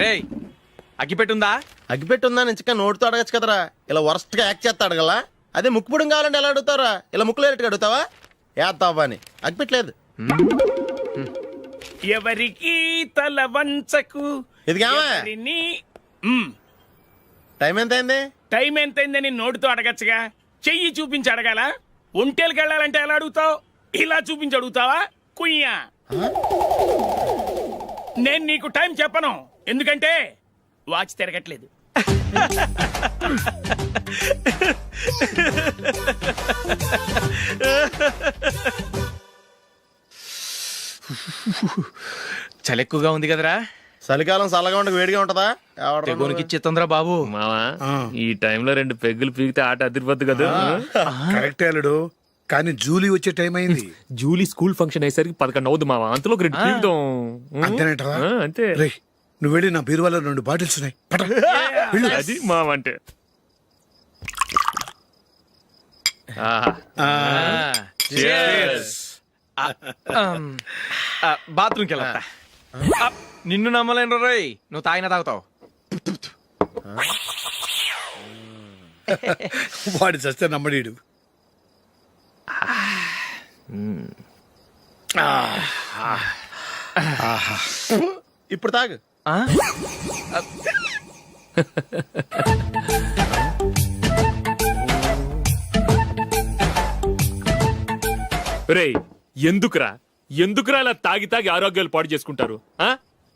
రేయ్ అగ్గిపెట్టుందా? అగ్గిపెట్టుందా నుంచి నోటితో అడగచ్చు కదరా, ఇలా వరస్ట్ గా యాక్ట్ చేస్తా అడగలా. అదే ముక్కుపుడం కావాలంటే ఎలా అడుగుతారా? ఇలా ముక్కులేటట్టు అడుగుతావా? ఏత్తావా అని. అగ్గిపెట్టలేదు. ఎవరికి తల వంచకు. ఇది కావా? టైం ఎంత అయింది? టైం ఎంతైందని నోటితో అడగచ్చుగా, చెయ్యి చూపించి అడగాల. ఒంటేలకు వెళ్ళాలంటే ఎలా అడుగుతావు? ఇలా చూపించి అడుగుతావా? కుయ్యా, నేను నీకు టైం చెప్పను, ఎందుకంటే వాచ్ తిరగట్లేదు. చలి ఎక్కువగా ఉంది కదరా. చలికాలం చల్లగా ఉండక వేడిగా ఉంటదా? తెగోనికి ఇచ్చేతుందిరా బాబు. మావా ఈ టైంలో 2 పెగ్గులు పీకితే ఆట అదిరిపోద్దు కదా. కరెక్ట్ అల్లుడు, కానీ జూలీ వచ్చే టైం అయింది. జూలీ స్కూల్ ఫంక్షన్ అయ్యేసరికి 11 అవుద్ది మావా, అంతలో 2 పీకుదాం. అంతేనేటవా? అంతే. రేయ్, నువ్వు వెళ్ళి నా బీరువాలో 2 బాటిల్స్ ఉన్నాయి, పట. వెళ్ళు. అది మావా అంటే. బాత్రూమ్కి వెళ్ళా. నిన్ను నమ్మలేను రోయ్, నువ్వు తాగినా తాగుతావు. వాడి చస్తే నమ్మడీడు. ఇప్పుడు తాగు. రేయ్ ఎందుకురా ఇలా తాగి తాగి ఆరోగ్యాలు పాడు చేసుకుంటారు?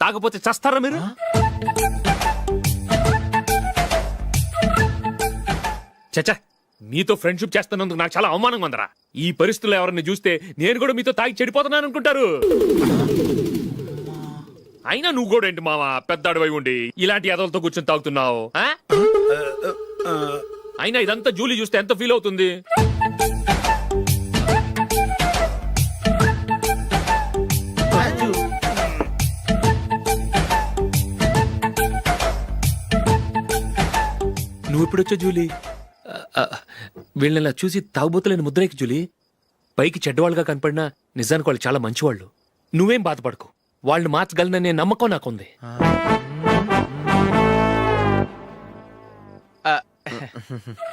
తాగపోతే చస్తారా మీరు? చచ్చా, మీతో ఫ్రెండ్షిప్ చేస్తున్నందుకు నాకు చాలా అవమానంగా ఉందరా. ఈ పరిస్థితుల్లో ఎవరిని చూస్తే నేను కూడా మీతో తాగి చెడిపోతున్నాను అనుకుంటారు. అయినా నువ్వు కూడా ఏంటి మావా, పెద్ద అడవై ఉండి ఇలాంటి ఎదలతో కూర్చొని తాగుతున్నావు? అయినా ఇదంతా జూలీ చూస్తే ఎంత ఫీల్ అవుతుంది? నువ్వు ఎప్పుడొచ్చా జూలీ? వీళ్ళని చూసి తాగుబోతులేని ముద్రేకి జూలీ. పైకి చెడ్డవాళ్ళుగా కనపడినా నిజానికి వాళ్ళు చాలా మంచివాళ్ళు. నువ్వేం బాధపడకు, వాళ్ళని మార్చగలననే నమ్మకం నాకుంది.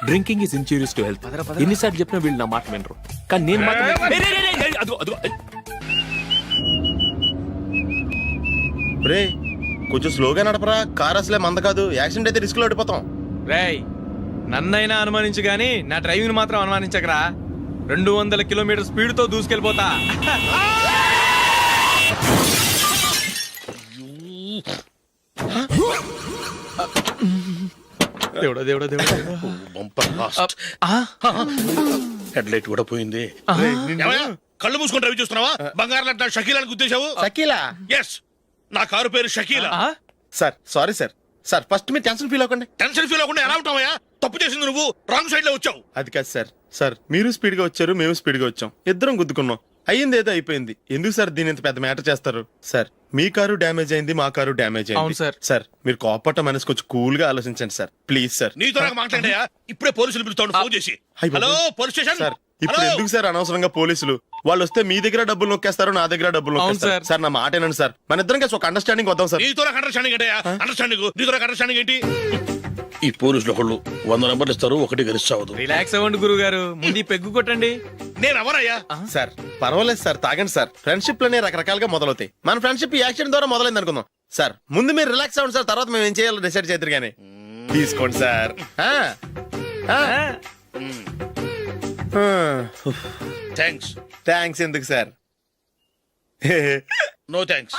Drinking is injurious to health. ఎన్నిసార్లు చెప్పినా వీళ్ళు నా మాట వినరు, కానీ నేను మాత్రం. రే కొంచెం స్లోగా నడపరా, కార్ అసలే మంద కాదు. యాక్సిడెంట్ అయితే రిస్క్ లో ఓడిపోతాం. రేయ్ నన్నైనా అనుమానించు గాని నా డ్రైవింగ్ మాత్రం అనుమానించకరా. 200 కిలోమీటర్ స్పీడ్ తో దూసుకెళ్ళిపోతా. దేవుడా దేవుడా దేవుడా. హెడ్ లైట్ కూడా పోయింది. కళ్ళు మూసుకొని రవి చూస్తున్నావా? బంగారం లాంటి షకీలాని గుర్తించావు? షకీలా? ఎస్, నా కారు పేరు Shakeela. Sir sorry sir. Sir first మీరు టెన్షన్ ఫీల్ అవ్వకండి. టెన్షన్ ఫీల్ అవ్వకుండా ఎలా ఉంటావయ్యా? తప్పు చేసింది నువ్వు, రాంగ్ సైడ్ లో వచ్చావు. అది కాదు సార్. సార్ మీరు స్పీడ్ గా వచ్చారు, మేము స్పీడ్ గా వచ్చాం, ఇద్దరం గుద్దుకున్నాం. అయ్యింది ఏదో అయిపోయింది. ఎందుకు సార్ దీని ఇంత పెద్ద మ్యాటర్ చేస్తారు? సార్ మీ కారు డ్యామేజ్ అయింది, మా కారు డ్యామేజ్ అవును అయింది. సార్. సార్ మీరు కోపట్ట మనసు కొంచెం కూల్ గా ఆలోచించండి సార్, ప్లీజ్ సార్. నీతో నాకు మాట్లాడాయా? ఇప్పుడే పోలీసులు పిలుస్తాడు, ఫోన్ చేసి. అయ్ బాబోయ్. Hello police station. సార్ ఇప్పుడు ఎందుకు సార్ అనవసరంగా పోలీసులు? వాళ్ళు వస్తే మీ దగ్గర డబ్బులు నొక్కేస్తారు, నా దగ్గర డబ్బులు అవును నొక్కేస్తారు. సార్. సార్ నా మాట ఏనండి సార్, మన ఇద్దరం కలిసి ఒక అండర్స్టాండింగ్ వద్దాం సార్. నీతో నాకు అండర్స్టాండింగ్ ఏంటయ్యా? అండర్స్టాండింగ్ నీతో నాకు అండర్స్టాండింగ్ ఏంటి? ఈ పోలీసులు ఒకళ్ళు 100 నెంబర్లు ఇస్తారు, ఒకటి గెలిస్తావదు. రిలాక్స్ అవ్వండి గురువు గారు, ముందు ఈ పెగ్గు కొట్టండి. నేను ఎవరయ్యా? సార్ పర్వాలేదు సార్, తాగండి సార్. ఫ్రెండ్షిప్ లోనే రకరకాలుగా మొదలవుతాయి. మన ఫ్రెండ్షిప్ ఈ యాక్సిడెంట్ ద్వారా మొదలైంది అనుకుందాం. సార్ ముందు మీరు రిలాక్స్ అవ్వండి సార్, తర్వాత మేము ఏం చేయాలో డిసైడ్ చేద్దరు గానీ. తీసుకోండి సార్. థ్యాంక్స్. థ్యాంక్స్ ఎందుకు సార్? No thanks.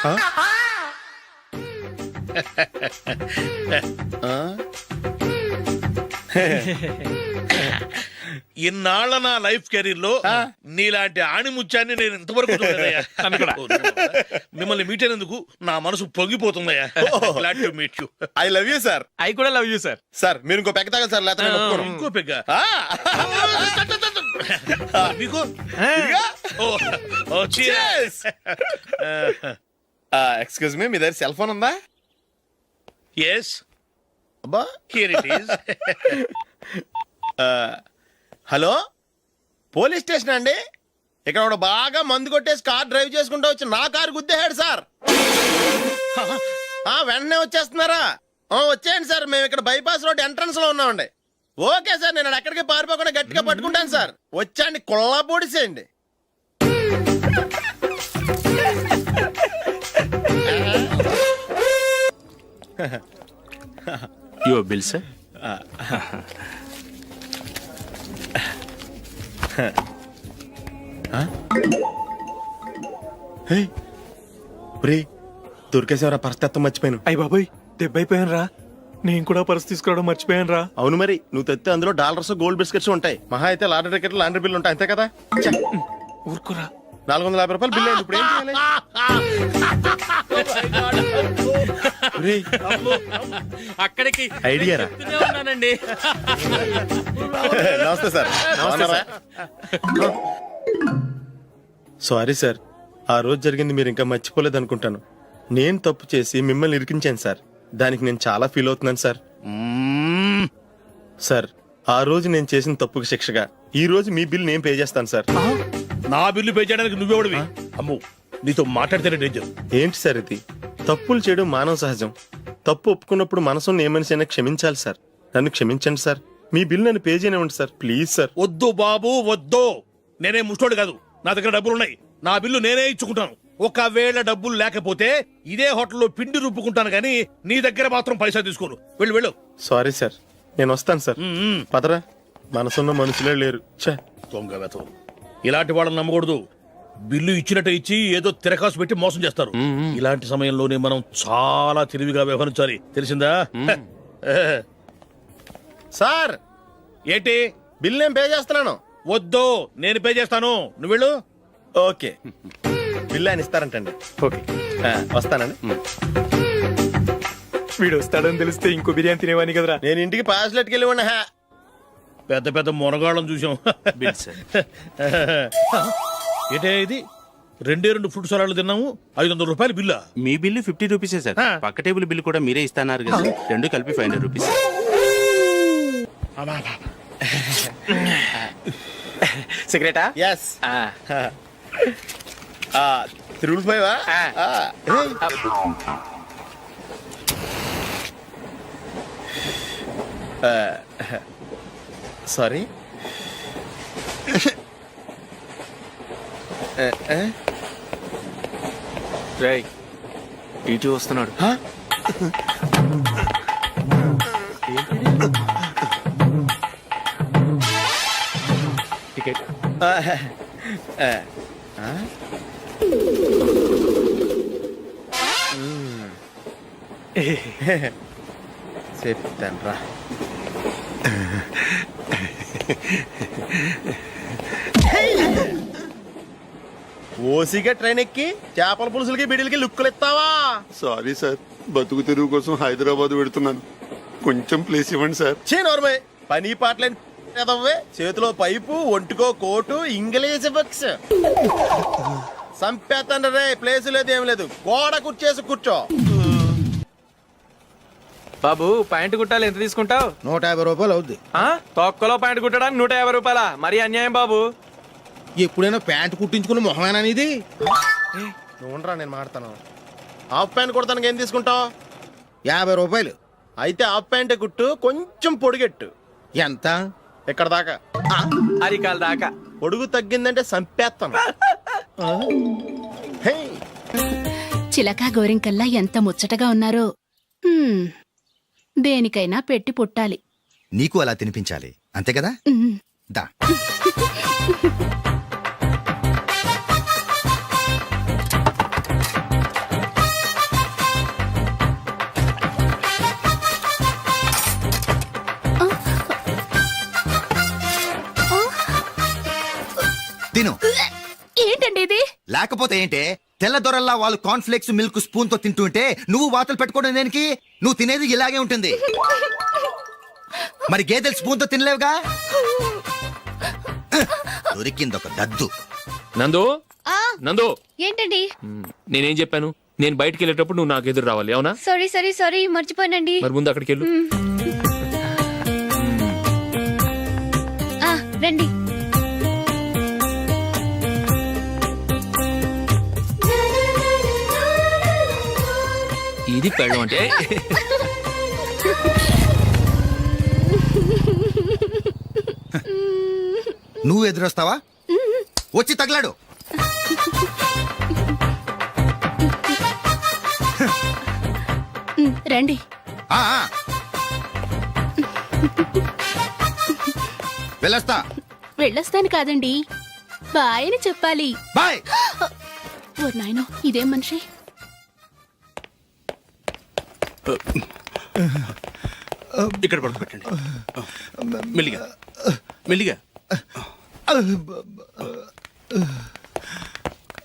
ఇన్నాళ్ళ నా లైఫ్ కెరీర్ లో నీలాంటి ఆణిముత్యాన్ని నేను ఇంతవరకు చూడలేదయ్యా. మిమ్మల్ని మీట్ అయినందుకు నా మనసు పొంగిపోతుందయ్యా. Glad to meet you. I love you sir. I కూడా లవ్ యూ సార్. సార్ మీరు ఇంకో పెక్క తాగాలి సార్, లేకపోతే నేను ఒప్పుకోను. ఇంకో పెగ్గ మీకు? ఎక్స్క్యూజ్ మీ, మీ దగ్గర సెల్ ఫోన్ ఉందా? ఎస్, అబ్బా here it is. Hello police station అండి. ఇక్కడ ఒకడు బాగా మందు కొట్టేసి కార్ డ్రైవ్ చేసుకుంటూ వచ్చి నా కారు గుద్దేశాడు సార్. వెంటనే వచ్చేస్తున్నారా? వచ్చేయండి సార్, మేము ఇక్కడ బైపాస్ రోడ్ ఎంట్రన్స్ లో ఉన్నామండి. ఓకే సార్, నేను ఎక్కడికి పారిపోకుండా గట్టిగా పట్టుకుంటాను సార్. వచ్చాండి, కుళ్ళా పొడిసేయండి. Your bill sir. దొరికేసేవరా, పరిస్థితి మర్చిపోయాను. అయ్య బాబాయ్, దెబ్బైపోయాను రా. నేను కూడా పర్స్ తీసుకురావడం మర్చిపోయాను రా. అవును మరి, నువ్వు తెస్తే అందులో డాలర్స్ గోల్డ్ బిస్కెట్స్ ఉంటాయి. మహా అయితే లాటరీ టికెట్ లాండ్రీ బిల్లు ఉంటాయి, అంతే కదా. ఊరుకురా. 450 రూపాయలు బిల్లు అయింది. ఇప్పుడు ఏం చేయాలి? ఒరేయ్, అక్కడికి ఐడియా రా. చెప్తూనే ఉన్నానండి. నమస్తే సార్. సారీ సార్, ఆ రోజు జరిగింది మీరు ఇంకా మర్చిపోలేదు అనుకుంటాను. నేను తప్పు చేసి మిమ్మల్ని ఇరికించాను సార్. దానికి నేను చాలా ఫీల్ అవుతున్నాను సార్. సార్, ఆ రోజు నేను చేసిన తప్పుకి శిక్షగా ఈ రోజు మీ బిల్ నేను పే చేస్తాను సార్. నా బిల్లు పే చేయడానికి నువ్వెవడివి? అమ్ము, నీతో మాట్లాడితేనే డేంజర్. ఏంటి సార్ ఇది? తప్పులు చేయడం మానవ సహజం. తప్పు ఒప్పుకున్నప్పుడు మనసుని ఏ మనిషి అయినా క్షమించాలి సార్. నన్ను క్షమించండి సార్. మీ బిల్ నన్ను పే చేయనివ్వండి సార్, ప్లీజ్ సార్. వద్దు బాబు, వద్దు. నేనే ముష్టోడు కాదు, నా దగ్గర డబ్బులు ఉన్నాయి. నా బిల్లు నేనే ఇచ్చుకుంటాను. ఒకవేళ డబ్బులు లేకపోతే ఇదే హోటల్లో పిండి రుబ్బుకుంటాను కానీ నీ దగ్గర మాత్రం పైసా తీసుకోను. వెళ్ళు వెళ్ళు. సారీ సార్, నేను వస్తాను సార్. పదరా, మనసున్న మనుషులే లేరు. ఛే, దొంగ వెతవు. ఇలాంటి వాళ్ళని నమ్మకూడదు. బిల్లు ఇచ్చినట్టు ఇచ్చి ఏదో తిరకాసు పెట్టి మోసం చేస్తారు. ఇలాంటి సమయంలోనే మనం చాలా తెలివిగా వ్యవహరించాలి, తెలిసిందా? సార్ ఏంటి? బిల్ నేను పే చేస్తున్నాను. వద్దు, నేను పే చేస్తాను, నువ్వు వెళ్ళు. ఓకే, బిల్ ఆయన ఇస్తారంటండి. ఓకే, వస్తానండి. వీడు వస్తాడని తెలిస్తే ఇంకో బిర్యానీ తినేవాని కదరా. నేను ఇంటికి పాస్లెట్కి వెళ్ళి ఉన్నా. పెద్ద పెద్ద మునగాళ్ళం చూసాం. Bill sir. ఏంటే ఇది? 2 ఫ్రూట్ సలాడ్లు తిన్నాము, 500 రూపాయలు బిల్లా? మీ బిల్లు 50 రూపీసే సార్. ఆ. పక్క టేబుల్ బిల్లు కూడా మీరే ఇస్తాన్నారు కదా, రెండు కలిపి 500 రూపీస్. సిగరెటా? ఎస్. 355. సారీ. రేయ్, టీటీ వస్తున్నాడు. టికెట్. చెప్తాను రా. ఓసిగా ట్రైన్ ఎక్కి చేపల పులుసులకి బిడిలకి లుక్కులు ఇస్తావా? సారీ సార్, బతుకు తెరువు కోసం హైదరాబాద్ పెడుతున్నాను. కొంచెం ప్లేస్ ఇవ్వండి సార్. నోర్మే, పని పాటలేని ఎదవ్వే. చేతిలో పైపు, ఒంటికో కోటు, ఇంగ్లీష్ బుక్స్. సంపేతండ్రి రే, ప్లేస్ లేదు ఏం లేదు. గోడ కుర్చేసి కూర్చో. బాబు, ప్యాంటు కుట్టాలి, ఎంత తీసుకుంటావు? 150 రూపాయలు అవుద్ది. తొక్కలో ప్యాంటు కుట్టడానికి 150 రూపాయల? మరి అన్యాయం బాబు. ఎప్పుడైనా ప్యాంట్ కుట్టించుకున్న మొహమేనా ఇది? నువ్వురా, నేను మాడతాను. హాఫ్ ప్యాంట్ కుడతానికి ఏం తీసుకుంటావు? 50 రూపాయలు. అయితే హాఫ్ ప్యాంటే కుట్టు, కొంచెం పొడిగెట్టు. ఎంత? ఇక్కడ దాకా. అరికాల దాకా. పొడుగు తగ్గిందంటే సంపేస్తాను. హే, చిలకా గోరింకల్లా ఎంత ముచ్చటగా ఉన్నారో. దేనికైనా పెట్టి పుట్టాలి. నీకు అలా తినిపించాలి, అంతే కదా? దా. తిను. ఏంటండి ఇది? లేకపోతే ఏంటే, తెల్లదొరల్లా వాళ్ళు కార్న్ఫ్లేక్స్ మిల్క్ స్పూన్ తో తింటుంటే నువ్వు వాతలు పెట్టుకోవడం దేనికి? నువ్వు తినేది ఇలాగే ఉంటుంది. మరి గేదెలు స్పూన్ తో తినలేవుగా. దొరికిందొక దద్దు. నందు, నందు, ఏంటండి? నేనేం చెప్పాను? నేను బయటికి వెళ్ళేటప్పుడు నువ్వు నాకు ఎదురు రావాలి, అవునా? సారీ మర్చిపోయానండి. మరి ముందు అక్కడికి వెళ్ళు. రండి. ఈ ఇది పెళ్ళం అంటే. నువ్వు ఎదురొస్తావా? వచ్చి తగలాడు. రండి. ఆ, ఆ. వెళ్ళొస్తా. వెళ్ళొస్తాను కాదండి, బాయ్ అని చెప్పాలి. బాయ్. ఓ నాయనో, ఇదేం మనిషి? ఇక్కడ పడుకోబెట్టండి. మెల్లిగా మెల్లిగా.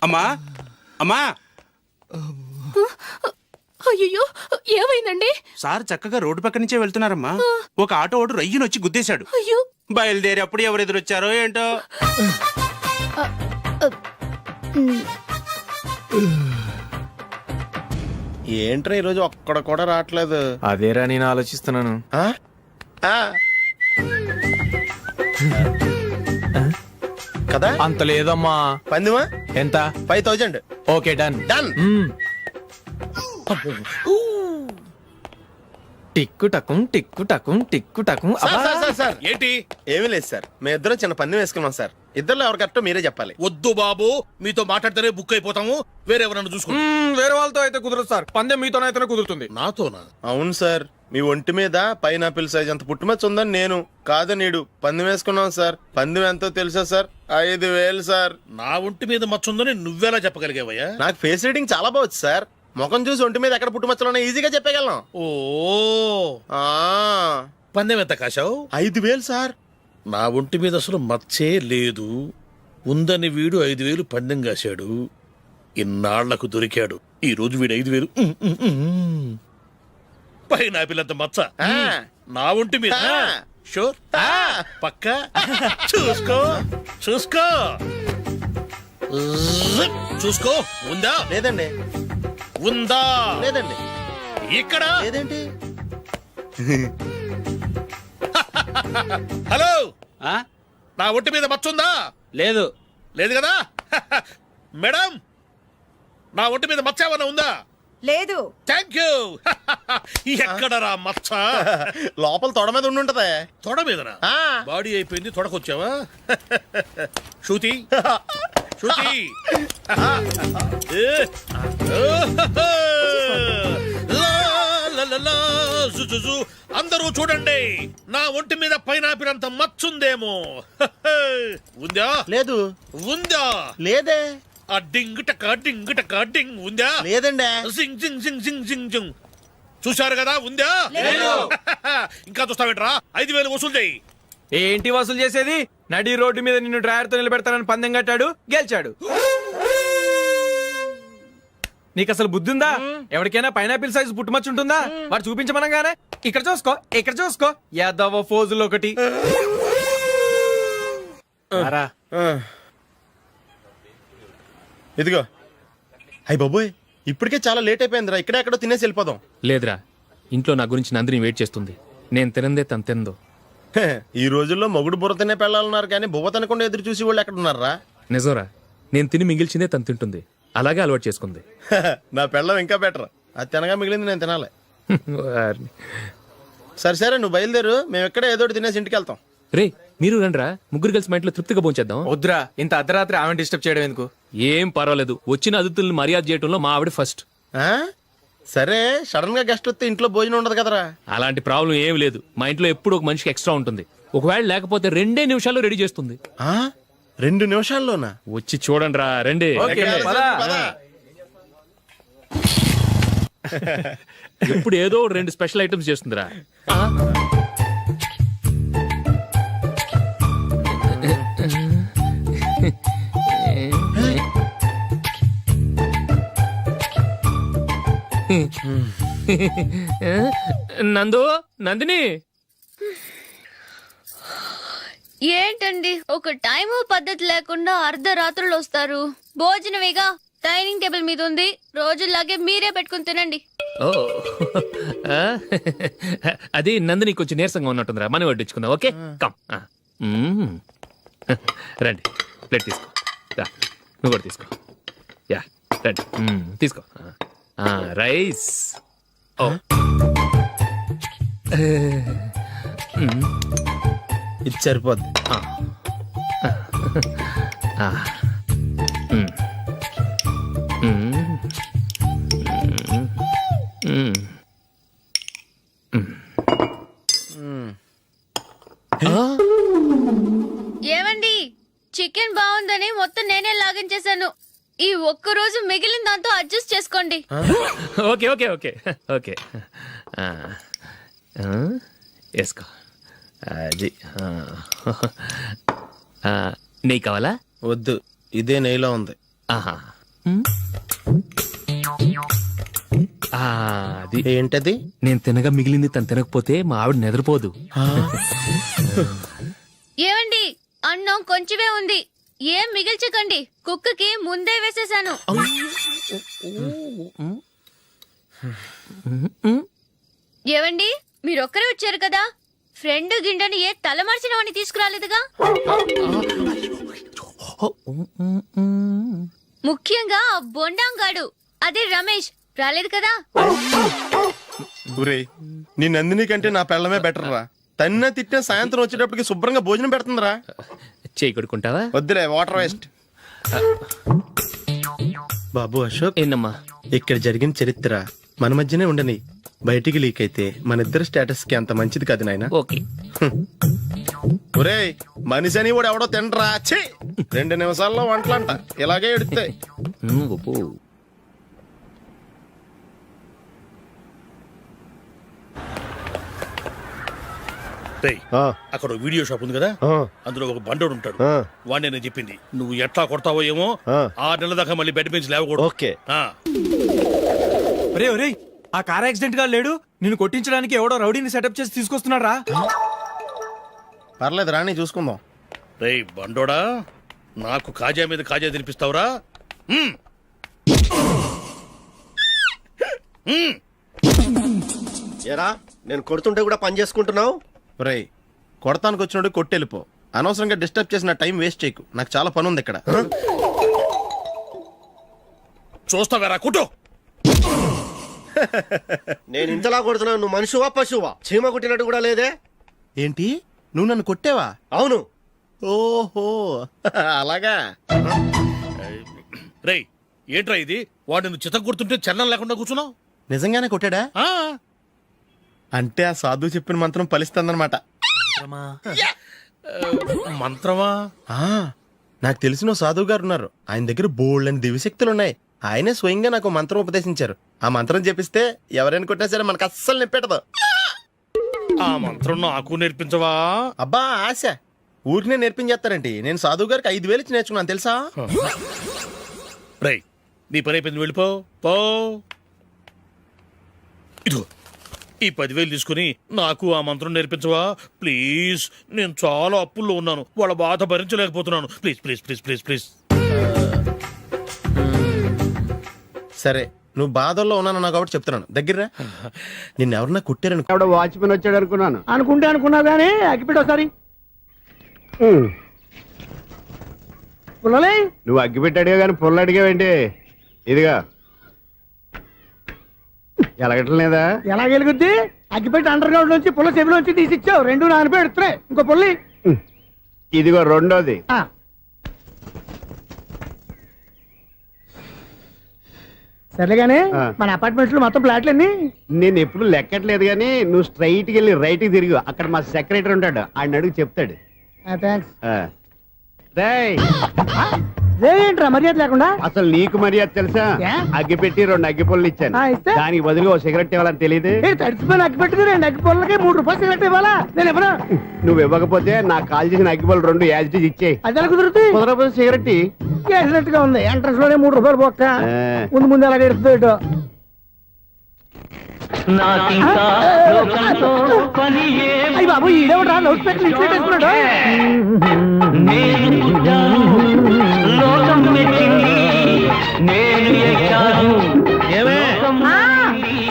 అమ్మా అమ్మా, అయ్యో, ఏమైందండి? సార్ చక్కగా రోడ్డు పక్క నుంచే వెళ్తున్నారమ్మా. ఒక ఆటో ఓడు రయ్యను వచ్చి గుద్దేశాడు. అయ్యో. బయలుదేరి అప్పుడు ఎవరు ఎదురొచ్చారో ఏంటో. ఏంట్రా ఈరోజు ఒక్కడ కూడా రావట్లేదు. అదేరా నేను ఆలోచిస్తున్నాను. ఆ? ఆ. కదా అంత లేదమ్మా. పందిమా ఎంత? 5000. Okay, done. డన్. టిక్కు టకుం టిక్కు టకుం టిక్కు టకుం. సార్ ఏంటి? ఏమీ లేదు సార్, మేము ఇద్దరం చిన్న పందెం వేసుకున్నాం సార్. ఇద్దరు ఎవరు కరెక్టో మీరే చెప్పాలి. వద్దు బాబు, మీతో మాట్లాడితేనే బుక్ అయిపోతాము. వేరెవరన్నా చూసుకోండి. వేరే వాళ్ళతో అయితే కుదరదు సార్, పందెం మీతోనైతేనే కుదురుతుంది. నాతోనా? అవును సార్, మీ ఒంటి మీద పైనాపిల్ సైజ్ అంత పుట్టుమచ్చ ఉందని నేను కాదు నీడు పందెం వేసుకున్నాం సార్. పందెం ఎంతో తెలుసా సార్? 5000 సార్. నా ఒంటి మీద మచ్చుందని నువ్వెలా చెప్పగలిగావయ్యా? నాకు ఫేస్ రీడింగ్ చాలా బాగుంది సార్. ముఖం చూసి ఒంటి మీద ఎక్కడ పుట్టుమచ్చలో ఈజీగా చెప్పగలను. ఓ, ఆ, పందెం ఎంత కాశావు? 5000 సార్. నా ఒంటి మీద అసలు మచ్చే లేదు. ఉందని వీడు 5000 పందెం కాశాడు. ఇన్నాళ్లకు దొరికాడు. ఈ రోజు వీడు 5000. పైన పిల్లంత మచ్చ ఆ. నా ఒంటి మీద. ఆ. షూర్? ఆ. పక్క చూసుకో చూసుకో జిప్. చూసుకో. ఉందా? లేదండి. ఉందా? లేదండి. ఇక్కడ లేదేంటి? హలో, నా ఒంటి మీద మచ్చుందా? లేదు. లేదు కదా? మేడం, నా ఒంటి మీద మచ్చ ఏమన్నా ఉందా? లేదు. Thank you. ఎక్కడరా మచ్చ? లోపల తొడ మీద ఉండుంటదే. తొడ మీదనా? ఆ. బాడీ అయిపోయింది, తొడకొచ్చావా? శృతి శృతి. అందరూ చూడండి, నా ఒంటి మీద పైనాపిల్ అంత మచ్చుందేమో. ఉందా? లేదు. ఉందా? లేదే. ఆ డింగ్ టక డింగ్ టక డింగ్. ఉందా? లేదండి. జింగ్ జింగ్ జింగ్ జింగ్ జింగ్ జింగ్. చూశారు కదా? ఉందా? ఇంకా చూస్తావేంట్రా? 5000 వసూలు చేయి. ఏంటి వసూలు చేసేది? నడి రోడ్డు మీద నిన్ను డ్రైవర్ తో నిలబెడతానని పందెం కట్టాడు, గెలిచాడు. నీకు అసలు బుద్ధి ఉందా? ఎవరికైనా పైనాపిల్ సైజ్ పుట్టుమచ్చు ఉంటుందా? వాడు చూపించమనగానే ఇక్కడ చూసుకో, ఇక్కడ చూసుకో, యాదవ ఫోజులు ఒకటి. రా. ఇదిగో. అయ్య బాబోయ్, ఇప్పటికే చాలా లేట్ అయిపోయిందిరా. ఇక్కడే ఎక్కడో తినేసి వెళ్ళిపోదాం. లేదురా, ఇంట్లో నా గురించి నందిని వెయిట్ చేస్తుంది. నేను తినందే తను తిందో. హే, ఈ రోజుల్లో మొగుడు బుర్ర తినే పెళ్ళాలన్నారు కానీ బువ్వ తినకుండా ఎదురు చూసి వాళ్ళు ఎక్కడ ఉన్నారా? నిజంరా, నేను తిని మిగిల్చిందే తను తింటుంది. అలాగే అలవాటు చేసుకుంది. నా పెళ్ళం ఇంకా బెటర్. అది తినగా మిగిలింది నేను తినాలి. వారిని. సరే సరే, నువ్వు బయలుదేరు. మేము ఎక్కడే ఏదో ఒకటి తినేసి ఇంటికి వెళ్తాం. రే, మీరు రండిరా, ముగ్గురు కలిసి మా ఇంట్లో తృప్తిగా పోంచేద్దాం. వద్దురా, ఇంత అర్ధరాత్రి ఆమె డిస్టర్బ్ చేయడం ఎందుకు? ఏం పర్వాలేదు, వచ్చిన అతిథుల్ని మర్యాద చేయడంలో మా ఆవిడ ఫస్ట్. ఆ? సరే, సడన్ గా గెస్ట్ వస్తే ఇంట్లో భోజనం ఉండదు కదరా. అలాంటి ప్రాబ్లం ఏం లేదు. మా ఇంట్లో ఎప్పుడు ఒక మనిషికి ఎక్స్ట్రా ఉంటుంది. ఒకవేళ లేకపోతే 2 నిమిషాల్లో రెడీ చేస్తుంది. ఆ? 2 నిమిషాల్లోనా? వచ్చి చూడండి రా, రండి. ఓకే, పద. ఎప్పుడు ఏదో 2 స్పెషల్ ఐటమ్స్ చేస్తుందిరా. నందు, నందిని. ఏంటండి ఒక టైం పద్ధతి లేకుండా అర్ధరాత్రులు వస్తారు? భోజనమేగా డైనింగ్ టేబుల్ మీద ఉంది, రోజుల్లాగే మీరే పెట్టుకుని తినండి. ఓ, అది నందిని కొంచెం నీరసంగా ఉన్నట్టుందిరా, మనీ వడ్డించుకుందాం. Okay, come. రండి, ప్లేట్ తీసుకో. రా, నువ్వు కూడా తీసుకో. యా, రండి, తీసుకో. రైస్. ఇది సరిపోద్ది. ఏమండి, చికెన్ బాగుందని మొత్తం నేనే లాగించేశాను. ఈ ఒక్క రోజు మిగిలిన దాంతో అడ్జస్ట్ చేసుకోండి. ఓకే ఓకే ఓకే ఓకే వేసుకో. అది నెయ్యి కావాలా? వద్దు, ఇదే నెయ్యిలో ఉంది. ఆహా. అది ఏంటది? నేను తినగా మిగిలింది తను తినకపోతే మా ఆవిడ నిద్రపోదు. ఏమండి, అన్నం కొంచెమే ఉంది, ఏం మిగిల్చకండి. కుక్కకి ముందే వేసేసాను. ఏవండి, మీరొక్కరే వచ్చారు కదా, ఫ్రెండ్ గిండెని ఏ తలమార్చిన వాడిని తీసుకురాలేదుగా. ముఖ్యంగా ఆ బొండాంగాడు, అదే రమేష్, రాలేదు కదా. ఊరే, నీ నందిని కంటే నా పెళ్ళమే బెటర్ రా. తన్న తిట్టిన సాయంత్రం వచ్చేటప్పటికి శుభ్రంగా భోజనం పెడుతుందిరా. చేయి కొడుకుంటావా? వద్దులే, వాటర్ వేస్ట్. బాబు అశోక్, ఏంటమ్మా? ఇక్కడ జరిగిన చరిత్ర మన మధ్యనే ఉండని, బయటికి లీక్ అయితే మన ఇద్దరు స్టేటస్ కి అంత మంచిది కాదు నాయన. ఓకే. ఒరే, మనిషి అని కూడా ఎవడో తినరా. 2 నిమిషాల్లో వంటలంట, ఇలాగే ఎడుతాయి. అక్కడ వీడియో షాప్ ఉంది కదా, అందులో ఒక బండోడు ఉంటాడు. వాడిని నేను చెప్పింది నువ్వు ఎట్లా కొడతావో ఏమో, 6 నెలల దాకా మళ్ళీ బెడ్ నుంచి లేవకూడదు. ఓకే. ఒరే ఒరే, ఆ కార్ యాక్సిడెంట్ గా లేడు, నిన్ను కొట్టించడానికి ఎవడో రౌడీని సెటప్ చేసి తీసుకొస్తున్నాడు రా. పర్లేదు రాని, చూసుకుందాం. రేయ్ బండోడా, నాకు కాజా మీద కాజా తినిపిస్తావురా? ఏరా, నేను కొడుతుంటే కూడా పని చేసుకుంటున్నావు. రేయ్, కొడతానికి వచ్చినోడు కొట్టెళ్ళిపో. అనవసరంగా డిస్టర్బ్ చేసిన టైం వేస్ట్ చేయకు, నాకు చాలా పని ఉంది ఇక్కడ. చూస్తావేరా కుట్టు. నేను ఇంతలా కొడుతున్నావు, నువ్వు మనిషివా పశువా? చీమ కొట్టినట్టు కూడా లేదే. ఏంటి, నువ్వు నన్ను కొట్టేవా? అవును. ఓహో, అలాగా. రేయ్ ఏంట్రా ఇది, వాడు నువ్వు చిత్త కొడుతుంటే చలనం లేకుండా కూర్చున్నావు. నిజంగానే కొట్టాడా? అంటే ఆ సాధువు చెప్పిన మంత్రం ఫలిస్తుందన్నమాట. మంత్రమా? నాకు తెలిసిన సాధువు గారు ఉన్నారు, ఆయన దగ్గర బోల్డని దివ్యశక్తులు ఉన్నాయి. ఆయనే స్వయంగా నాకు మంత్రం ఉపదేశించారు. ఆ మంత్రం చెప్పిస్తే ఎవరైనా కొట్టినా సరే మనకు అస్సలు నిప్పెట్టదు. ఆ మంత్రం నాకు నేర్పించవా? అబ్బా ఆశ, ఊరినే నేర్పించేస్తారండి. నేను సాధువు గారికి 5,000 ఇచ్చి నేర్చుకున్నాను తెలుసా. రేయ్, నీ పని అయిపోయింది, వెళ్ళిపో. పో. ఇదిగో ఈ 10,000 తీసుకుని నాకు ఆ మంత్రం నేర్పించవా ప్లీజ్? నేను చాలా అప్పుల్లో ఉన్నాను, వాళ్ళ బాధ భరించలేకపోతున్నాను. Please please please please please. సరే, నువ్వు బాధల్లో ఉన్నాను కాబట్టి చెప్తున్నాను. దగ్గర నిన్ను ఎవరన్నా కుట్టారని. వాచ్మెన్ వచ్చాడు అనుకున్నాను. అనుకున్నావు కానీ అగ్గిపెట్టి ఒకసారి. పుల్లలే, నువ్వు అగ్గిపెట్టి అడిగా కానీ పుల్ల అడిగావేంటి? ఇదిగా ఎలగట్లేదా? ఎలా వెలుగుద్ది? అగ్గిపెట్టి అండర్ గ్రౌండ్ నుంచి పుల్ల చెవిలోంచి తీసిచ్చావు, 2 నానిపోయి ఎడుతున్నాయి. ఇంకో పుల్లి ఇదిగో రెండోది. సర్లేగానే, మన అపార్ట్మెంట్స్ లో మొత్తం ఫ్లాట్లు అన్ని నేను ఎప్పుడు లెక్కట్లేదు గానీ నువ్వు స్ట్రైట్ కి వెళ్ళి రైట్ కి తిరిగి, అక్కడ మా సెక్రటరీ ఉంటాడు, ఆయన అడుగు చెప్తాడు. ఏంట్రా మర్యాద లేకుండా? అసలు నీకు మర్యాద తెలుసా? అగ్గి పెట్టి 2 అగ్గి పొల్లు ఇచ్చాను, దానికి బదులుగా ఓ సిగరెట్ ఇవ్వాలని తెలియదు. తడిచిపోయిన అగ్గి పెట్టి 2 అగ్గి పొల్లకి 3 రూపాయలు సిగరెట్ ఇవ్వాలా? నేను ఇవ్వను. నువ్వు ఇవ్వకపోతే నాకు కాల్ చేసిన అగ్గి పొల్లు 2 యాజిటీస్ ఇచ్చేయి. అది ఎలా కుదురుతుంది? కుదరకపోతే సిగరెట్ వేసినట్టు గా ఉంది. ఎంట్రన్స్ లోనే 3 రూపాయలు పోక్క, ముందు ముందు అలాగే ఎడుతుంది. అయ్యి బాబు, ఈడేవడా లౌడ్ స్పీకర్ ఇన్స్టేట్ చేసుకున్నాడు?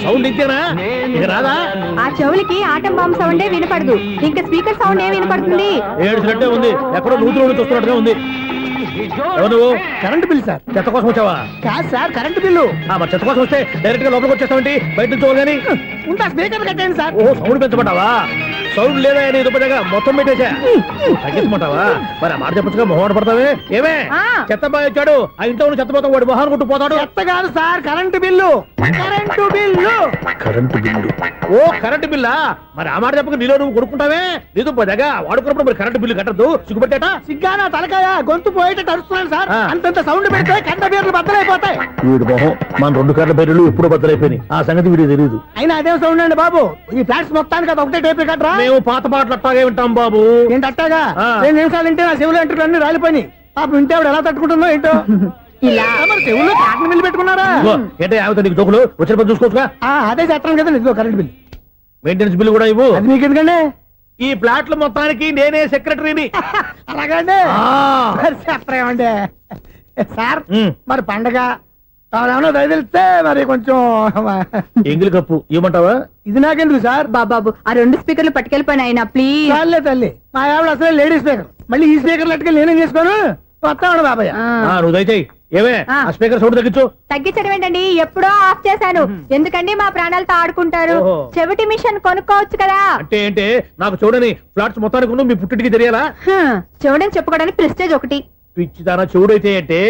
సౌండ్ ఇంతేనా? రాదా? ఆ చెవులకి ఆటం బాంబు సౌండే వినపడదు, ఇంకా స్పీకర్ సౌండ్ ఏ వినపడుతుంది? ఏడ్చినట్టే ఉంది, ఎక్కడో నూతులు వస్తున్నట్టుగా ఉంది. Current bill sir. చెత్త కోసం వచ్చావా? కాదు సార్, కరెంట్ బిల్లు. మరి చెత్త కోసం వస్తే డైరెక్ట్ గా లోపలికి వచ్చేస్తావేంటి? బయట నుంచి కానీ ఉంటా. స్పీకర్ కట్టండి సార్. ఓ సౌండ్ పెంచమంటావా? సౌండ్ లేదా నీ దుబ్బగా మొత్తం పెట్టేసా. తగ్గించమంటావా? మరి ఆ మాట చెప్పచ్చుగా, మొహం పడతావే. ఏమే చెత్త బాగా వచ్చాడు, ఆ ఇంట్లో ఉన్న చెత్త పోతాం, వాడు మొహాన్ని కొట్టు పోతాడు. చెత్త కాదు sir, current bill. Current bill. Current bill. ఓ కరెంటు బిల్లా? మరి ఆ మాట చెప్పక నీలో నువ్వు కొడుకుంటావే. నీతో పోదాగా వాడుకున్నప్పుడు మరి కరెంటు బిల్లు కట్టద్దు. సిగ్గుపెట్టేట సిగ్గానా తలకాయ గొంతు పోయేటట్టు అరుస్తున్నాను సార్. అంతంత సౌండ్ పెడితే కంట బీర్లు బద్దలైపోతాయి. వీడు మొహం మన 2 కర్ల బీర్లు ఎప్పుడు బద్దలైపోయినాయి. ఆ సంగతి వీడికి తెలియదు. అయినా అదే సౌండ్ అండి బాబు. ఈ ఫ్లాట్స్ మొత్తానికి అది ఒకటే టేప్ కట్టరా? మేము పాత పాటలు అట్టాగే వింటాం బాబు. ఏంటి అట్టాగా? 2 నిమిషాలు వింటే నా చెవులు ఎంటర్ అన్ని రాలిపోయినాయి. పాప వింటే ఆవిడ ఎలా తట్టుకుంటుందో ఏంటో. ఇలా మరి చెవుల్లో కాటన్ బిల్లు పెట్టుకున్నారా? ఏంటే ఆమెతో నీకు దోకులు వచ్చిన పని చూసుకోవచ్చుగా. అదే చేస్తాను కదా. ఇదిగో కరెంట్ బిల్, మెయింటెనెన్స్ బిల్లు కూడా ఇవ్వు. అది మీకు ఎందుకండి? ఈ ప్లాట్ల మొత్తానికి నేనే సెక్రటరీని. అలాగండి. చెప్పరేమండి సార్. మరి పండగ ఏమన్నా దయదలిస్తే మరి కొంచెం ఎంగిలి కప్పు ఇవ్వమంటావా? ఇది నాకెందుకు సార్? బాబాబు ఆ 2 స్పీకర్లు పట్టుకెళ్ళిపోయిన ఆయన ప్లీజ్. చాలే తల్లి, మా ఆవిడ అసలే లేడీ స్పీకర్. మళ్ళీ ఈ స్పీకర్ లెట్టుకెళ్ళి నేనేం చేసుకోను? వస్తాడు బాబాయ్. నువ్వు దయచేయి. ఏమే ఆ స్పీకర్ సౌండ్ తగ్గించు. తగ్గించడం ఏంటండి, ఎప్పుడో ఆఫ్ చేశాను. ఎందుకండి మా ప్రాణాలతో ఆడుకుంటారు? చెవిటి మిషన్ కొనుక్కోవచ్చు కదా. అంటే ఏంటే నాకు చూడని ఫ్లాట్స్ మొత్తానికి మీ పుట్టింటికి తెలియాలా? చూడని చెప్పుకోవడానికి ప్రెస్టేజ్ ఒకటి. పిచ్చిదానా చెవుడైతే అంటే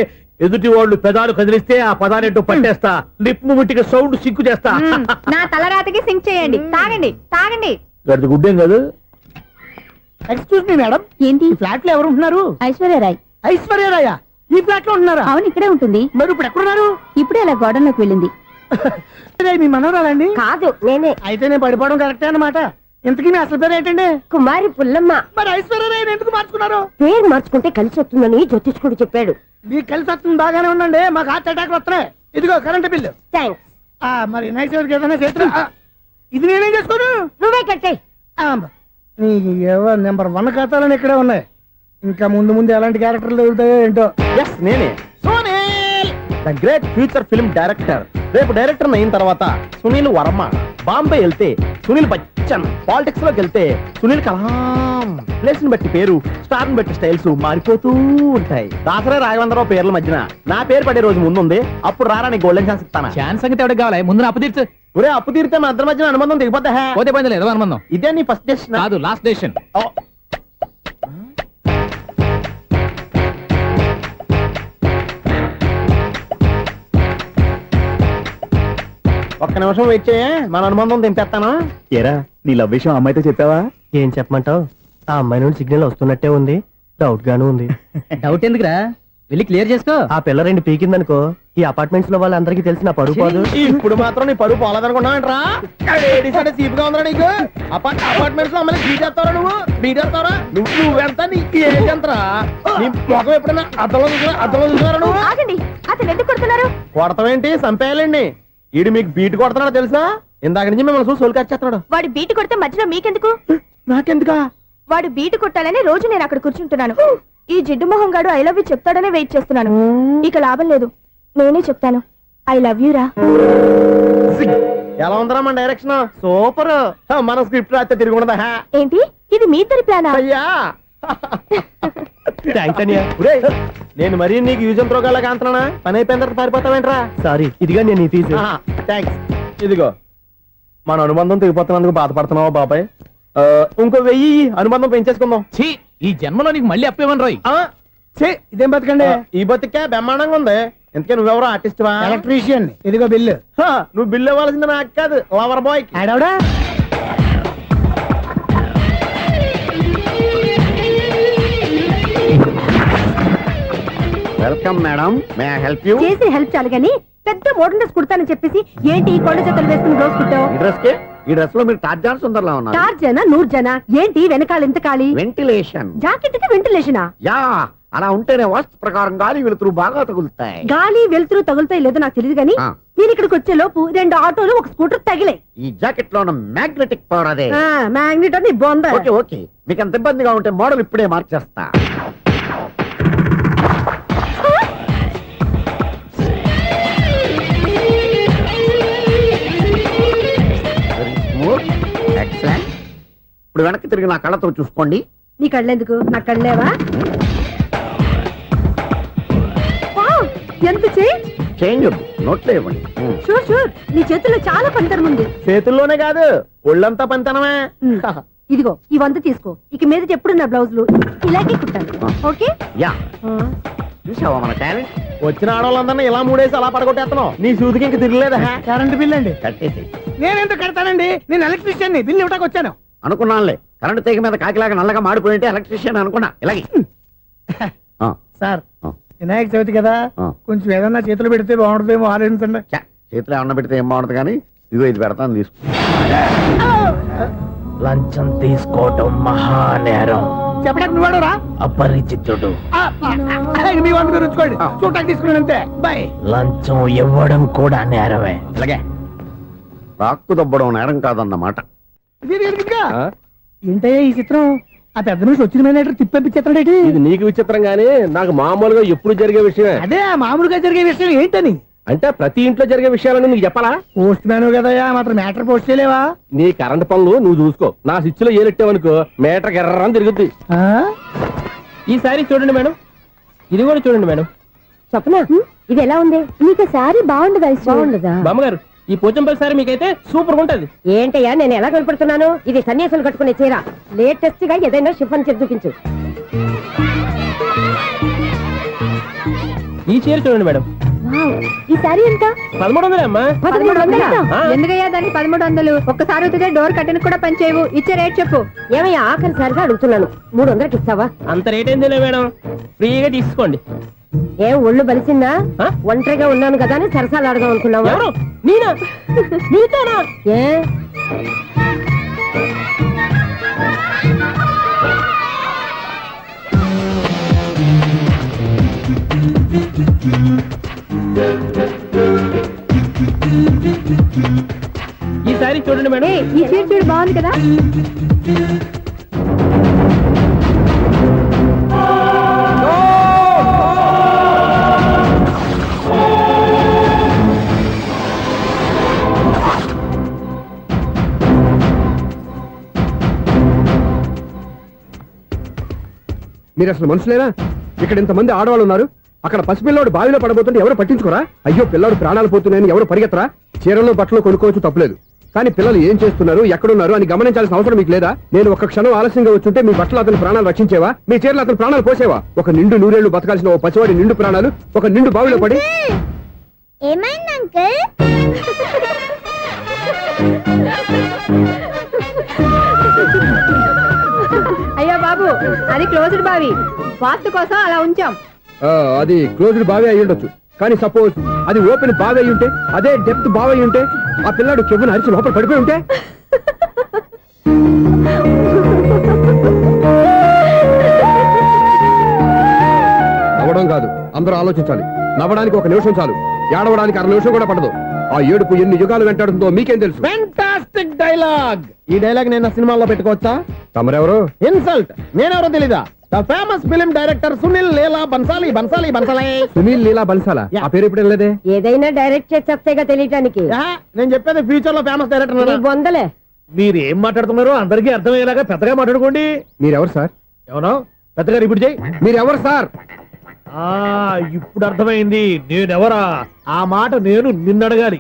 ఎదుటి వాళ్ళు పెదాలు కదిలిస్తే ఆ పదాలేంటో పట్టేస్తా. లిప్ ముట్టికి సౌండ్ సింకు చేస్తా. నా తలరాతకి సింక్ చేయండి. తాగండి తాగండి. గడిది గుడ్డేం కాదు. ఎక్స్క్యూజ్ మీ మేడం, ఏంటి? ఫ్లాట్ లో ఎవరు ఉంటున్నారు? ఐశ్వర్యరాయ్. ఐశ్వర్యరాయ ఈ ఫ్లాట్ లో ఉంటున్నారా? అవును, ఇక్కడే ఉంటుంది. మరి ఇప్పుడు ఎక్కడున్నారు? ఇప్పుడే అలా గోడంలోకి వెళ్ళింది. మీ మనవరాలండి? కాదు, నేనే. అయితే నేను పడిపోవడం కరెక్టే అన్నమాట. ఇంతకీ మీ అసలు పేరు ఏంటండి? కుమారి పుల్లమ్మ. మరి ఐశ్వర్యరాయని ఎందుకు మార్చుకున్నారు? పేరు మార్చుకుంటే కలిసి వస్తుందని జ్యోతిష్కుడు చెప్పాడు. మీకు కలిసి వస్తుంది, బాగానే ఉండండి. మాకు హార్ట్ అటాక్ వస్తున్నాయి. ఇదిగో కరెంట్ బిల్లు. థ్యాంక్స్. మరి నైట్ ఏదైనా చేతున్నా ఇది నేనేం చేసుకోను? నువ్వే కట్టే. నెంబర్ 1 ఖాతాలని ఇక్కడే ఉన్నాయి. ఇంకా ముందు ముందు ఎలాంటి క్యారెక్టర్లు దొరుకుతాయో ఏంటో. నేనే the great future film director. రేపు డైరెక్టర్ అయిన తర్వాత సునీల్ వర్మ. బాంబే వెళ్తే సునీల్ బచ్చన్. పాలిటిక్స్ లోకి వెళ్తే సునీల్ కలాం. ప్లేస్ ని బట్టి పేరు, స్టార్ ని బట్టి స్టైల్స్ మారిపోతూ ఉంటాయి. దాసరా రాఘవేంద్రరావు పేర్ల మధ్యన నా పేరు పడే రోజు ముందుంది. అప్పుడు రారా నీ గోల్డెన్ ఛాన్స్ ఇస్తానా? ఛాన్స్ సంగతి ఎవరికి కావాలి? ముందు అప్పు తీర్చు. ఒరే అప్పు తీరితే మన ఇద్దరి మధ్యన అనుబంధం దిగిపోతా. పోతే పోయింది లేదు అనుబంధం. ఇదే నీ ఫస్ట్ డెసిషన్ కాదు, లాస్ట్ డెసిషన్. ఒక్క నిమిషం వెయిట్ చేయ, మన అనుబంధం తెంపేస్తాను. ఏరా నీ లవ్ విషయం అమ్మాయితో చెప్పావా? ఏం చెప్పమంటావు? ఆ అమ్మాయి నుండి సిగ్నల్ వస్తున్నట్టే ఉంది. డౌట్ గాను ఉంది. డౌట్ ఎందుకురా, వెళ్ళి క్లియర్ చేసుకో. ఆ పిల్ల 2 పీకిందనుకో, ఈ అపార్ట్మెంట్స్ లో వాళ్ళందరికీ తెలిసిన పరుగు పోదు. ఇప్పుడు మాత్రం నీ పరువు పోలేదనుకున్నావంటరా? చీపుగా ఉందా నీకు? అపార్ట్మెంట్స్ లో అమ్మని బీటేస్తావరా? బీటేస్తావరా? నువ్వెంత? నీకు ఏంటంతరా? నీ మొఖం ఎప్పుడైనా అద్దంలో చూసారా నువ్వు? ఆగండి, అతను ఎందుకు కొడుతున్నారు? కొడతావేంటి? చంపేయాలండి. ఈడు మీకు బీట్ కొడుతున్నాడు తెలుసా? ఇందాక నుంచి మిమ్మల్ని చూసి సోల్కి వచ్చేస్తున్నాడు. వాడు బీటు కొడితే మధ్యలో మీకెందుకు? నాకెందుకా? వాడు బీటు కొట్టాలని రోజు నేను అక్కడ కూర్చుంటున్నాను. ఈ జిడ్డు మొహం గాడు ఐ లవ్ యూ చెప్తాడనే వెయిట్ చేస్తున్నాను. ఇక లాభం లేదు, నేనే చెప్తాను. ఐ లవ్ యూ రా. ఎలా ఉందరా మన డైరెక్షన్? సూపర్. మన స్క్రిప్ట్ రాస్తే తిరిగి ఉండదా? ఏంటి ఇది మీ ఇద్దరి ప్లానా? అయ్యా నేను మరీ నీకు యూజ్ ఎంతో గలగా అంటున్నా. పని అయిపోయిన తర్వాత పారిపోతావేంట్రా? సారీ, ఇదిగా నేను తీసి. థ్యాంక్స్. ఇదిగో మన అనుబంధం తెగిపోతున్నందుకు బాధపడుతున్నావా బాబాయ్? ఇంకో 1000 అనుబంధం పెంచేసుకుందాం. ఈ జన్మలో నీకు మళ్ళీ అప్పేమని రాయి. ఇదేం బతకండి? ఈ బతికే బ్రహ్మాండంగా ఉంది. ఎందుకే నువ్వెవరో ఆర్టిస్ట్ వా? ఎలక్ట్రీషియన్. ఇదిగో బిల్లు. నువ్వు బిల్లు ఇవ్వాల్సింది నాకు కాదు, లవర్ బాయ్. ఆడవడా? Welcome madam, may I help you? చేసి హెల్ప్ చాలు గాని పెద్ద మోడర్న్ డ్రెస్ కుడతానని చెప్పేసి ఏంటి ఈ కొండ జతలు వేసుకుని రోజు కుట్టావు? ఈ డ్రెస్ కే? ఈ డ్రెస్ లో మీరు టార్జాన్ సుందర్లా ఉన్నారు. 4 జన 100 జన ఏంటి వెనకాల ఎంత ఖాళీ? వెంటిలేషన్. జాకెట్ కి వెంటిలేషనా? యా, అలా ఉంటేనే వాస్తు ప్రకారం గాలి వెలుతురు బాగా తగులుతాయి. గాలి వెలుతురు తగులుతాయి లేదో నాకు తెలియదు గానీ నేను ఇక్కడికి వచ్చే లోపు 2 ఆటోలు 1 స్కూటర్ తగిలే. ఈ జాకెట్ లో ఉన్న మ్యాగ్నెటిక్ పవర్ అదే. మ్యాగ్నెట్ అని బొంద. ఓకే ఓకే, మీకు అంత ఇబ్బందిగా ఉంటే మోడల్ ఇప్పుడే మార్చేస్తా. ఎక్సలెంట్. ఇప్పుడు వెనక్కి తిరిగి నా కళ్ళతో చూసుకోండి. నీ కళ్ళెందుకు? నా కళ్ళేవా? ఎంత చేయి చేంజ్ నోట్లో ఇవ్వండి. షూర్ షూర్ నీ చేతుల్లో చాలా పంతరం ఉంది. చేతుల్లోనే కాదు ఒళ్ళంతా పంతనమే. ఇదిగో ఈ 100 తీసుకో. ఇక మీద ఎప్పుడు నా బ్లౌజులు ఇలాగే కుట్టాను. ఓకే యా చూసావా మన టాలెంట్. వచ్చిన ఆడవాళ్ళందరినీ ఇలా మూడేసి అలా పడగొట్టేస్తున్నావు. నీ సూదికి ఇంక తిరగలేదా? కరెంట్ బిల్ అండి. కట్టేసి నేనెందుకు కడతానండి, నేను ఎలక్ట్రీషియన్ బిల్ ఇవ్వడానికి వచ్చాను. అనుకున్నానులే. కరెంట్ తీగ మీద కాకిలాగా నల్లగా మాడిపోయింటే ఎలక్ట్రీషియన్ అనుకున్నా. ఇలాగే సార్ వినాయక చవితి కదా, కొంచెం ఏదన్నా చేతులు పెడితే బాగుంటుందేమో ఆలోచించండి. చేతిలో అన్న పెడితే ఏం బాగుంటుంది కానీ ఇదిగో ఇది పెడతాను తీసుకో. లంచం తీసుకోవటం మహానేరం. చెప్పడానికి నువ్వాడు రా అపరిచితుడు. మీ వంట మీరు ఉంచుకోండి, చూడటానికి తీసుకున్నాను అంతే. బాయ్. లంచం ఇవ్వడం కూడా నేరమే. ఇలాగే రాక్కు దబ్బడం నేరం కాదన్నమాట. ఏంటయ్యా ఈ చిత్రం? ఆ పెద్ద నుంచి వచ్చిన మేనేటర్ తిప్పించేస్తాడేటి? ఇది నీకు విచిత్రం గానీ నాకు మామూలుగా ఎప్పుడు జరిగే విషయమే. అదే మామూలుగా జరిగే విషయం ఏంటని? అంటే ప్రతి ఇంట్లో జరిగే విషయాలను నీకు చెప్పాలా? పోస్ట్ మ్యాన్ కదయ్యా, మాత్రం మ్యాటర్ పోస్ట్ చేయలేవా? నీ కరెంట్ పనులు నువ్వు చూసుకో. నా స్విచ్ లో ఏలెట్టావనుకో మీటర్ ఎర్రని తిరుగుద్ది. ఈసారి చూడండి మేడం, ఇది కూడా చూడండి మేడం. చెప్పనా ఇది ఎలా ఉంది? నీకు సారీ బాగుండదా? బాగుండదా బామ్మగారు, ఈ పోచంపల్లి సారీ మీకైతే సూపర్ ఉంటది. ఏంటయ్యా నేను ఎలా కనపడుతున్నాను? ఇది సన్యాసులు కట్టుకునే చీర. లేటెస్ట్ గా ఏదైనా షిఫన్ చేసి చూపించు. ఈ చీర చూడండి మేడం. ఈ సారీ ఎంత? 1300 అమ్మా. 1300? ఎందుకయ్యా దానికి 1300? ఒక్కసారి అవుతుందే డోర్ కట్టెన్ కూడా పనిచేయవు. ఇచ్చే రేట్ చెప్పు. ఏమయ్యా ఆఖరిసారిగా అడుగుతున్నాను, 300కి ఇస్తావా? అంత రేట్ ఏం తెలియదు మేడం, ఫ్రీగా తీసుకోండి. ఏం ఒళ్ళు బలిసిందా? ఒంటరిగా ఉన్నాను కదా అని సరసాలు అడదాం అనుకున్నావా? ఎవరు? నేనా? నీతోనా? ఏ ఈ సారీ చూడండి మేడం. ఈ చీర చూడు బాగుంది కదా. మీరు అసలు మనుషులేనా? ఇక్కడ ఇంతమంది ఆడవాళ్ళు ఉన్నారు, అక్కడ పసిపిల్లాడు బావిలో పడబోతుంటే ఎవరు పట్టించుకోరా? అయ్యో పిల్లాడు ప్రాణాలు పోతున్నాయని ఎవరు పరిగెత్తరా? చీరలు బట్టలు కొనుక్కోవచ్చు తప్పులేదు, కానీ పిల్లలు ఏం చేస్తున్నారు ఎక్కడున్నారు అని గమనించాల్సిన అవసరం మీకు లేదా? నేను ఒక్క క్షణం ఆలస్యంగా వచ్చుంటే మీ బట్టలు అతని ప్రాణాలు రక్షించేవా? మీ చీరలు అతని ప్రాణాలు పోసేవా? ఒక నిండు నూరేళ్లు బతకాల్సిన ఓ పసివాడి నిండు ప్రాణాలు ఒక నిండు బావిలో పడి. ఏమైంది అంకుల్? అయ్యో బాబు, అది క్లోజ్డ్ బావి, వాస్తు కోసం అలా ఉంచాం. అది క్లోజ్డ్ బావి అయి ఉండొచ్చు, కానీ సపోజ్ అది ఓపెన్ బావి అయి ఉంటే, అదే డెప్త్ బావి అయి ఉంటే, ఆ పిల్లాడు చెవును అరిచి లోపల పడిపోయి ఉంటే? నవ్వడం కాదు, అందరూ ఆలోచించాలి. నవ్వడానికి 1 నిమిషం చాలు, ఏడవడానికి 1/2 నిమిషం కూడా పడదు. ఆ ఏడుపు ఎన్ని యుగాలు వెంటాడుతుందో మీకేం తెలుసు? Fantastic dialogue. ఈ డైలాగ్ నేను సినిమాలో పెట్టుకోవచ్చా? తమరెవరు? ఇన్సల్ట్. నేనెవరో తెలీదా? The famous film director Sunil Leela Bhansali. Bhansali Bhansali Sunil Leela బన్సాలా? ఆ పేరు ఇప్పుడు లేదే. ఏదైనా డైరెక్ట్ చేసి వస్తేగా తెలియటానికి. నేను చెప్పేది ఫ్యూచర్ లో ఫేమస్ డైరెక్టర్. బొందలే. మీరు ఏం మాట్లాడుతున్నారో అందరికీ అర్థమయ్యేలాగా పెద్దగా మాట్లాడుకోండి. మీరెవరు సార్? ఎవరో పెద్దగా రిపీట్ చేయి. మీరెవరు సార్? ఇప్పుడు అర్థమైంది నేనెవరా. ఆ మాట నేను నిన్ను అడగాలి.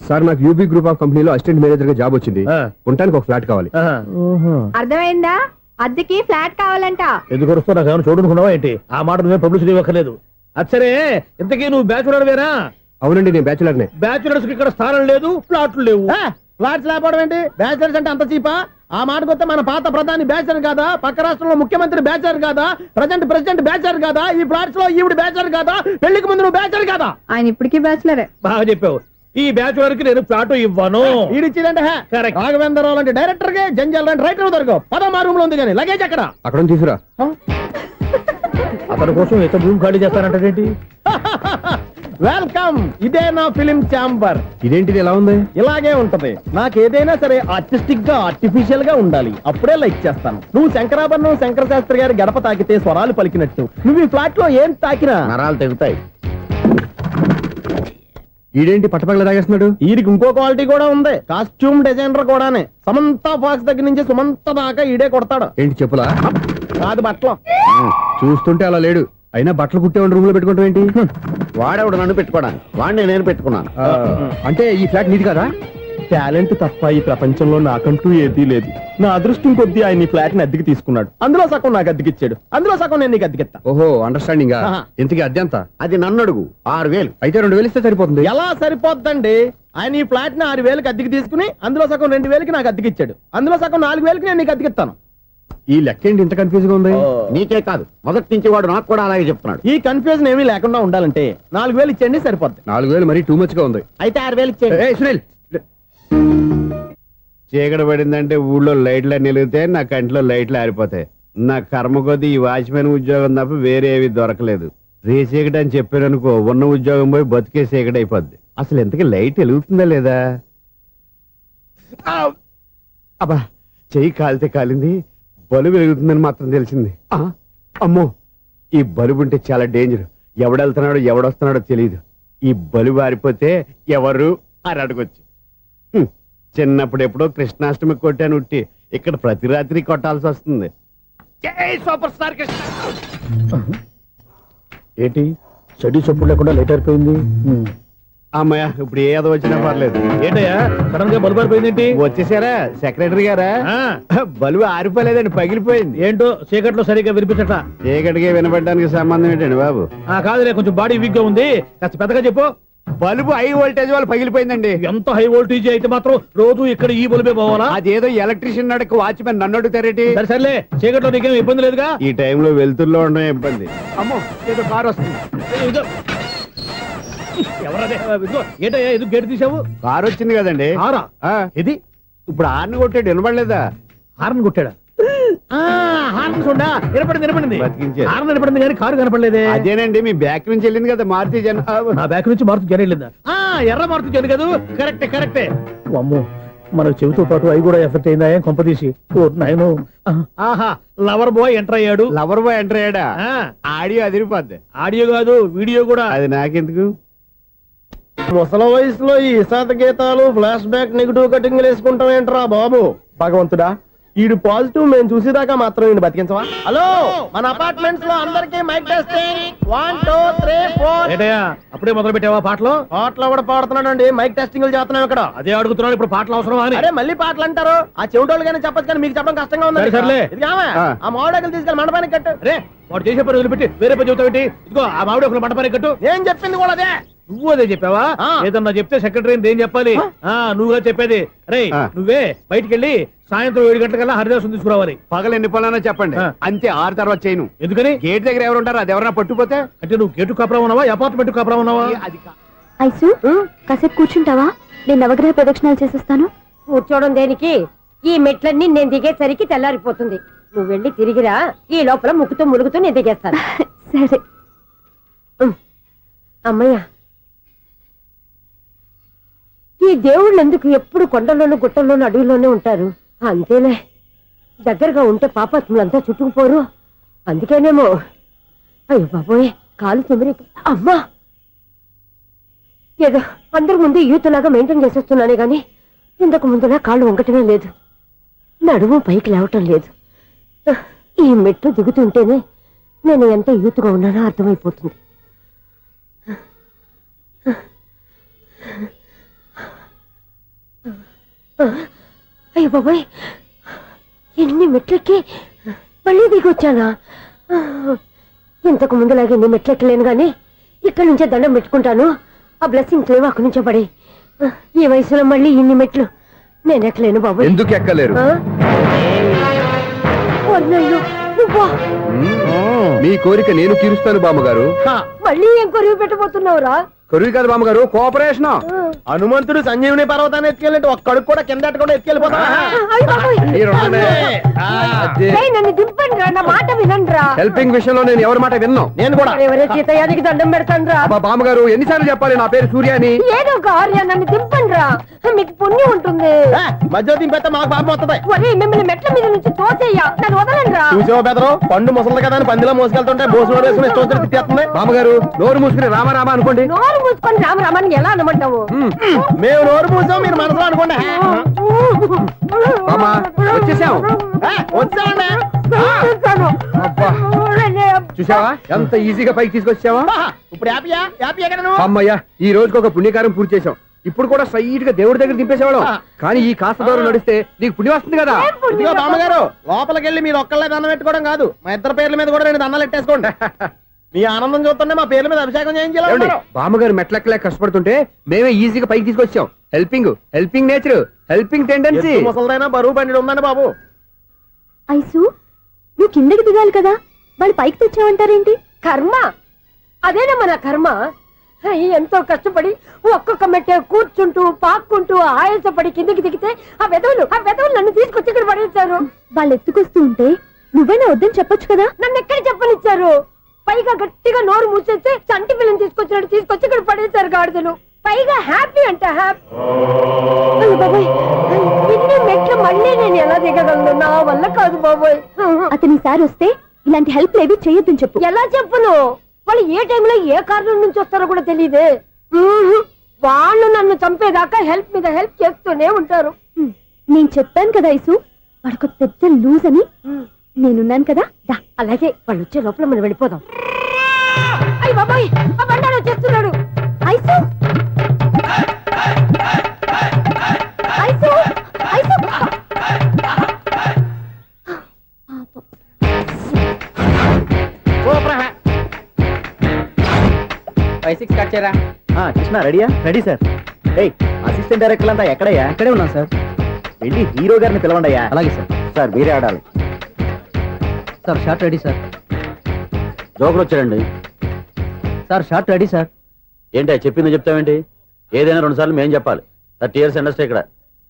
సార్ నాకు యూబీ గ్రూప్ ఆఫ్ కంపెనీలో అసిస్టెంట్ మేనేజర్ గా జాబ్ వచ్చింది. ఉండటానికి ఒక ఫ్లాట్ కావాలి. అర్థమైందా? అద్దెకి ఫ్లాట్ కావాలంట. ఎందుకు వస్తున్నా నాకు ఏమైనా చూడనుకున్నావా ఏంటి? ఆ మాట నువ్వే పబ్లిసిటీ ఇవ్వక్కర్లేదు. అచ్చరే, ఇంతకీ నువ్వు బ్యాచులర్ వేరా? అవునండి, నేను బ్యాచులర్ నే. బ్యాచులర్స్ కి ఇక్కడ స్థానం లేదు, ఫ్లాట్లు లేవు. ఫ్లాట్స్ లేకపోవడం ఏంటి? బ్యాచులర్స్ అంటే అంత చీపా? ఆ మాటకొస్తే మన పాత ప్రధాని బ్యాచర్ కాదా? పక్క రాష్ట్రంలో ముఖ్యమంత్రి బ్యాచర్ కాదా? ప్రెసిడెంట్ బ్యాచర్ కాదా? ఈ ఫ్లాట్స్ లో ఈవిడ బ్యాచర్ కాదా? పెళ్లికి ముందు నువ్వు బ్యాచర్ కాదా? ఆయన ఇప్పటికీ బ్యాచులరే. బాగా చెప్పావు. ఈ బ్యాచులర్ కి నేను ఫ్లాట్ ఇవ్వను. ఈడిచ్చిందంటే రాఘవేంద్రరావు లాంటి డైరెక్టర్ కి జంజల్ లాంటి రైటర్ దొరకవు. పదమా రూమ్ లో ఉంది కానీ లగేజ్ అక్కడ. అక్కడ తీసుకురా. అతని కోసం ఎంత రూమ్ ఖాళీ చేస్తానంటే వెల్కమ్. ఇదే నా ఫిలిం ఛాంబర్. ఇదేంటిది ఎలా ఉంది? ఇలాగే ఉంటది. నాకు ఏదైనా సరే ఆర్టిస్టిక్ గా ఆర్టిఫిషియల్ గా ఉండాలి, అప్పుడే లైక్ చేస్తాను. నువ్వు శంకరాభరణం శంకర శాస్త్రి గారి గడప తాకితే స్వరాలు పలికినట్టు నువ్వు ఈ ఫ్లాట్ లో ఏం తాకినా నరాలు తెగుతాయి. ఈడేంటి పట్టపగల తాగేస్తున్నాడు? వీడికి ఇంకో క్వాలిటీ కూడా ఉంది. కాస్ట్యూమ్ డిజైనర్ కూడానే. సమంత ఫాక్స్ దగ్గర నుంచి సుమంత దాకా ఈడే కొడతాడు. ఏంటి చెప్పులా? కాదు బట్టలు. చూస్తుంటే అలా లేడు. అయినా బట్టలు కుట్టేవాడి రూమ్ లో పెట్టుకుంటాం ఏంటి? వాడేవాడు నన్ను పెట్టుకోవడానికి వాడిని నేను పెట్టుకున్నాను. అంటే ఈ ఫ్లాట్ నీది కదా? టాలెంట్ తప్ప ఈ ప్రపంచంలో నాకంటూ ఏదీ లేదు. నా అదృష్టం కొద్దీ ఆయన ఈ ఫ్లాట్ ని అద్దెకి తీసుకున్నాడు. అందులో సగం నాకు అద్దెకిచ్చాడు, అందులో సగం నేను నీకు అద్దెకిస్తా. ఓహో అండర్స్టాండింగ్. ఆహా. ఇంతకీ అద్దె ఎంత? అది నన్ను అడుగు. 6,000. అయితే 2,000 ఇస్తే సరిపోతుంది. ఎలా సరిపోద్దండి? ఆయన ఈ ఫ్లాట్ ని 6,000కి అద్దెకి తీసుకుని అందులో సగం 2,000కి నాకు అద్దెకిచ్చాడు, అందులో సగం 4,000కి నేను నీకు అద్దెకిస్తాను. ఈ లెక్క ఏంటి ఇంత కన్ఫ్యూజ్ గా ఉంది? నీకే కాదు, మొదటి నుంచి వాడు నాకు కూడా అలాగే చెప్తున్నాడు. ఈ కన్ఫ్యూజన్ ఏమీ లేకుండా ఉండాలంటే 4,000 ఇచ్చేయండి, సరిపోద్ది. 4,000 మరీ టూ మచ్ గా ఉంది. అయితే 6,000 ఇచ్చేయండి. ఏయ్ సునీల్, చీకటి పడిందంటే ఊళ్ళో లైట్లు అన్ని వెలిగితే నా కంటిలో లైట్లు ఆరిపోతాయి. నా కర్మ కొద్దీ ఈ వాచ్మెన్ ఉద్యోగం తప్ప వేరే ఏవి దొరకలేదు. రేసీకటి అని చెప్పారనుకో, ఉన్న ఉద్యోగం పోయి బతికే చీకటి అయిపోద్ది. అసలు ఎంతకీ లైట్ వెలుగుతుందా లేదా? అబ్బా, చెయ్యి కాలితే కాలింది, బలుబు వెలుగుతుందని మాత్రం తెలిసింది. అమ్మో, ఈ బలుబు ఉంటే చాలా డేంజర్. ఎవడెళ్తున్నాడో ఎవడొస్తున్నాడో తెలియదు. ఈ బలుబు ఆరిపోతే ఎవరు అని అడగొచ్చు. చిన్నప్పుడు ఎప్పుడో కృష్ణాష్టమి కొట్టాను ఉట్టి, ఇక్కడ ప్రతి రాత్రి కొట్టాల్సి వస్తుంది. జై సూపర్ స్టార్ కృష్ణ. ఏంటి చెడు చెప్పుడు లేకుండా లేట్ అయిపోయింది? అమ్మయ్య, ఇప్పుడు ఏదో వచ్చినా పర్లేదు. ఏంటయ్యా సడన్ గా బల్బు అయిపోయింది ఏంటి? వచ్చేసారా సెక్రటరీ గారా? బలుబు ఆరిపోలేదండి, పగిలిపోయింది. ఏంటో చీకట్లో సరిగ్గా వినిపించట. చీకటికి వినపడడానికి సంబంధం ఏంటండి బాబు? కాదులే, కొంచెం బాడీ వీక్ గా ఉంది, కాస్త పెద్దగా చెప్పు. బల్బు హై వోల్టేజ్ వాళ్ళు పగిలిపోయిందండి. ఎంత హై వోల్టేజ్ అయితే మాత్రం రోజు ఇక్కడ ఈ బల్బే పోవాలా? అదేదో ఎలక్ట్రీషియన్ నడక వాచ్మెన్ నన్ను అడుగుతారేటి? సర్లే, చీకట్లో నీకేం ఇబ్బంది లేదుగా? ఈ టైంలో వెళ్తుల్లో ఉండడం ఇబ్బంది. అమ్మో, ఏదో కారు వస్తుంది. ఎవరదే? ఏంటయ్యా ఎందుకు గేట్ తీసావు? కారు వచ్చింది కదండి. కారా? ఇది ఇప్పుడు హార్న్ కొట్టాడు, వినపడలేదా? హార్న్ కొట్టాడా? హార్న్ చూడా వినపడింది. బతికించారు. హార్న్ వినపడింది కానీ కారు కనపడలేదే. అదేనండి, మీ బ్యాక్ నుంచి వెళ్ళింది కదా మారుతి జన. నా బ్యాక్ నుంచి మారుతు జన వెళ్ళిందా? ఎర్ర మారుతు జన కదా? కరెక్టే. అమ్మో, మన చెవితో పాటు అవి కూడా ఎఫెక్ట్ అయిందా కొంపదీసి? నాయను. ఆహా, లవర్ బాయ్ ఎంటర్ అయ్యాడు. లవర్ బాయ్ ఎంటర్ అయ్యాడా? ఆడియో అదిరిపోద్ది. ఆడియో కాదు, వీడియో కూడా. అది నాకెందుకు? ముసల వయసులో ఈ ఇసాత గీతాలు, ఫ్లాష్ బ్యాక్, నెగిటివ్ కటింగ్ వేసుకుంటాం ఏంట్రా బాబు? భగవంతుడా, ఈడు పాజిటివ్ మేము చూసేదాకా మాత్రం ఈయన బతికించవా? హలో, మన అపార్ట్మెంట్స్ లో అందరికీ మైక్ టెస్టింగ్. 1 2 3 4. ఏటయ్యా అప్పుడే మొదలు పెట్టావా పాటలు? పాటలు కూడా పాడుతున్నాడు అండి, మైక్ టెస్టింగ్ చేస్తున్నాం ఇక్కడ. అదే అడుగుతున్నాడు, ఇప్పుడు పాటలు అవసరం అని. అరే మళ్ళీ పాటలు అంటారు, ఆ చెవిటోళ్ళు కానీ చెప్పచ్చు కానీ మీకు చెప్పడం కష్టంగా ఉంది. సర్లే, ఆ మామిడాకులు తీసుకెళ్ళి మండపానికి కట్టు. రే, వాడు చేసే పని వదిలిపెట్టి వేరే పని చెబుతావు ఏంటి? ఇదిగో ఆ మామిడాకులు మండపానికి కట్టు. నేను చెప్పింది కూడా అదే. నువ్వు అదే చెప్పావా? ఏదన్నా చెప్తే సెక్రటరీ ఏం చెప్పాలి? నువ్వుగా చెప్పేది. రే, నువ్వే బయటికి వెళ్ళి సాయంత్రం 7 గంటలకల్లా హరిదాసం తీసుకురావాలి. పగలు ఎన్ని పనులన్నా చెప్పండి, అంతే. 6 తర్వాత చేయను. ఎందుకని? గేట్ దగ్గర ఎవరు ఉంటారు, అది ఎవరన్నా పట్టుపోతే. అంటే నువ్వు గేటు కాపురా ఉన్నావా, అపార్ట్మెంట్ కాపురా ఉన్నావా? ఐసు, కాసేపు కూర్చుంటావా? నేను నవగ్రహ ప్రదక్షిణాలు చేసేస్తాను. కూర్చోవడం దేనికి? ఈ మెట్లన్నీ నేను దిగేసరికి తెల్లారిపోతుంది. నువ్వు వెళ్ళి తిరిగిరా, ఈ లోపల ముక్కుతూ ములుగుతూ నేను దిగేస్తాను. సరే. అమ్మయ్య, ఈ దేవుళ్ళు ఎందుకు ఎప్పుడు కొండల్లోనూ గుట్టల్లోనూ అడవిలోనే ఉంటారు? అంతేలే, దగ్గరగా ఉంటే పాపాత్ములంతా చుట్టుకుపోరు. అందుకేనేమో. అయ్యో బాబోయ్, కాలు తిమిరి. అమ్మా, ఏదో అందరి ముందు యూత్లాగా మెయింటైన్ చేసేస్తున్నానే గాని ఇంతకు ముందులా కాళ్ళు వంకటమే లేదు, నడుము పైకి లేవటం లేదు. ఈ మెట్టు దిగుతుంటేనే నేను ఎంత యూత్గా ఉన్నానో అర్థమైపోతుంది. అయ్యో బాబాయ్, ఎన్ని మెట్లెక్కి మళ్ళీ దిగొచ్చానా? ఇంతకు ముందులాగే ఎన్ని మెట్లెక్కలేను గాని ఇక్కడి నుంచే దండం పెట్టుకుంటాను. ఆ బ్లెస్సింగ్స్ లేవు అక్కడి నుంచో పడి. ఈ వయసులో మళ్ళీ ఇన్ని మెట్లు నేను ఎక్కలేను బాబు. ఎందుకు ఎక్కలేరు? మీ కోరిక నేను తీరుస్తాను బామ్మగారు. మళ్ళీ ఏం కొరివి పెట్టబోతున్నావురా? కొరివి కాదు బామ్మగారు, కోఆపరేషన్. హనుమంతుడు సంజీవుని పర్వతాన్ని ఎత్తుకెళ్ళి ఒక్కడికి కూడా కింద కూడా ఎత్తుకెళ్ళిపోతా. నన్ను దింపండి రా, నా మాట వినండిరా. హెల్పింగ్ విషయంలో నేను ఎవరి మాట విన్నాను. నేను కూడా. ఎవరే సీతయ్యానికి దండం పెడతాను రా. బామ్మగారు ఎన్నిసార్లు చెప్పాలి నా పేరు సూర్య అని? ఏదో ఒక ఆర్య, నన్ను దింపండి రా, మీకు పుణ్యం ఉంటుంది. మధ్య దింపేస్తే మాకు పాపం వస్తుంది. ఒరే, మిమ్మల్ని మెట్ల మీద నుంచి తోసేయ్యా, నన్ను వదలండి రా. చూసావా బెదరు, పండు ముసలి కదా అని పందిలో మోసుకెళ్తుంటే భోజనం వేసుకుని ఇష్టం తిట్టేస్తుంది. బామ్మగారు నోరు మూసుకుని రామారామా అనుకోండి. నోరు మూసుకొని రామరామాన్ని ఎలా అనమంటావు? మేము నోరు మూసాం, మీరు మనసులో అనుకోండి. వచ్చేసాం. వచ్చామండి. చూసావా ఎంత ఈజీగా పైకి తీసుకొచ్చావా? ఇప్పుడు హ్యాపీయా హ్యాపీ ఎక్కడ నువ్వు? అమ్మయ్యా ఈ రోజుకి ఒక పుణ్యకారం పూర్తి చేసాం. ఇప్పుడు కూడా స్ట్రైట్ గా దేవుడి దగ్గర దింపేసేవాళ్ళం. కానీ ఈ కాస్త దూరం నడిస్తే నీకు పుణ్యం వస్తుంది కదా. ఇదిగో బామ్మగారు, లోపలికి వెళ్ళి మీరు ఒక్కళ్ళే దండం పెట్టుకోవడం కాదు, మా ఇద్దరు పేర్ల మీద కూడా 2 దండాలు పెట్టేసుకోండి. మీ ఆనందం చూస్తుంటే మా పేర్ల మీద అభిషేకం చేయించాలి. బామ్మగారు మెట్లెక్కలే కష్టపడుతుంటే మేమే ఈజీగా పైకి తీసుకొచ్చాం. Helping nature, helping tendency. ముసలిదైనా బరువు బండి ఉందండి బాబు. ఐసు నువ్వు కిందకి దిగాలి కదా, వాళ్ళు పైకి తెచ్చావంటారేంటి? కర్మ అదేనమ్మా నా కర్మ. ఎంతో కష్టపడి ఒక్కొక్క మెట్టే కూర్చుంటూ పాక్కుంటూ ఆయాసపడి కిందకి దిగితే ఆ వెధవులు నన్ను తీసుకొచ్చి ఇక్కడ పడేశారు. వాళ్ళు ఎత్తుకొస్తూ ఉంటే నువ్వైనా వద్దని చెప్పొచ్చు కదా. నన్ను ఎక్కడ చెప్పనిచ్చారు? పైగా గట్టిగా నోరు మూసేస్తే చంటి పిల్లని తీసుకొచ్చి ఇక్కడ పడేశారు గాడిదలు. పైగా హ్యాపీ అంట హ్యాపీ. బాబాయ్ ఇన్ని మెట్లు మళ్ళీ నేను ఎలా దిగగలను? నా వల్ల కాదు బాబోయ్. అతని సార్ వస్తే ఇలాంటి హెల్ప్ లేవి చేయొద్దని చెప్పు. ఎలా చెప్పును? వాళ్ళు ఏ టైంలో ఏ కారణం నుంచి వస్తారో కూడా తెలియదే. వాళ్ళు నన్ను చంపేదాకా హెల్ప్ మీద హెల్ప్ చేస్తూనే ఉంటారు. నేను చెప్పాను కదా ఐసు, వాడికి పెద్ద లూజ్ అని. నేనున్నాను కదా. దా. అలాగే వాళ్ళు వచ్చే లోపల మనం వెళ్ళిపోదాం. అయ్య బాబాయ్ ఆ బండారు వచ్చేస్తున్నాడు. ఐసు ఐసు ఐసు 5-6 కట్ చేయరా. కృష్ణ రెడీయా? Ready sir. ఏయ్ అసిస్టెంట్ డైరెక్టర్ అంతా ఎక్కడయ్యా? ఇక్కడే ఉన్నాం సార్. వెళ్ళి హీరో గారిని పిలవండి అయ్యా. అలాగే సార్. సార్ మీరే ఆడాలి సార్. Short ready sir. జోకులు వచ్చాడండి సార్ షార్ట్ రెడీ సార్. ఏంటి చెప్పింది చెప్తావేంటి? ఏదైనా 2 సార్లు మేం చెప్పాలి. 30 years ఇండస్ట్రీ ఇక్కడ.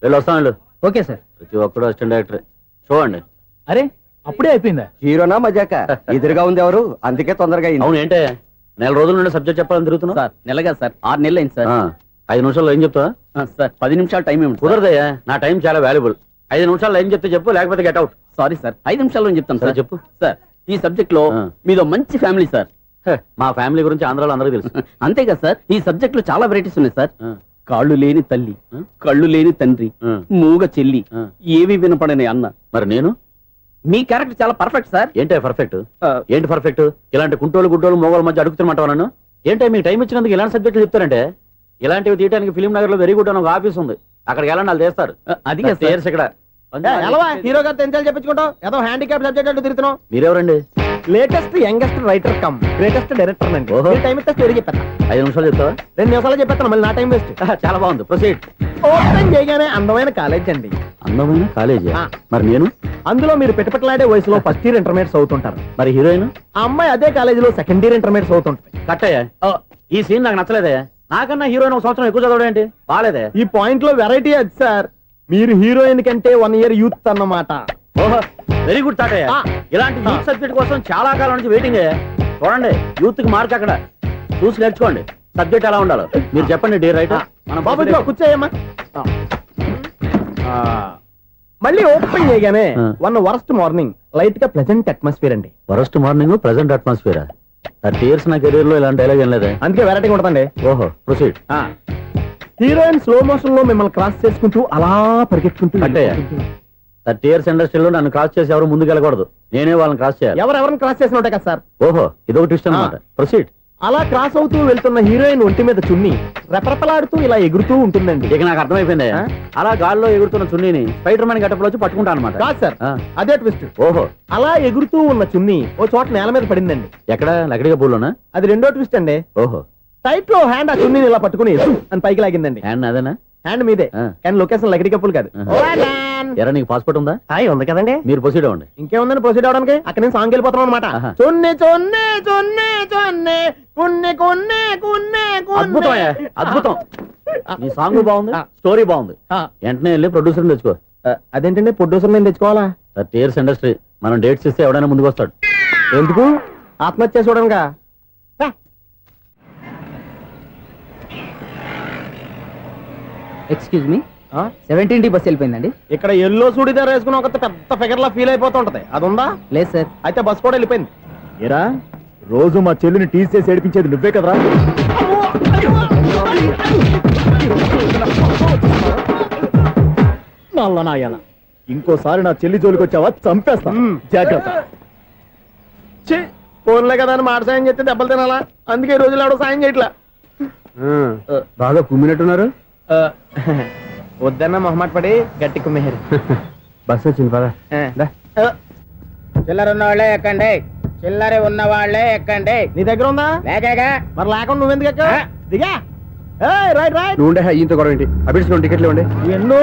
వెళ్ళి వస్తాం వెళ్ళు. Okay sir. ప్రతి ఒక్కడు అసిస్టెంట్ డైరెక్టర్. చూడండి. అరే అప్పుడే అయిపోయిందా? హీరోనా మజాక? ఎదురుగా ఉంది ఎవరు, అందుకే తొందరగా అయింది. అవును ఏంటే 4 రోజుల నుండి సబ్జెక్ట్ చెప్పాలని తిరుగుతున్నా? సార్ నెలగా సార్ 6 నెలలు అయింది సార్. 5 నిమిషాల్లో ఏం చెప్తావా? సార్ 10 నిమిషాలు టైం ఏమి కుదరదయ్యా, నా టైం చాలా వాల్యుబుల్. 5 నిమిషాల్లో ఏం చెప్తే చెప్పు, లేకపోతే గెట్ అవుట్. సారీ సార్ 5 నిమిషాల్లో చెప్తాను సార్. చెప్పు. సార్ ఈ సబ్జెక్ట్ లో మీదో మంచి ఫ్యామిలీ సార్. మా ఫ్యామిలీ గురించి ఆంధ్రాలో అందరికీ తెలుసు. అంతేగా సార్ ఈ సబ్జెక్ట్ లో చాలా వెరైటీస్ ఉన్నాయి సార్. కాళ్ళు లేని తల్లి, కళ్ళు లేని తండ్రి, మూగ చెల్లి, ఏవి వినపడని అన్న. మరి నేను మీ క్యారెక్టర్ చాలా పర్ఫెక్ట్ సార్. ఏంటే పర్ఫెక్ట్? ఏంటి పర్ఫెక్ట్? ఇలాంటి కుంటోలు గుడ్డోలు మోగోల మధ్య అడుగుతున్నమాట నన్ను. ఏంటంటే మీకు టైం ఇచ్చినందుకు ఇలాంటి సబ్జెక్టులు చెప్తారంటే? ఇలాంటివి తీయడానికి ఫిలిం నగర్ లో వెరీ గుడ్ అని ఒక ఆఫీస్ ఉంది, అక్కడికి వెళ్ళండి, వాళ్ళు చేస్తారు. అది ఇక్కడ హీరో గారు తెంచాలి చెప్పించుకుంటాం. ఏదో హ్యాండిక్యాప్ సబ్జెక్ట్ అంటూ తిరుగుతున్నాం. మీరెవరండి? Latest youngest writer come greatest director అండి. టైం ఇస్తే స్టోరీ చెప్పేస్తా. 5 నిమిషాలు చెప్తావా? 2 నిమిషాలు చెప్పేస్తాను, మళ్ళీ నా టైం వేస్ట్. చాలా బాగుంది, ప్రొసీడ్. ఓపెన్ చేయగానే అందమైన కాలేజ్ అండి. అందమైన కాలేజీ? మరి నేను అందులో మీరు పెట్టుపట్లాడే వయసులో ఫస్ట్ ఇయర్ ఇంటర్మీడియట్స్ అవుతుంటారు. మరి హీరోయిన్? ఆ అమ్మాయి అదే కాలేజీలో సెకండ్ ఇయర్ ఇంటర్మీడియట్స్ అవుతుంటారు. కట్టయ్యా, ఈ సీన్ నాకు నచ్చలేదే. నాకన్నా హీరోయిన్ 1 సంవత్సరం ఎక్కువ చదవడం ఏంటి? బాలేదే. ఈ పాయింట్ లో వెరైటీ అది సార్. మీరు హీరోయిన్ కంటే 1 year యూత్ అన్నమాట. ఓహో వెరీ గుడ్ తాటయ్య. ఇలాంటి యూత్ సబ్జెక్ట్ కోసం చాలా కాలం నుంచి వెయిటింగ్. చూడండి యూత్ కి మార్క్ అక్కడ చూసి నేర్చుకోండి. సబ్జెక్ట్ ఎలా ఉండాలో మీరు చెప్పండి. డే రైట్ మన బాబు కూర్చోయమ్మా. మళ్ళీ ఓపెన్ చేయగానే 1 వరస్ట్ మార్నింగ్ లైట్ గా ప్లెజెంట్ అట్మాస్ఫియర్ అండి. Worst morning present atmosphere. 30 years నా కెరీర్ లో ఇలాంటి డైలాగ్ ఏం లేదే. అందుకే వెరైటీ ఉంటుందండి. ఓహో ప్రొసీడ్. హీరోయిన్ స్లో మోషన్ లో మిమ్మల్ని క్రాస్ చేసుకుంటూ అలా పరిగెత్తుకుంటూ 30 years ఇండస్ట్రీలో నన్ను క్రాస్ చేసి ఎవరు ముందుకు వెళ్ళకూడదు, నేనే వాళ్ళని క్రాస్ చేయాలి. ఎవరెవరిని క్రాస్ చేసిన ఉంటాయి కదా సార్. ఓహో ఇదొక ట్విస్ట్ అన్నమాట. ప్రొసీడ్. అలా క్రాస్ అవుతూ వెళ్తున్న హీరోయిన్ ఒంటి మీద చున్ని రెపరెపలాడుతూ ఇలా ఎగురుతూ ఉంటుందండి. ఇక నాకు అర్థమైపోయింది. అలా గాల్లో ఎగురుతున్న చున్నీని స్పైడర్ మ్యాన్ గట్టపులో వచ్చి పట్టుకుంటా అనమాట. కాదు సార్, అదే ట్విస్ట్. ఓహో అలా ఎగురుతూ ఉన్న చున్ని ఓ చోట నేల మీద పడిందండి. ఎక్కడ? లకడిగా పూల్లోనా? అది 2వ ట్విస్ట్ అండి. ఓహో టైట్ లో హ్యాండ్ ఆ చున్నీని ఇలా పట్టుకుని అని పైకి లాగిందండి. హ్యాండ్ అదేనా? హ్యాండ్ మీదే, కానీ లొకేషన్ లకడి కప్పులు కాదు. ఎరా నీకు పాస్పోర్ట్ ఉందా? ఉంది కదండి. మీరు ప్రొసీడ్ అవ్వండి. ఇంకేముందని ప్రొసీడ్ అవడానికి? అక్కడ నేను సాంగ్ వెళ్ళిపోతాను అనమాట. చొన్నే చొన్నే చొన్నే చొన్నే కున్నే కున్నే కున్నే. అద్భుతం అద్భుతం. నీ సాంగ్ బాగుంది, స్టోరీ బాగుంది. వెంటనే వెళ్ళి ప్రొడ్యూసర్ తెచ్చుకో. అదేంటండి ప్రొడ్యూసర్ నేను తెచ్చుకోవాలా? 30 years ఇండస్ట్రీ, మనం డేట్స్ ఇస్తే ఎవడైనా ముందుకు వస్తాడు. ఎందుకు? ఆత్మహత్య చూడనుగా. Excuse me, 17D bus వెళ్ళిపోయిందండి. ఇక్కడ ఎల్లో చూడిదార్ వేసుకుని ఒక పెద్ద ఫిగర్ లా ఫీల్ అయిపోతుంటది, అది ఉందా? లేదు సార్. అయితే బస్ కూడా వెళ్ళిపోయింది. ఏరా రోజు మా చెల్లిని టీస్ చేసి ఏడిపించేది నువ్వే కదరా? నల్ల నాయాల, ఇంకోసారి నా చెల్లి జోలికి వచ్చావా చంపేస్తా, జాగ్రత్త. ఫోన్లే కదా అని మాట సాయం చేస్తే దెబ్బలు తినాలా, అందుకే ఈ రోజులు ఎవడో సాయం చేయట్లా. బాగా కుమ్మినట్టున్నారు. వద్దన్న మొహమాట పడి గట్టి కుమ్మేరు. బస్సు వచ్చింది పద. చిల్లర ఉన్న వాళ్ళే ఎక్కండి, చిల్లర ఉన్న వాళ్ళే ఎక్కండి. నీ దగ్గర ఉందా? లేకగా మరి లేకుండా నువ్వెందుకు ఎక్క? దిగా. Right right. నువ్వు ఈయంతో గొడవ ఏంటి? అభిడ్స్ టికెట్లు ఇవ్వండి. ఎన్నో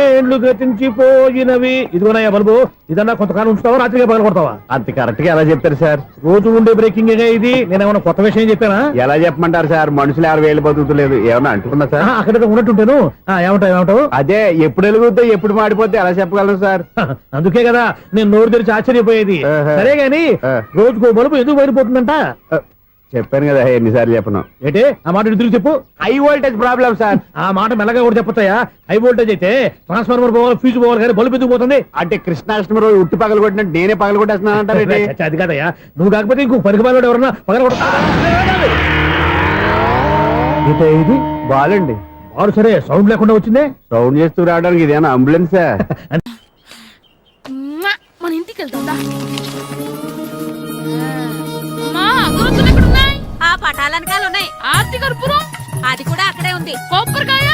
ఏండ్లు గతించిపోయినవి. ఇదిగోనయ్యా బల్బు, ఇదన్నా కొంతకాలం ఉంచుతావా, రాత్రిగా పగల కొడతావా? అంత కరెక్ట్ గా ఎలా చెప్తారు సార్? రోజు ఉండే బ్రేకింగ్ ఇది. నేనేమన్నా కొత్త విషయం చెప్పానా? ఎలా చెప్పమంటారు సార్? మనుషులు 60,000 బతుకుతలేదు, ఏమన్నా అంటున్నా సార్? అక్కడ ఉన్నట్టుంటాను. ఏమంటావు? అదే ఎప్పుడు వెలుగుతో ఎప్పుడు మాడిపోతే ఎలా చెప్పగలరు సార్? అందుకే కదా నేను నోరు తెరిచి ఆశ్చర్యపోయేది. సరే గాని రోజుకో బల్బు ఎందుకు బయటపోతుందంట? చెప్పాను కదా ఎన్నిసార్లు చెప్పను. ఏంటి ఆ మాట ఎదురు చెప్పు. High voltage problem sir. ఆ మాట మెల్లగా కూడా చెప్పొచ్చాయా? హై వోల్టేజ్ అయితే ట్రాన్స్ఫార్మర్ పోవాలి, ఫ్యూజ్ పోవాలి, కానీ బల్బు ఎందుకు పోతుంది? అంటే కృష్ణాష్టమి రోజు ఉట్టి పగలు కొట్టినట్టు నేనే పగలు కొట్టేస్తున్నానంటారు. అది కాదయ్యా, నువ్వు కాకపోతే ఇంకో పనికి బాలు ఎవరన్నా పగల కొడతా. ఇది బాలండి. బాలు సరే, సౌండ్ లేకుండా వచ్చిందే. సౌండ్ చేస్తూ రావడానికి ఇదేనా అంబులెన్సా? మన ఇంటికి వెళ్తుందా? ఆ పటాలనకాలు ఉన్నాయి. ఆర్తి కర్పూరం అది కూడా అక్కడే ఉంది. కొబ్బరికాయ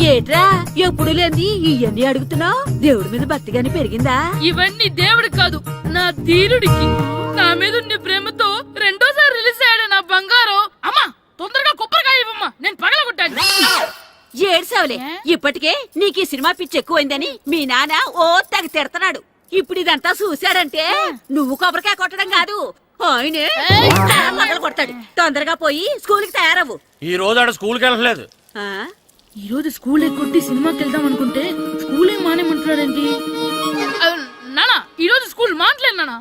ఏట్రా ఎప్పుడు లేని ఇవన్నీ అడుగుతున్నావు? దేవుడి మీద భక్తి గాని పెరిగిందా? ఇవన్నీ దేవుడికి కాదు, నా ధీరుడికి. నా మీద ఉండే ప్రేమతో రెండోసారి రిలీజ్ అయ్యాడు నా బంగారం. అమ్మా తొందరగా కొబ్బరికాయ ఇవ్వమ్మా, నేను పగలగొట్టాను. ఏడ్సావులే, ఇప్పటికే నీకు ఈ సినిమా పిచ్చి ఎక్కువైందని మీ నాన్న ఓ తెగ తిడతాడు. ఇప్పుడు ఇదంతా చూశాడంటే నువ్వు కొబ్బరికాయ కొట్టడం కాదు, ఆయనే పగలు కొడతాడు. తొందరగా పోయి స్కూల్ కి తయారవు. ఈ రోజు ఆడ స్కూల్కి వెళ్ళలేదు. ఈ రోజు స్కూల్ ఎక్కొట్టి సినిమాకి వెళ్దాం అనుకుంటే స్కూల్ ఏం మానేమంటున్నాడండి? నానా ఈ రోజు స్కూల్ మానట్లేదు నానా.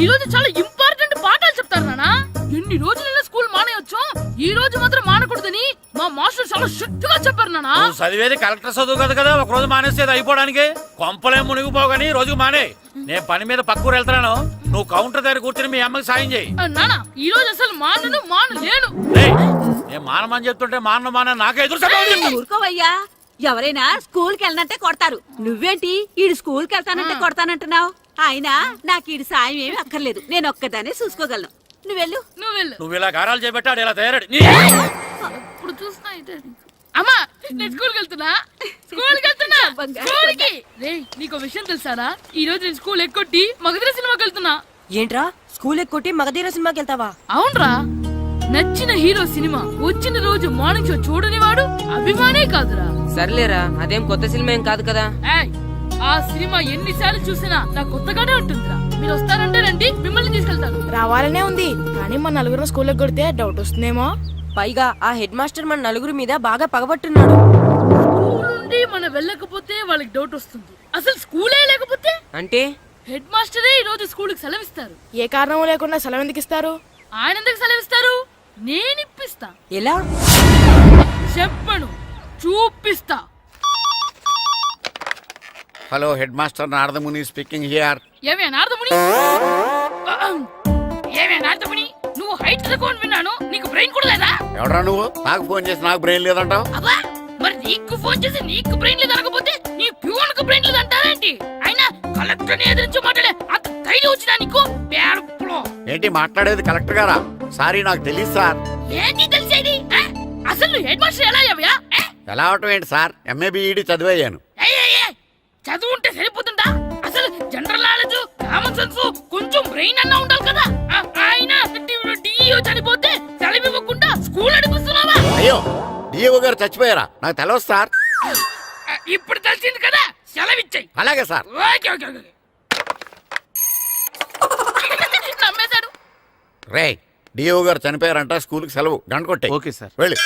ఈ రోజు చాలా ఇంపార్టెంట్ పాఠాలు చెప్తారు నానా. ఎన్ని రోజులైనా స్కూల్ మానేయొచ్చు, ఈ రోజు మాత్రం మానకూడదని మా మాస్టర్ చాలా స్ట్రిక్ట్ గా చెప్పారు నానా. చదివేది కలెక్టర్ చదువు కదా కదా, ఒక రోజు మానేసేది అయిపోవడానికి. కొంపలే మునిగిపోగాని రోజుకు మానే. నేను పని మీద పక్కూరు వెళ్తాను, నువ్వు కౌంటర్ దగ్గర కూర్చొని మీ అమ్మకి సాయం చేయి. నానా ఈ రోజు అసలు మానలేను. నేను మానమని చెప్తుంటే మాన నాకే ఎదురు. ఊరుకోవయ్యా, ఎవరైనా స్కూల్ కి వెళ్ళనంటే కొడతారు. నువ్వేంటి ఈడు స్కూల్ కి వెళ్తానంటే కొడతానంటున్నావు? అయినా నాకు ఈడు సాయం ఏమి అక్కర్లేదు, నేను ఒక్కదాన్ని చూసుకోగలను. నువ్వెళ్ళు. నువ్వు ఇలా గారాలు చేపెట్టాడు ఇలా తయారాడు. ఇప్పుడు చూస్తా అమ్మా, నేను స్కూల్కి వెళ్తున్నా. స్కూల్కి నీకు విషయం తెలుసారా? ఈ రోజు నేను స్కూల్ ఎక్కొట్టి మగధీర సినిమాకి వెళ్తున్నా. ఏంట్రా స్కూల్ ఎక్కొట్టి మగధీర సినిమాకి వెళ్తావా? అవునరా, నచ్చిన హీరో సినిమా వచ్చిన రోజు మార్నింగ్ షో చూడని వాడు అభిమానే కాదురా. సర్లేరా, అదేం కొత్త సినిమా ఏం కాదు కదా. ఆ సినిమా ఎన్నిసార్లు చూసినా నాకు కొత్తగానే ఉంటుందిరా. మీరు వస్తారంటే రండి, మిమ్మల్ని తీసుకెళ్తాను. రావాలనే ఉంది, కానీ మన నలుగురు స్కూల్ కొడితే డౌట్ వస్తుందేమో. పైగా ఆ హెడ్ మాస్టర్ మన నలుగురు మీద బాగా పగబట్టున్నాడు. స్కూల్ నుండి మనం వెళ్ళకపోతే వాళ్ళకి డౌట్ వస్తుంది. అసలు స్కూలే లేకపోతే అంటే హెడ్ మాస్టరే ఈ రోజు స్కూల్ కి సెలవిస్తారు. ఏ కారణం లేకుండా సెలవు ఎందుకు ఇస్తారు? ఆయన ఎందుకు సెలవిస్తారు? నేను ఇప్పిస్తా. ఎలా చెప్పను, చూపిస్తా. Hello head master Naradamuni speaking here. ఏమే నారదముని, నువ్వు హైట్ రికార్డ్ విన్నాను, నీకు బ్రెయిన్ కూడా లేదా? ఎవడ్రా నువ్వు? నాకు ఫోన్ చేసి నాకు బ్రెయిన్ లేదంటావు? అబ్బా, మరి నీకు ఫోన్ చేసి నీకు బ్రెయిన్ లేదు అనకపోతే నీ ప్యూన్ కు బ్రెయిన్ లేదు అంటారేంటి? అయినా కలెక్టర్ ని ఎదిరించి మాట్లాడే అంత ధైర్యం వచ్చినా నీకు? ఏంటి మాట్లాడేది కలెక్టర్ గారా? సారీ నాకు తెలియదు సార్. ఏంటి తెలిసేది? అసలు నువ్వు హెడ్ మాస్టర్ ఎలా అయ్యావా? ఎలా అవటం ఏంటి సార్, ఎంఏ బిఈడి చదివయ్యాను. చదువు ఉంటే సరిపోతుందా? అసలు జనరల్ నాలెడ్జ్, కామన్ సెన్స్, కొంచెం బ్రెయిన్ అన్నా ఉండాలి కదా. ఆయన డిఇఓ చనిపోతే సెలవు ఇవ్వకుండా స్కూల్ నడిపిస్తున్నావా? అయ్యో, డిఓ గారు చచ్చిపోయారా? నాకు తెలవదు సార్. ఇప్పుడు తెలిసింది కదా, సెలవు ఇచ్చాయి. అలాగే సార్. నమ్మేశాడు. రే, డిఓ గారు చనిపోయారంట, స్కూల్కి సెలవు, గంట కొట్టే. Okay sir. వెళ్ళి.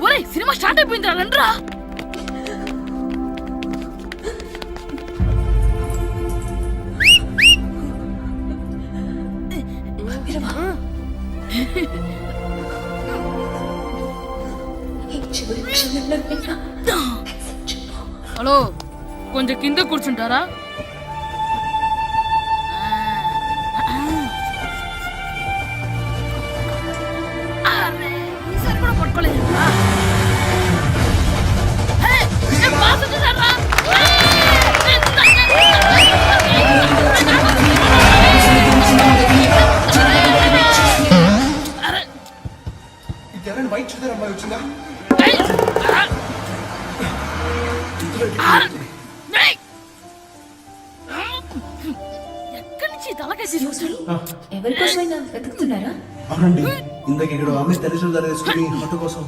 ఒరేయ్, సినిమా స్టార్ట్ అయిపోయింది, రండ్రా. హలో, కొంచెం కింద కూర్చుంటారా? ఈసారి కూడా పట్టుకోలేదు. ఎక్కడి నుంచి తలకాయ తీసుకొచ్చాడు? ఎవరికోసమైనా వెతుకుతున్నారా? అవునండి, ఇందాక ఇక్కడ అమ్మాయి తల్లిదండ్రులు ధరేసుకుని ఫోటో కోసం.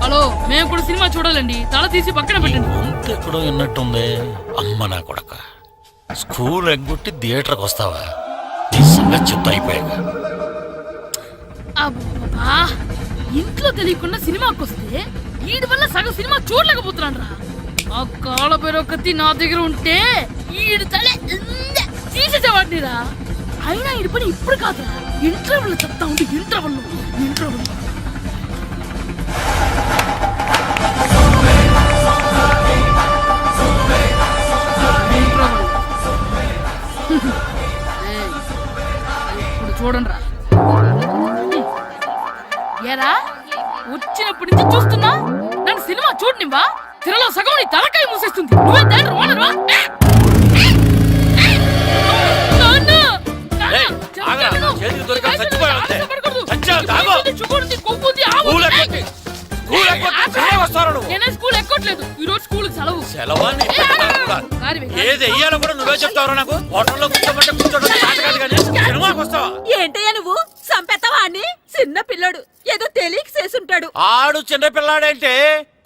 హలో, మేము కూడా సినిమా చూడాలండి. తల తీసి పక్కన పెట్టండి. ఎక్కడో విన్నట్టుంది. అమ్మ నా కొడక, స్కూల్ ఎగ్గొట్టి థియేటర్కి వస్తావా? ఈ సంగతి చెప్తా అయిపోయాక. అబ్బా, ఇంట్లో తెలియకుండా సినిమాకి వస్తే వీడి వల్ల సగం సినిమా చూడలేకపోతున్నాను రా. ఆ కాళ్ళ పేరొకటి నా దగ్గర ఉంటే ఈడు తలే తీసేసేవాడిని రా. అయినా ఈడి పని ఇప్పుడు కాదురా, ఇంటర్వెల్ చెప్తా ఉంటే ఇంటర్వెల్ ఇప్పుడు చూడండి రా. ఏరా, వచ్చినప్పటి నుంచి చూస్తున్నా నన్ను సినిమా చూడనివ్వా? తిరలో సగం నీ తలకాయ మూసేస్తుంది. నువ్వే దాని రోనరువా? స్కూల్ ఎక్కట్లేదు, ఈ రోజు స్కూల్ సెలవు. ఏది వెయ్యాలో కూడా నువ్వే చెప్తావు. నాకు హోటల్లో కూర్చోబట్టే కూర్చోబట్టే. ఏంటయ్యా నువ్వు సంపెత్తవా అని? చిన్న పిల్లడు ఏదో తెలియక చేసుంటాడు. ఆడు చిన్న పిల్లాడంటే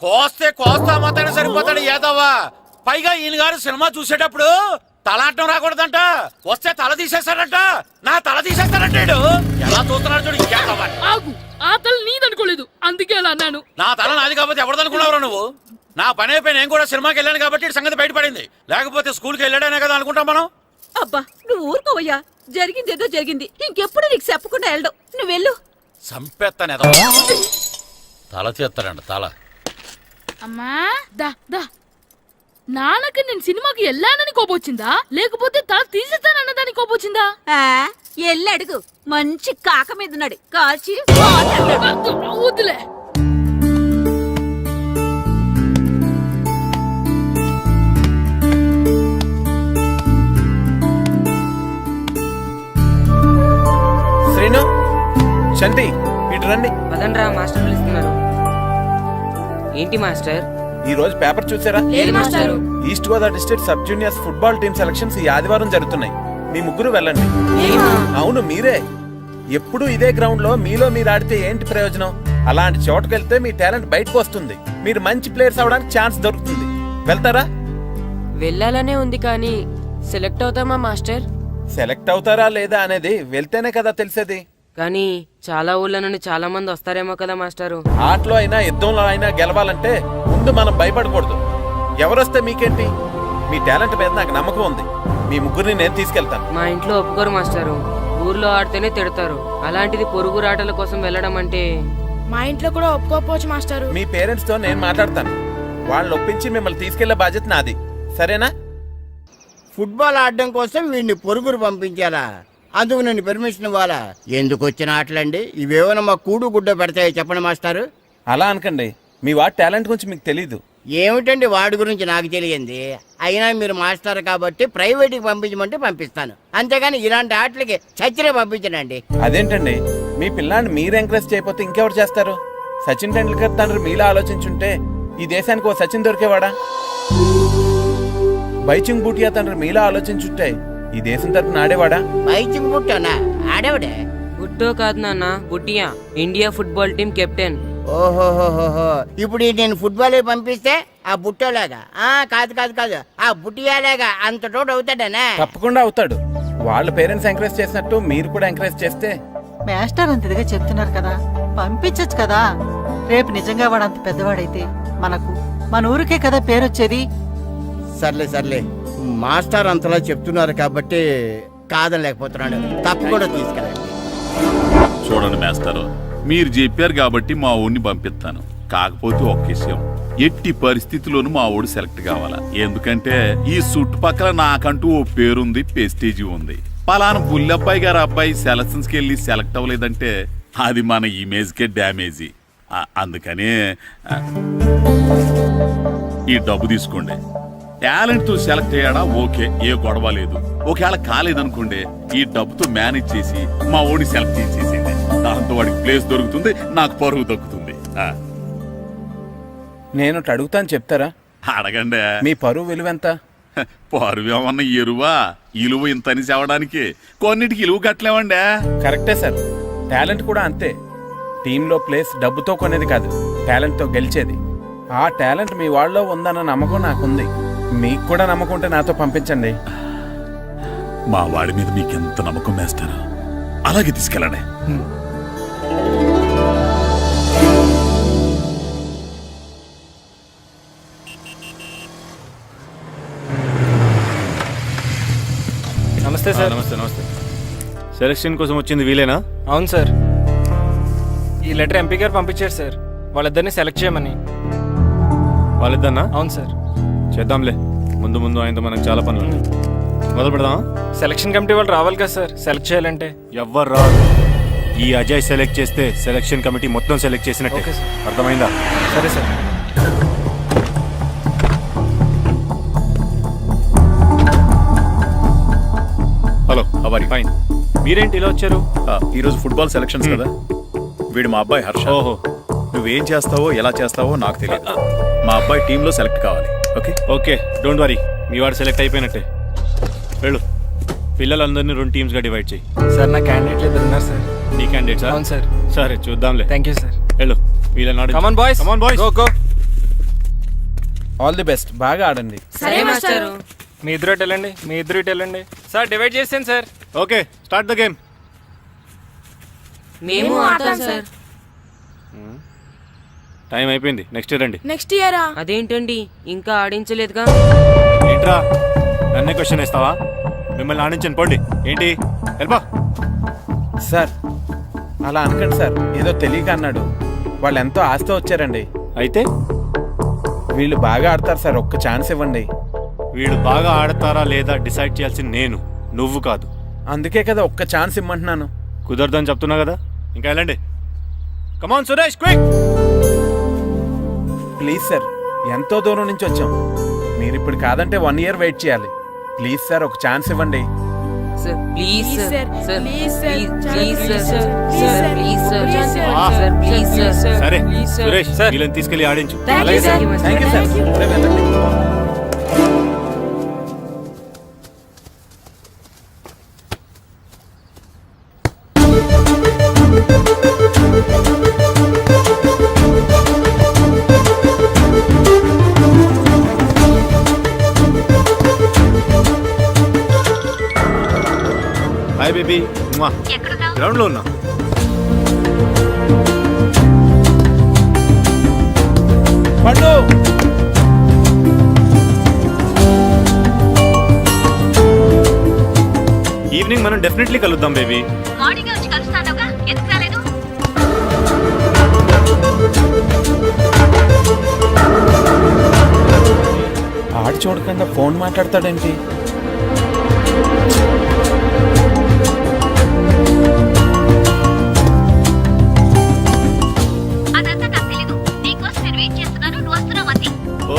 కోస్తే కోస్తా మాత్రమే సరిపోతాడు ఏదవ్వా. పైగా ఈయన గారు సినిమా చూసేటప్పుడు తలాటం రాకూడదంట, వస్తే తల తీసేస్తాడంట. నా తల తీసేస్తాడంటాడు. ఎలా చూస్తున్నాడు చూడు. ఇంకేదవ్వా, ఆగు, ఆ తల నీదనుకోలేదు, అందుకే అలా అన్నాను. నా తల నాది కాబట్టి ఎవరిదనుకున్నావురా నువ్వు? నా పని అయిపోయి నేను కూడా సినిమాకి వెళ్ళాను కాబట్టి ఈ సంగతి బయటపడింది. లేకపోతే స్కూల్కి వెళ్ళాడనే కదా అనుకుంటాం మనం. అబ్బా, నువ్వు ఊరుకోవయ్యా. జరిగిందేదో జరిగింది, ఇంకెప్పుడు నీకు చెప్పకుండా వెళ్ళడం. నువ్వు వెళ్ళు. సంపెత్తాను తల తీస్తాడంట తల. అమ్మా దా దా. నాన్నకి నేను సినిమాకి వెళ్ళానని కోపొచ్చిందా, లేకపోతే తల తీసేస్తానన్నదాని కోపొచ్చిందా? ఎల్లి అడుగు, మంచి కాక మీద ఉన్నాడు, కాల్చి వద్దులే. శ్రీను, శంటి, ఇటు రండి. పదండ్రా, మాస్టర్ పిలుస్తున్నారు. ఏంటి మాస్టర్? ఈ రోజు పేపర్ చూసారా? East Godavari district sub juniors football team selections ఈ ఆదివారం జరుగుతున్నాయి. మీ ముగ్గురు వెళ్ళండి. అవును, మీరే. ఎప్పుడు ఇదే గ్రౌండ్ లో మీలో మీరు ఆడితే ఏంటి ప్రయోజనం? అలాంటి చోటుకు వెళ్తే మీ టాలెంట్ బయటకు వస్తుంది. మీరు మంచి ప్లేయర్స్ అవడానికి ఛాన్స్ దొరుకుతుంది. వెళ్తారా? వెళ్ళాలనే ఉంది కానీ సెలెక్ట్ అవుతామా మాస్టర్? సెలెక్ట్ అవుతారా లేదా అనేది వెళ్తేనే కదా తెలిసేది. కానీ చాలా ఊళ్ళ నుండి చాలా మంది వస్తారేమో కదా మాస్టారు. ఆటలో అయినా యుద్ధంలో అయినా గెలవాలంటే ముందు మనం భయపడకూడదు. ఎవరొస్తే మీకేంటి? మీ టాలెంట్ మీద నాకు నమ్మకం ఉంది. మీ ముగ్గురిని నేను తీసుకెళ్తాను. మా ఇంట్లో ఒప్పుకోరు మాస్టారు. ఊర్లో ఆడితేనే తిడతారు. అలాంటిది పొరుగు ఆటల కోసం వెళ్ళడం అంటే మా ఇంట్లో కూడా ఒప్పుకోకపోవచ్చు మాస్టారు. మీ పేరెంట్స్ తో నేను మాట్లాడతాను. వాళ్ళని ఒప్పించి మిమ్మల్ని తీసుకెళ్లే బాధ్యత నాది. సరేనా? ఫుట్బాల్ ఆడడం కోసం వీడిని పొరుగురు పంపించాలా? అందుకు నేను పర్మిషన్ ఇవ్వాలా? ఎందుకు వచ్చిన ఆటలండి ఇవేమైనా మా కూడు గుడ్డ పెడతాయో చెప్పండి మాస్టారు. అలా అనకండి. మీ వాడి టాలెంట్ గురించి మీకు తెలీదు. ఏమిటండి వాడి గురించి నాకు తెలియంది? అయినా మీరు మాస్టర్ కాబట్టి ప్రైవేట్కి పంపించమంటే పంపిస్తాను, అంతేగాని ఇలాంటి ఆటలకి చచ్చిరే పంపించనండి. అదేంటండి, మీ పిల్లాన్ని మీరు ఎంకరేజ్ చేయకపోతే ఇంకెవరు చేస్తారు? సచిన్ టెండూల్కర్ తండ్రి మీలా ఆలోచించుంటే ఈ దేశానికి ఓ సచిన్ దొరికేవాడా? బైచింగ్ బూటియా తండ్రి మీలా ఆలోచించుంటే ఈ దేశం తరపున ఆడేవాడా? బైచింగ్ బుట్టనా ఆడేవాడే? బుట్టో కాదు నాన్న, Bhutia, India football team captain. ఓహోహోహో, ఇప్పుడు నేను ఫుట్బాల్ పంపిస్తే ఆ బుట్టోలాగా? కాదు కాదు కాదు, ఆ బుట్టియాలాగా అంత తోడు అవుతాడనా? తప్పకుండా అవుతాడు. వాళ్ళ పేరెంట్స్ ఎంకరేజ్ చేసినట్టు మీరు కూడా ఎంకరేజ్ చేస్తే. మాస్టర్ అంత ఇదిగా చెప్తున్నారు కదా, పంపించచ్చు కదా. రేపు నిజంగా వాడు అంత పెద్దవాడైతే మన ఊరికే కదా పేరు వచ్చేది. సర్లే సర్లే, మాస్టర్ అంతలా చెప్తున్నారు కాబట్టి కాదనలేకపోతున్నాడు. తప్పకుండా తీసుకెళ్ళండి. చూడండి మాస్టారు, మీరు చెప్పారు కాబట్టి మా ఊరిని పంపిస్తాను. కాకపోతే ఒక్క విషయం, ఎట్టి పరిస్థితుల్లోనూ మా ఊడు సెలెక్ట్ కావాలా. ఎందుకంటే ఈ చుట్టుపక్కల నాకంటూ ఓ పేరుంది, ప్రెస్టీజీ ఉంది. పలానా బుల్లబ్బాయి గారు అబ్బాయి సెలక్షన్స్ కి వెళ్ళి సెలెక్ట్ అవ్వలేదంటే అది మన ఇమేజ్ కే డ్యామేజీ. అందుకనే ఈ డబ్బు తీసుకోండి. టాలెంట్ తో సెలెక్ట్ అయ్యాడా ఓకే, ఏ గొడవ లేదు. ఒకవేళ కాలేదనుకోండి, ఈ డబ్బుతో మేనేజ్ చేసి మా ఊడిని సెలెక్ట్ చేసేసేయండి. దాంతో వాడికి ప్లేస్ దొరుకుతుంది, నాకు పరువు దక్కుతుంది. నేను ఒకటి అడుగుతాను చెప్తారా? అడగండి. మీ పరువు విలువ ఎంత? పరువు ఏమన్నా ఎరువా? ఇలువ ఇంతని చెప్పడానికి కొన్నిటికి ఇలువ కట్టలేమండి. కరెక్టే సార్, టాలెంట్ కూడా అంతే. టీంలో ప్లేస్ డబ్బుతో కొనేది కాదు, టాలెంట్తో గెలిచేది. ఆ టాలెంట్ మీ వాళ్ళలో ఉందన్న నమ్మకం నాకుంది. మీకు కూడా నమ్మకం ఉంటే నాతో పంపించండి. మా వాడి మీద మీకెంత నమ్మకం వేస్తారో అలాగే తీసుకెళ్ళండి. నమస్తే సార్. నమస్తే నమస్తే. సెలక్షన్ కోసం వచ్చింది వీలేనా? అవును సార్, ఈ లెటర్ ఎంపీ గారు పంపించారు సార్, వాళ్ళిద్దరిని సెలెక్ట్ చేయమని. వాళ్ళిద్దన్నా? అవును సార్. చేద్దాంలే, ముందు ముందు ఆయనతో మనకు చాలా పనులు ఉన్నాయి. మొదలు పెడదామా? సెలక్షన్ కమిటీ వాళ్ళు రావాలి కదా సార్ సెలెక్ట్ చేయాలంటే. ఎవ్వరు రాదు. ఈ అజయ్ సెలెక్ట్ చేస్తే సెలక్షన్ కమిటీ మొత్తం సెలెక్ట్ చేసినట్టే. Okay sir. అర్థమైందా? సరే సార్. హలో, అవరి ఫైన్. మీరేంటి ఇలా వచ్చారు? ఈరోజు ఫుట్బాల్ సెలక్షన్స్ కదా, వీడు మా అబ్బాయి హర్ష. ఓహో, నువ్వేం చేస్తావో ఎలా చేస్తావో నాకు తెలియదు. మా అబ్బాయి టీంలో సెలెక్ట్ కావాలి. Okay okay, don't worry. మీ వాడు సెలెక్ట్ అయిపోయినట్టే. వెళ్ళు. పిల్లలందరినీ 2 టీమ్స్ గా డివైడ్ చేయి. సార్ నా క్యాండిడేట్లు ఇద్దరు ఉన్నారు సార్. నీ క్యాండిడేట్స్? అవును సార్. సరే చూద్దాంలే. Thank you sir. వెళ్ళు. వీళ్ళని కమాన్ boys, come on boys, go go. All the best, బాగా ఆడండి. సరే మాస్టారు. మీ ఇద్దరు ఇటు వెళ్ళండి, మీ ఇద్దరు ఇటు వెళ్ళండి. సార్ డివైడ్ చేసాను sir. Okay, start the game. మేము ఆడతాం సార్. టైం అయిపోయింది, నెక్స్ట్ రండి. నెక్స్ట్ ఇయరా? అదేంటండి ఇంకా ఆడించలేదుగా? ఏంట్రా నన్నే క్వశ్చన్ ఇస్తావా? మిమ్మల్ని ఆడించండి, పోండి. ఏంటి వెళ్ళిపో. సార్ అలా అనకండి సార్, ఏదో తెలియక అన్నాడు. వాళ్ళు ఎంతో ఆస్తో వచ్చారండి. అయితే వీళ్ళు బాగా ఆడతారు సార్, ఒక్క ఛాన్స్ ఇవ్వండి. వీడు బాగా ఆడతారా లేదా డిసైడ్ చేయాల్సింది నేను, నువ్వు కాదు. అందుకే కదా ఒక్క ఛాన్స్ ఇమ్మంటున్నాను. కుదరదని చెప్తున్నా కదా, ఇంకా వెళ్ళండి. Come on Suresh, quick. Please sir, ఎంతో దూరం నుంచి వచ్చాం. మీరు ఇప్పుడు కాదంటే 1 year వెయిట్ చేయాలి. ప్లీజ్ సార్ ఒక ఛాన్స్ ఇవ్వండి. Sir please sir. Sir please sir. Please sir. Sir please sir. ఆ. Sir please sir. సరే ప్లీజ్ సార్. సురేష్, వీళ్ళని తీసుకెళ్ళి ఆడించు. Thank you sir. Thank you sir. సరే, వెళ్ళండి. Hi baby. గ్రౌండ్ లో ఉన్నా. పండు, ఈవినింగ్ మనం డెఫినెట్లీ కలుద్దాం బేబీ. ఆడి చూడకుండా ఫోన్ మాట్లాడతాడేంటి?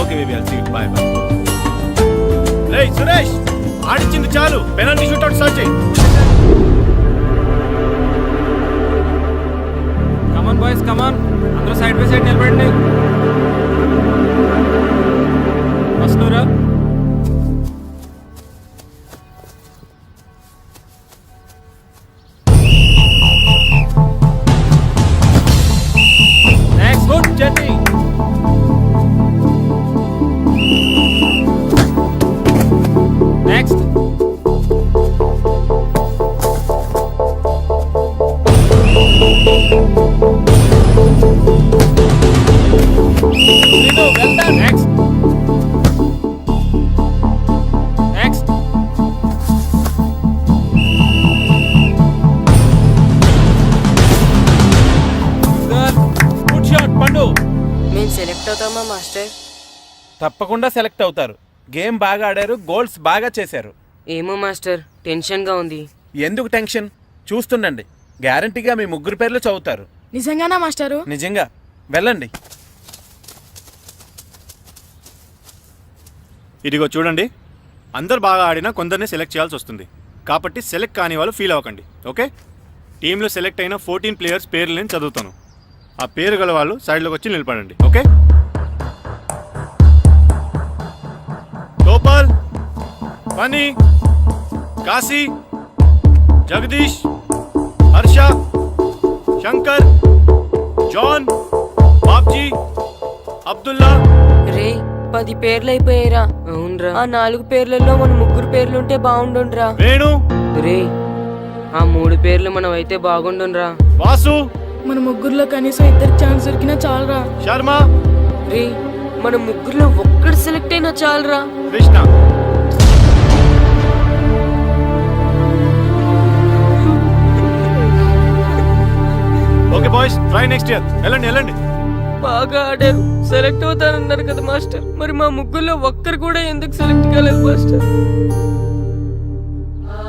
Okay baby, I'll see you. Bye bye. రేయ్ సురేష్, ఆడించింది చాలు, పెనాల్టీ షూట్అవుట్ స్టార్ట్ చేయి. Come on boys, come on. అందరూ సైడ్ బై సైడ్ నిలబడండి. వస్తున్నారా? Next good journey. Next. Next. Next. Good shot Pandu. మేము సెలెక్ట్ అవుతామా మాస్టర్? తప్పకుండా సెలెక్ట్ అవుతారు. గేమ్ బాగా ఆడారు, గోల్స్ బాగా చేశారు. ఏమో మాస్టర్, టెన్షన్ గా ఉంది. ఎందుకు టెన్షన్? చూస్తుండండి, గ్యారంటీగా మీ 3 పేర్లు చదువుతారు. నిజంగానా మాస్టారు? నిజంగా. వెళ్ళండి. ఇదిగో చూడండి, అందరు బాగా ఆడినా కొందరిని సెలెక్ట్ చేయాల్సి వస్తుంది. కాబట్టి సెలెక్ట్ కాని వాళ్ళు ఫీల్ అవ్వకండి. ఓకే, టీంలో సెలెక్ట్ అయిన 14 ప్లేయర్స్ పేర్లు నేను చదువుతాను. ఆ పేరు గల వాళ్ళు సైడ్లోకి వచ్చి నిలబడండి. ఓకే? గోపాల్, ఫనీ, కాశీ, జగదీష్, హర్ష, శంకర్, జాన్, బాబ్జీ, అబ్దుల్లా. రే 10 పేర్లు అయిపోయారా? అవునరా. ఆ 4 పేర్లలో మన 3 పేర్లుంటే బాగుండుండ్రా. వేణు, రే ఆ 3 పేర్లు మనం అయితే బాగుండుండ్రా. వాసు, మన ముగ్గురులో కనీసం 2 ఛాన్స్ దొరికినా చాలరా. శర్మ, రే మన 3లో ఒక్కడు సెలెక్ట్ అయినా చాలరా. Krishna. Okay boys, try next year. వెళ్ళండి. బాగా ఆడారు, సెలెక్ట్ అవుతారన్నారు కదా మాస్టర్. మరి మా 3లో ఒక్కరు కూడా ఎందుకు సెలెక్ట్ కాలేదు మాస్టర్?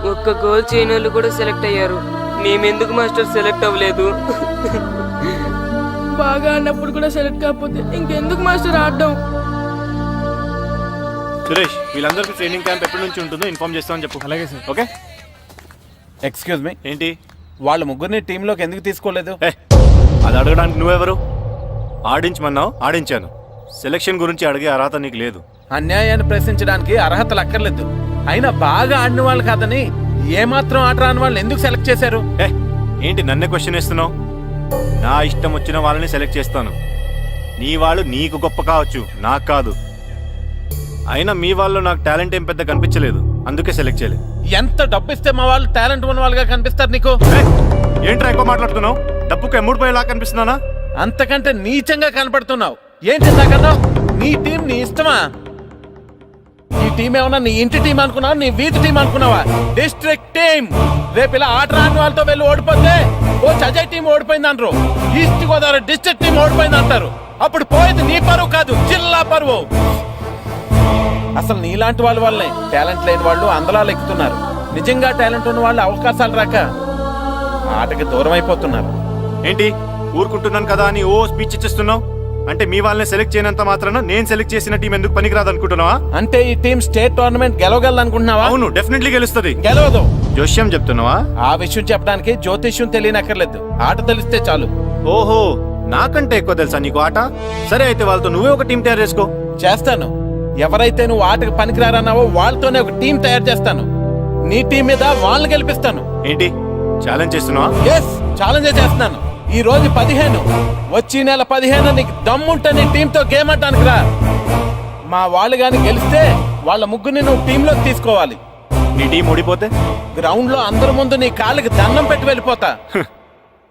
ఒక్క గోల్ చేయని వాళ్ళు కూడా సెలెక్ట్ అయ్యారు, మేమెందుకు మాస్టర్ సెలెక్ట్ అవ్వలేదు? బాగా ఆడినప్పుడు కూడా సెలెక్ట్ కాకపోతే ఇంకెందుకు మాస్టర్ ఆడడం? సురేష్, వీళ్ళందరికీ ట్రైనింగ్ క్యాంప్ ఎప్పటి నుంచి ఉంటుందో ఇన్ఫార్మ్ చేస్తామని చెప్పు. అలాగే సార్. ఓకే? ఎక్స్క్యూజ్ మీ, ఏంటి? వాళ్ళ ముగ్గురిని టీంలోకి ఎందుకు తీసుకోలేదు? అది అడగడానికి నువ్వెవరు? ఆడించమన్నావు, ఆడించాను. సెలక్షన్ గురించి అడిగే అర్హత నీకు లేదు. అన్యాయాన్ని ప్రశ్నించడానికి అర్హతలు అక్కర్లేదు. అయినా బాగా ఆడిన వాళ్ళు కాదని ఏమాత్రం ఆట రాని వాళ్ళని ఎందుకు సెలెక్ట్ చేశారు? ఏంటి నన్నే క్వశ్చన్ వేస్తున్నావు? నా ఇష్టం వచ్చిన వాళ్ళని సెలెక్ట్ చేస్తాను. నీ వాళ్ళు నీకు గొప్ప కావచ్చు, నాకు కాదు. అయినా మీ వాళ్ళు నాకు టాలెంట్ ఏం పెద్ద కనిపించలేదు, అందుకే సెలెక్ట్ చేయలేదు. ఎంత డబ్బు ఇస్తే మా వాళ్ళు టాలెంట్ ఉన్న వాళ్ళుగా కనిపిస్తారు నీకు? ఏంట్రా ఎక్కువ మాట్లాడుతున్నావు? డబ్బుకు ఎమ్ముడిపోయేలా కనిపిస్తున్నానా? అంతకంటే నీచంగా కనపడుతున్నావు. ఏంటి ఇందాకన్నావు? నీ టీం నీ ఇష్టమా? ఈ టీం ఏమన్నా నీ ఇంటి టీం అనుకున్నావా, నీ వీధి టీం అనుకున్నావా? District team. రేపు ఇలా ఆట రాని వాళ్ళతో వెళ్ళి ఓడిపోతే కోచ్ అజయ్ టీం ఓడిపోయింది అంటారు, ఈస్ట్ గోదావరి డిస్ట్రిక్ట్ టీం ఓడిపోయింది అంటారు. అప్పుడు పోయేది నీ పరువు కాదు, జిల్లా పరువు. అసలు నీలాంటి వాళ్ళ వల్లే టాలెంట్ లేని వాళ్ళు అందలాలు ఎక్కుతున్నారు. నిజంగా టాలెంట్ ఉన్న వాళ్ళు అవకాశాలు రాక ఆటకి దూరం అయిపోతున్నారు. ఏంటి ఊరుకుంటున్నాను కదా అని ఓ స్పీచ్ ఇచ్చేస్తున్నావు? అంటే మీ వాళ్ళని సెలెక్ట్ చేయనంత మాత్రాన నేను సెలెక్ట్ చేసిన టీం ఎందుకు పనికిరాదు అనుకుంటున్నావా? అంటే ఈ టీం స్టేట్ టోర్నమెంట్ గెలవగలదు అనుకుంటున్నావా? అవును, డెఫినెట్లీ గెలుస్తుంది. గెలవదు. జోష్యం చెప్తున్నావా? ఆ విషయం చెప్పడానికి జ్యోతిష్యం తెలియనక్కర్లేదు, ఆట తెలిస్తే చాలు. ఓహో, నాకంటే ఎక్కువ తెలుసా నీకు ఆట? సరే అయితే వాళ్ళతో నువ్వే ఒక టీం తయారు చేసుకో. చేస్తాను. ఎవరైతే నువ్వు ఆటకు పనికిరారన్నావో వాళ్ళతోనే ఒక టీం తయారు చేస్తాను. నీ టీం మీద వాళ్ళని గెలిపిస్తాను. ఏంటి ఛాలెంజ్ చేస్తున్నావా? ఎస్, ఛాలెంజ్ చేస్తున్నాను. ఈ రోజు 15, వచ్చే నెల 15 నీకు దమ్ముంటే నీ టీంతో గేమ్ ఆడటానికి రా. మా వాళ్ళు గాని గెలిస్తే వాళ్ళ ముగ్గురిని నువ్వు టీంలోకి తీసుకోవాలి. నీ టీం ఓడిపోతే గ్రౌండ్ లో అందరి ముందు నీ కాళ్ళకి దండం పెట్టి వెళ్ళిపోతా.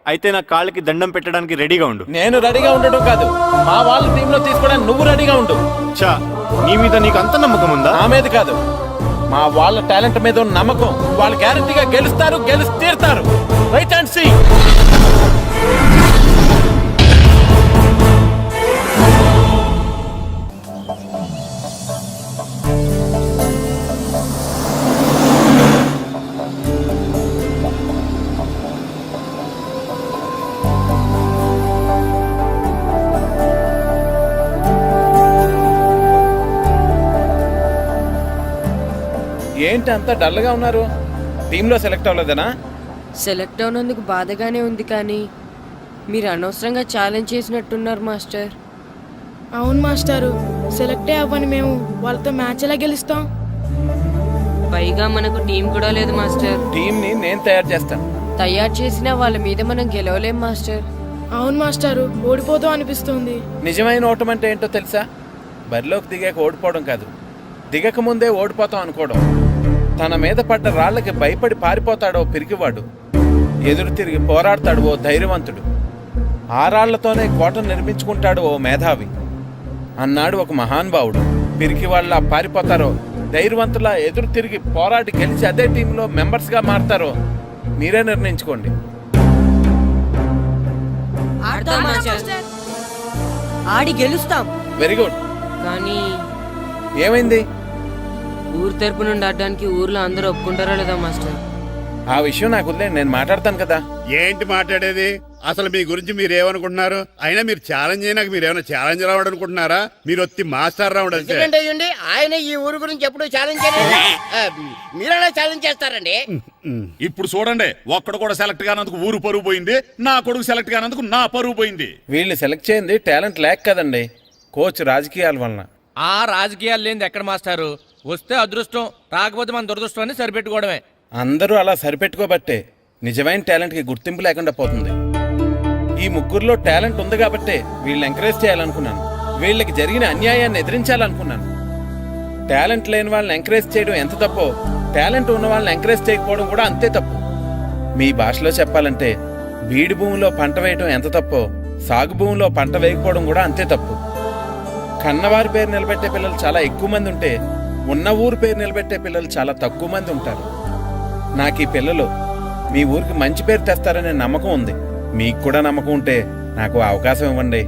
అయితే నా కాళ్ళకి దండం పెట్టడానికి రెడీగా ఉండు. నేను రెడీగా ఉండడం కాదు, మా వాళ్ళ టీంలో తీసుకోవడానికి నువ్వు రెడీగా ఉండు. చా, నీ మీద నీకు అంత నమ్మకం ఉందా? నా మీద కాదు, మా వాళ్ళ టాలెంట్ మీద ఉన్న నమ్మకం. వాళ్ళు గ్యారంటీగా గెలుస్తారు, గెలిచి తీరుతారు. Right and see. ఏంటి అంత డల్గా ఉన్నారు? టీంలో సెలెక్ట్ అవ్వలేదనా? సెలెక్ట్ అవునందుకు బాధగానే ఉంది, కానీ మీరు అనవసరంగా ఛాలెంజ్ చేసినట్టున్నారు మాస్టర్. అవును మాస్టారు, సెలెక్టే అవ్వని మేము వాళ్ళతో మ్యాచ్ ఎలా గెలుస్తాం? పైగా మనకు టీం కూడా లేదు మాస్టర్. టీం ని నేను తయారు చేస్తాను. తయారు చేసిన వాళ్ళ మీద మనం గెలవలేం మాస్టర్. అవును మాస్టారు, ఓడిపోతాం అనిపిస్తుంది. నిజమైన ఓటం అంటే ఏంటో తెలుసా? బరిలోకి దిగాక ఓడిపోవడం కాదు, దిగక ముందే ఓడిపోతాం అనుకోవడం. తన మీద పడ్డ రాళ్లకి భయపడి పారిపోతాడో పిరికివాడు, ఎదురు తిరిగి పోరాడతాడు ఓ ధైర్యవంతుడు, ఆ రాళ్లతోనే కోటను నిర్మించుకుంటాడు ఓ మేధావి అన్నాడు ఒక మహానుభావుడు. పిరికి వాళ్ళ పారిపోతారో ధైర్యవంతులా ఎదురు తిరిగి పోరాడి గెలిచి అదే టీంలో మెంబర్స్ గా మారతారో మీరే నిర్ణయించుకోండి. ఆడి గెలుస్తాం. Very good. కానీ ఏమైంది? ఊరు తరపు నుండి ఆడడానికి ఊర్లో అందరూ ఒప్పుకుంటారా లేదా మాస్టర్? ఆ విషయం నాకు వదిలేండి, నేను మాట్లాడతాను కదా. ఏంటి మాట్లాడేది? అసలు మీ గురించి మీరేమనుకుంటున్నారు? అయినా మీరు ఛాలెంజ్ అయినాక మీరు ఏమైనా ఛాలెంజ్ రావడం అనుకుంటున్నారా? మీరు వచ్చి మాస్టర్ రావడం అంతే. అయ్యండి ఆయన ఈ ఊరు గురించి ఎప్పుడు ఛాలెంజ్ చేయలేదు. మీరెలా ఛాలెంజ్ చేస్తారండి? ఇప్పుడు చూడండి, ఒక్కడు కూడా సెలెక్ట్ కానందుకు ఊరు పరువు పోయింది, నా కొడుకు సెలెక్ట్ కానందుకు నా పరువు పోయింది. వీళ్ళని సెలెక్ట్ చేయండి టాలెంట్ లేక కదండి, కోచ్ రాజకీయాల వలన. ఆ రాజకీయాలు లేని ఎక్కడ మాస్టారు? వస్తే అదృష్టం, రాకపోతే మన దురదృష్టం అని సరిపెట్టుకోవడమే. అందరూ అలా సరిపెట్టుకోబట్టే నిజమైన టాలెంట్కి గుర్తింపు లేకుండా పోతుంది. ఈ ముగ్గురులో టాలెంట్ ఉంది కాబట్టే వీళ్ళని ఎంకరేజ్ చేయాలనుకున్నాను, వీళ్ళకి జరిగిన అన్యాయాన్ని ఎదిరించాలనుకున్నాను. టాలెంట్ లేని వాళ్ళని ఎంకరేజ్ చేయడం ఎంత తప్పో, టాలెంట్ ఉన్న వాళ్ళని ఎంకరేజ్ చేయకపోవడం కూడా అంతే తప్పు. మీ భాషలో చెప్పాలంటే బీడు భూమిలో పంట వేయడం ఎంత తప్పో, సాగు భూమిలో పంట వేయకపోవడం కూడా అంతే తప్పు. కన్నవారి పేరు నిలబెట్టే పిల్లలు చాలా ఎక్కువ మంది ఉంటే, ఉన్న ఊరు పేరు నిలబెట్టే పిల్లలు చాలా తక్కువ మంది ఉంటారు. నాకు ఈ పిల్లలు మీ ఊరికి మంచి పేరు తెస్తారనే నమ్మకం ఉంది. మీకు కూడా నమ్మకం ఉంటే నాకు అవకాశం ఇవ్వండి.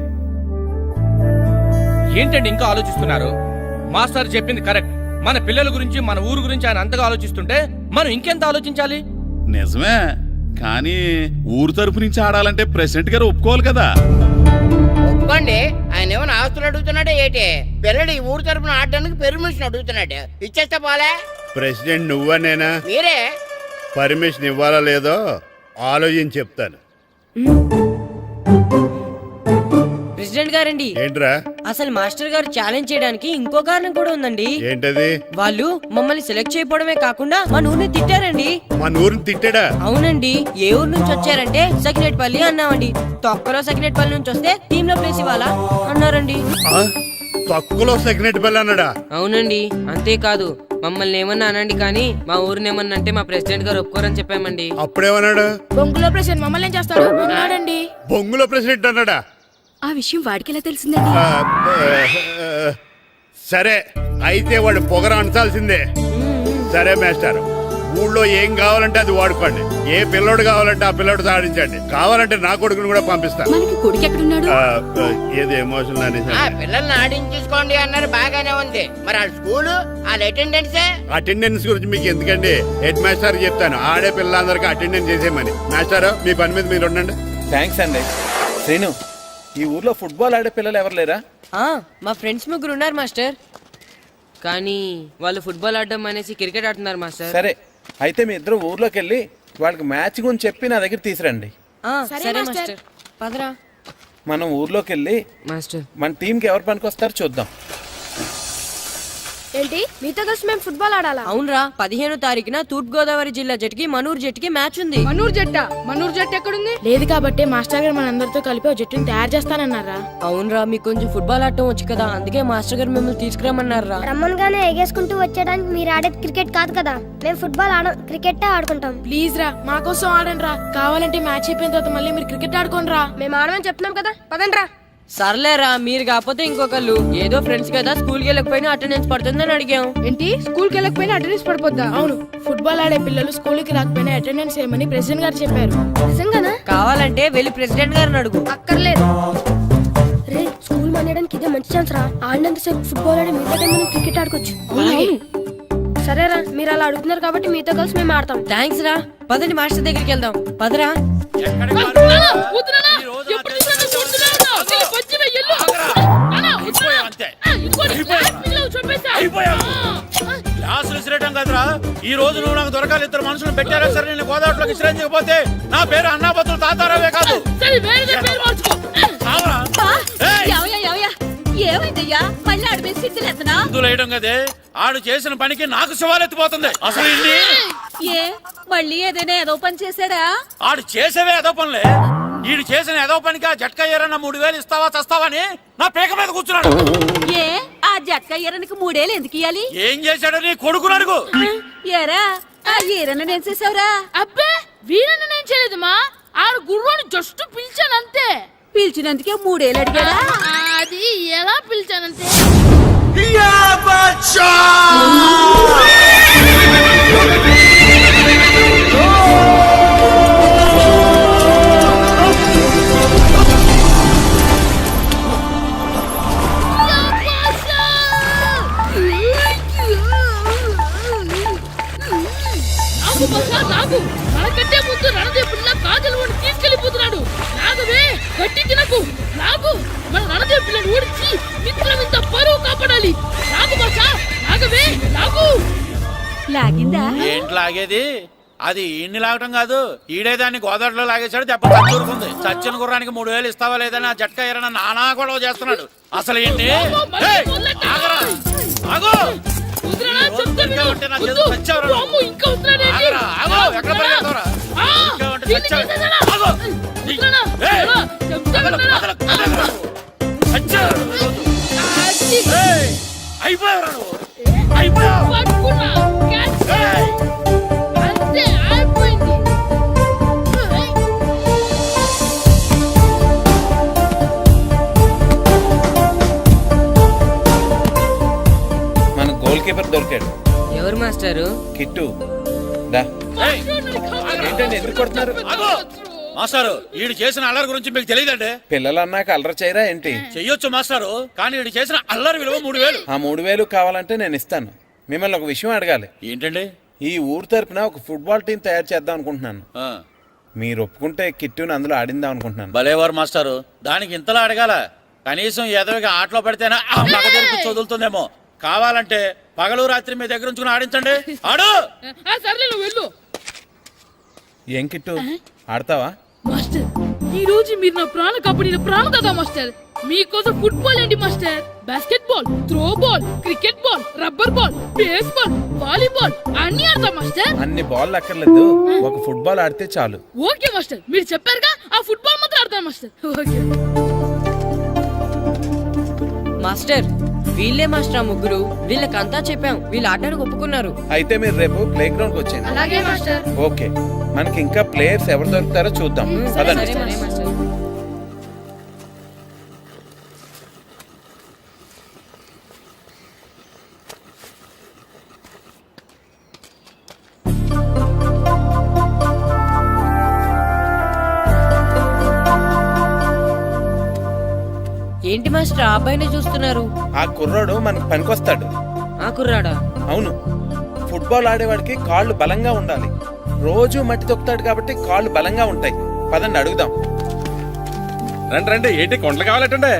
ఏంటండి ఇంకా ఆలోచిస్తున్నారు? మాస్టర్ చెప్పింది కరెక్ట్. మన పిల్లల గురించి, మన ఊరు గురించి ఆయన అంతగా ఆలోచిస్తుంటే మనం ఇంకెంత ఆలోచించాలి? నిజమే, కానీ ఊరు తరపు నుంచి ఆడాలంటే ప్రెసిడెంట్ గారు ఒప్పుకోవాలి కదా. ఒప్పుకోండి. ఆయన ఏమైనా ఆస్తులు అడుగుతున్నాడే ఏంటి? పిల్లడు ఈ ఊరు తరపున ఆడడానికి పెర్మిషన్ అడుగుతున్నాడు. ఇచ్చేస్తే పోలే. ప్రెసిడెంట్ నువ్వా నేనా? మీరే. పర్మిషన్ ఇవ్వాలా లేదో ఆలోచించి చెప్తాను. ప్రెసిడెంట్ గారండి, ఏంట్రా? అసలు మాస్టర్ గారు ఛాలెంజ్ చేయడానికి ఇంకో కారణం కూడా ఉందండి. ఏంటది? వాళ్ళు మమ్మల్ని సెలెక్ట్ చేయకపోవడమే కాకుండా మా ఊరిని తిట్టారండి. మన ఊరిని తిట్టాడా? అవునండి. ఏ ఊరు నుంచి వచ్చారంటే సకినేట్పల్లి అన్నామండి. తొక్కలో సకినేట్పల్లి నుంచి వస్తే టీమ్ లో ప్లేస్ ఇవ్వాలా అన్నారండి. తక్కువలో సెగ్నెట్ బెల్ అన్నాడా? అవునండి. అంతేకాదు, మమ్మల్ని ఏమన్నా అనండి కానీ మా ఊరిని ఏమన్నా అంటే మా ప్రెసిడెంట్ గారు ఒప్పుకోరని చెప్పామండి. అప్పుడేమన్నాడు? బొంగులో ప్రెసిడెంట్ మమ్మల్ని ఏం చేస్తాడు అన్నాడండి. బొంగులో ప్రెసిడెంట్ అన్నాడా? ఆ విషయం వాడికి ఎలా తెలిసిందండి? సరే, అయితే వాడు పొగర అంచాల్సిందే. సరే మాస్టర్, ఊళ్ళో ఏం కావాలంటే అది వాడుకోండి. ఏ పిల్లోడు కావాలంటే ఆ పిల్లోడు సాధించండి. కావాలంటే నా కొడుకుని కూడా పంపిస్తాను. మనకి కొడుకు ఎక్కడున్నాడు? ఏది ఎమోషనల్ అనేసి పిల్లల్ని ఆడించేసుకోండి అన్నారు, బాగానే ఉంది. మరి ఆ స్కూల్ అటెండెన్స్ గురించి మీకు ఎందుకండి? హెడ్ మాస్టర్ చెప్తాను, ఆడే పిల్లలందరికీ అటెండెన్స్ చేసేయమని. మాస్టర్, మీ పని మీద మీరు ఉండండి. థ్యాంక్స్ అండి. శ్రీను, ఈ ఊర్లో ఫుట్బాల్ ఆడే పిల్లలు ఎవరు లేరా? మా ఫ్రెండ్స్ ముగ్గురు ఉన్నారు మాస్టర్, కానీ వాళ్ళు ఫుట్బాల్ ఆడడం అనేసి క్రికెట్ ఆడుతున్నారు మాస్టర్. సరే, అయితే మీ ఇద్దరు ఊర్లోకి వెళ్ళి వాళ్ళకి మ్యాచ్ గురించి చెప్పి నా దగ్గర తీసురండి. సరే మాస్టర్, పదరా. మనం ఊర్లోకి వెళ్ళి మాస్టర్ మన టీంకి ఎవరు పనికొస్తారో చూద్దాం. ఏంటి మీతో కలిసి మేము ఫుట్బాల్ ఆడాలా? అవునరా, 15వ తారీఖున తూర్పు గోదావరి జిల్లా జట్టుకి మనూరు జట్టుకి మ్యాచ్ ఉంది. మనూరు జట్టు ఎక్కడుంది? లేదు కాబట్టి మాస్టర్ గారు మనందరితో కలిపి ఒక జట్టుని తయారు చేస్తానన్నారా? అవునరా, మీకు కొంచెం ఫుట్బాల్ ఆడటం వచ్చు కదా, అందుకే మాస్టర్ గారు మిమ్మల్ని తీసుకురమ్మన్నారా. రమ్మన్గానే ఎగేసుకుంటూ వచ్చేయడానికి మీరు ఆడేది క్రికెట్ కాదు కదా. మేము ఫుట్బాల్ క్రికెట్ ఆడుకుంటాం. ప్లీజ్ రా, మా కోసం ఆడండి రా. కావాలంటే మ్యాచ్ అయిపోయిన తర్వాత మళ్ళీ మీరు క్రికెట్ ఆడుకోండి రా. మేము ఆడమని చెప్తున్నాం కదా, పదండి రా. సర్లేరా, మీరు కాకపోతే ఇంకొకళ్ళు. ఏదో ఫ్రెండ్స్ కదా, స్కూల్ కి వెళ్ళకపోయినా అటెండెన్స్ పడుతుందని అడిగాం. ఏంటి, స్కూల్ కి వెళ్ళకపోయినా అటెండెన్స్ పడిపోద్దా? అవును, ఫుట్బాల్ ఆడే పిల్లలు స్కూల్ కి రాకపోయినా అటెండెన్స్ చేయమని ప్రెసిడెంట్ గారు చెప్పారు. నిజంగానా? కావాలంటే వెళ్ళి ప్రెసిడెంట్ గారిని అడుగు. అక్కర్లేదు. రే, స్కూల్ మానేయడానికి ఇదే మంచి ఛాన్స్ రా. ఆడినంతసేపు ఫుట్బాల్ ఆడి మిగతా టైం మనం క్రికెట్ ఆడుకోవచ్చు. సరేరా, మీరు అలా అడుగుతున్నారు కాబట్టి మీతో కలిసి మేము ఆడతాం. థ్యాంక్స్ రా. పదండి మాస్టర్ దగ్గరికి వెళ్దాం. పదరా. కదరా, ఈ రోజు నువ్వు నాకు దొరకాలి. ఇద్దరు మనుషులు పెట్టారా సరే, నేను గోదావరిలోకి విసిరించకపోతే నా పేరు అన్నాబతులు తాతారావే కాదు. ఏమైందయ్యా, మళ్ళీ ఆడు వేయడం కదే, ఆడు చేసిన పనికి నాకు శివాలెత్తిపోతుంది. అసలు ఏ మళ్ళీ ఏదైనా ఏదో పని చేశాడా? ఆడు చేసేవే ఏదో పనులే. ఈడు చేసిన ఏదో పనికి ఆ జట్కా ఏరన్నా 3000 ఇస్తావా చస్తావని నా పేక మీద కూర్చున్నాడు. ఏ ఆ జట్కా ఏరనికి 3000 ఎందుకు ఇయ్యాలి? ఏం చేశాడో నీ కొడుకును అడుగు. ఏరా, ఆ ఏరన్న నేను చేసావురా? అబ్బే, వీరన్న నేను చేయలేదు మా. ఆడు గుర్రాన్ని జస్ట్ పిలిచానంతే. పిలిచినందుకే 3000 అడిగాడా? అది ఎలా పిలిచానంతే. మనకంటే ముందు రణదేవుడిలా కాజల్ లాగేది అది ఈయన్ని లాగటం కాదు, ఈడే దాన్ని గోదావరిలో లాగేశాడు, దెబ్బ చచ్చూరుకుంది. చచ్చిన గుర్రానికి 3000 ఇస్తావా లేదని ఆ జట్కా ఎరన నానా గొడవ చేస్తున్నాడు. అసలు ఏంటి? ఆగరా, ఆగు. నా చేతులు చచ్చావురా నువ్వు. ఆగరా, ఆగు. ఎక్కడ పరిగెడతావురా? ఇంకా చచ్చావు. ఆగు. ఏయ్, కదలకు, కదలకు, కదలకు. చచ్చావురా నువ్వు. ఏయ్, అయిపోయావురా నువ్వు. అయిపోయావు. ఏయ్. మన గోల్ కీపర్ దొరికాడు. ఎవరు మాస్టారు? కిట్టు దా. ఏయ్, ఏంటండి ఎందుకు కొడుతున్నారు? ఆగు. మాస్టారు, వీడు చేసిన అల్లరి గురించి మీకు తెలియదండి. పిల్లలు అన్నాక అల్లరి చేయరా ఏంటి? చెయ్యొచ్చు మాస్టారు, కానీ వీడు చేసిన అల్లరి విలువ 3000. ఆ 3000 కావాలంటే నేను ఇస్తాను. మిమ్మల్ని ఒక విషయం అడగాలి. ఏంటండి? ఈ ఊరు తరపున ఒక ఫుట్బాల్ టీం తయారు చేద్దాం అనుకుంటున్నాను. ఆ, మీరు ఒప్పుకుంటే కిట్టుని అందులో ఆడిందాం అనుకుంటున్నాను. భలేవారు మాస్టారు, దానికి ఇంతలా అడగాల? కనీసం ఏదోగా ఆటలో పడితేనే ఆ మగ దొరికి చదువుతుందేమో. కావాలంటే పగలు రాత్రి మీ దగ్గర ఉంచుకుని ఆడించండి. ఆడు. సర్లే నువ్వు వెళ్ళు. ఏం కిట్టు ఆడతావా? మాస్టర్, ఈ రోజు మీరు నా ప్రాణ కాపాడిన ప్రాణం కదా మాస్టర్. మీకోసం ఫుట్బాల్ ఏంటి master, basket ball, throw ball, cricket ball, rubber ball, base ball, volleyball అన్ని ఆడతా మాస్టర్. అన్ని బాల్ అక్కర్లేదు, ఒక ఫుట్బాల్ ఆడితే చాలు. ఓకే మాస్టర్, మీరు చెప్పారుగా, ఆ ఫుట్బాల్ మాత్రం ఆడతాను మాస్టర్. ఓకే మాస్టర్, వీళ్ళే మాస్టర్ ఆ ముగ్గురు. వీళ్ళకంతా చెప్పాం, వీళ్ళు ఆడడానికి ఒప్పుకున్నారు. అయితే మీరు రేపు ప్లే గ్రౌండ్ కి వచ్చేయండి. అలాగే మాస్టర్. ఓకే, మనకి ఇంకా ప్లేయర్స్ ఎవరు దొరుకుతారో చూద్దాం. సరే పదండి. మాస్టర్. ఏంటి మాస్టర్ ఆ అబ్బాయినే చూస్తున్నారు? ఆ కుర్రాడు మనకు పనికొస్తాడు. ఆ కుర్రాడా? అవును, ఫుట్బాల్ ఆడేవాడికి కాళ్ళు బలంగా ఉండాలి. రోజు మట్టి తొక్కుతాడు కాబట్టి కాళ్ళు బలంగా ఉంటాయి. పదండి అడుగుదాం. రండి రండి, ఏంటి కొండలు కావాలంటే?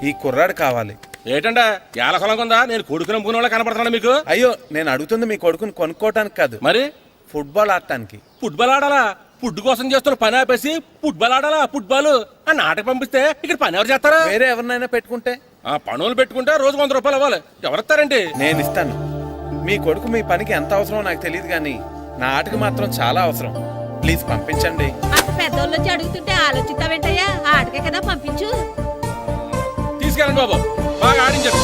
ఈ కుర్రాడు కావాలి. ఏటండా ఏలకొలం ఉందా? నేను కొడుకుని అమ్ముకునే వాళ్ళ కనపడుతున్నాను మీకు. అయ్యో, నేను అడుగుతుంది మీ కొడుకుని కొనుక్కోవటానికి కాదు, మరి ఫుట్బాల్ ఆడటానికి. ఫుట్బాల్ ఆడాలా? ఫుడ్ కోసం చేస్తున్న పని ఆపేసి ఫుట్బాల్ ఆడాలా? ఫుట్బాల్ ఆ నాటకు పంపిస్తే ఇక్కడ పని ఎవరు చేస్తారా? వేరే ఎవరినైనా పెట్టుకుంటే? ఆ పనులు పెట్టుకుంటే రోజు 100 రూపాయలు అవ్వాలి. ఎవరిస్తారండి? నేను ఇస్తాను. మీ కొడుకు మీ పనికి ఎంత అవసరమో నాకు తెలియదు, కానీ నా ఆటకు మాత్రం చాలా అవసరం. ప్లీజ్ పంపించండి. అంత పెద్దోళ్ళు వచ్చి అడుగుతుంటే ఆలోచిస్తావేంటయ్యా? ఆటకే కదా, పంపించు. తీసుకెళ్ళండి బాబు, బాగా ఆడించండి.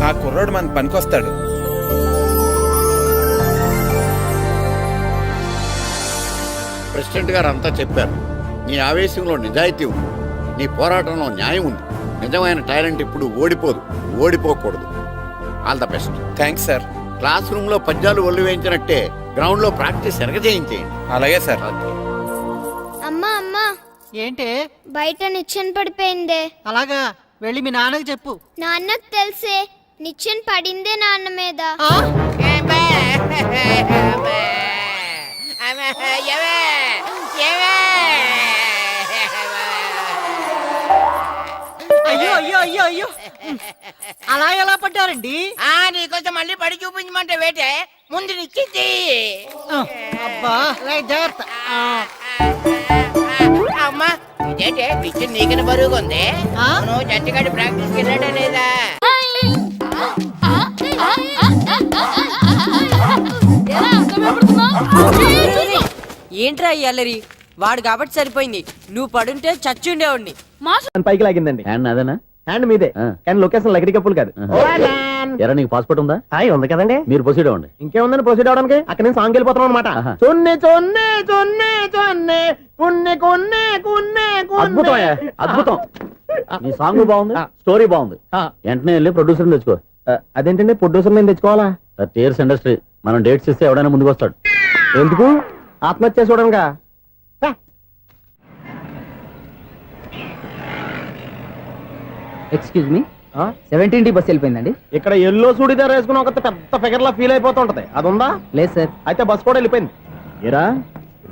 ఆ కుర్రోడు మన పనికొస్తాడు. ప్రెసిడెంట్ గారు అంతా చెప్పారు. నీ ఆవేశంలో నిజాయితీ ఉంది, నీ పోరాటంలో న్యాయం ఉంది. నిజమైన టాలెంట్ ఇప్పుడు ఓడిపోదు, ఓడిపోకూడదు. All the best. Thanks sir. Classroom లో పద్యాలు ఒళ్ళు వేయించినట్టే గ్రౌండ్ లో ప్రాక్టీస్ ఎరగజేయించేయండి. అలాగే సార్. అమ్మా అమ్మా, ఏంటి బయట నిచ్చెన పడిపోయిందే. అలాగా, వెళ్ళి మీ నాన్నకి చెప్పు. నాన్నకు తెలిసే, నిచ్చెన పడిందే నాన్న మీద. అయ్యో అయ్యో అయ్యో అయ్యో, అలా ఎలా పడ్డారండి? నీకోసం మళ్ళీ పడి చూపించమంటే వేటే, ముందు నిచ్చింది. అబ్బా, జాగ్రత్త. అమ్మా, ఇదేంటే నిచ్చింది నీకని బరువుగా ఉంది. నువ్వు జట్టుగాడి ప్రాక్టీస్కి వెళ్ళాడా లేదా? ఏంట్రా అల్లరి? వాడు కాబట్టి సరిపోయింది, నువ్వు పడుంటే చచ్చుండేవాడిని. పైకి లాగిందండి. అదేనా? హ్యాండ్ మీదే, కానీ లొకేషన్ లగడి కప్పులు కాదు. ఎరా, నీకు పాస్పోర్ట్ ఉందా? ఉంది కదండి. మీరు ప్రొసీడ్ అవ్వండి. ఇంకేముందని ప్రొసీడ్ అవడానికి? అక్కడ నేను సాంగ్ వెళ్ళిపోతాం అనమాట. చొన్నే చొన్నే చొన్నే చొన్నే కున్నే కొన్నే కున్నే. అద్భుతం, అద్భుతం. నీ సాంగ్ బాగుంది, స్టోరీ బాగుంది. వెంటనే వెళ్ళి ప్రొడ్యూసర్ తెచ్చుకో. అదేంటండి, ప్రొడ్యూసర్ నేను తెచ్చుకోవాలా? టీయర్స్ ఇండస్ట్రీ, మనం డేట్స్ ఇస్తే ఎవడైనా ముందుకు వస్తాడు. ఎందుకు? ఆత్మహత్య చూడనుగా. Excuse me, 17D bus వెళ్ళిపోయిందండి. ఇక్కడ ఎల్లో చూడిదార్ వేసుకుని ఒక పెద్ద ఫిగర్ లా ఫీల్ అయిపోతుంటది, అది ఉందా? లేదు సార్. అయితే బస్ కూడా వెళ్ళిపోయింది. ఏరా,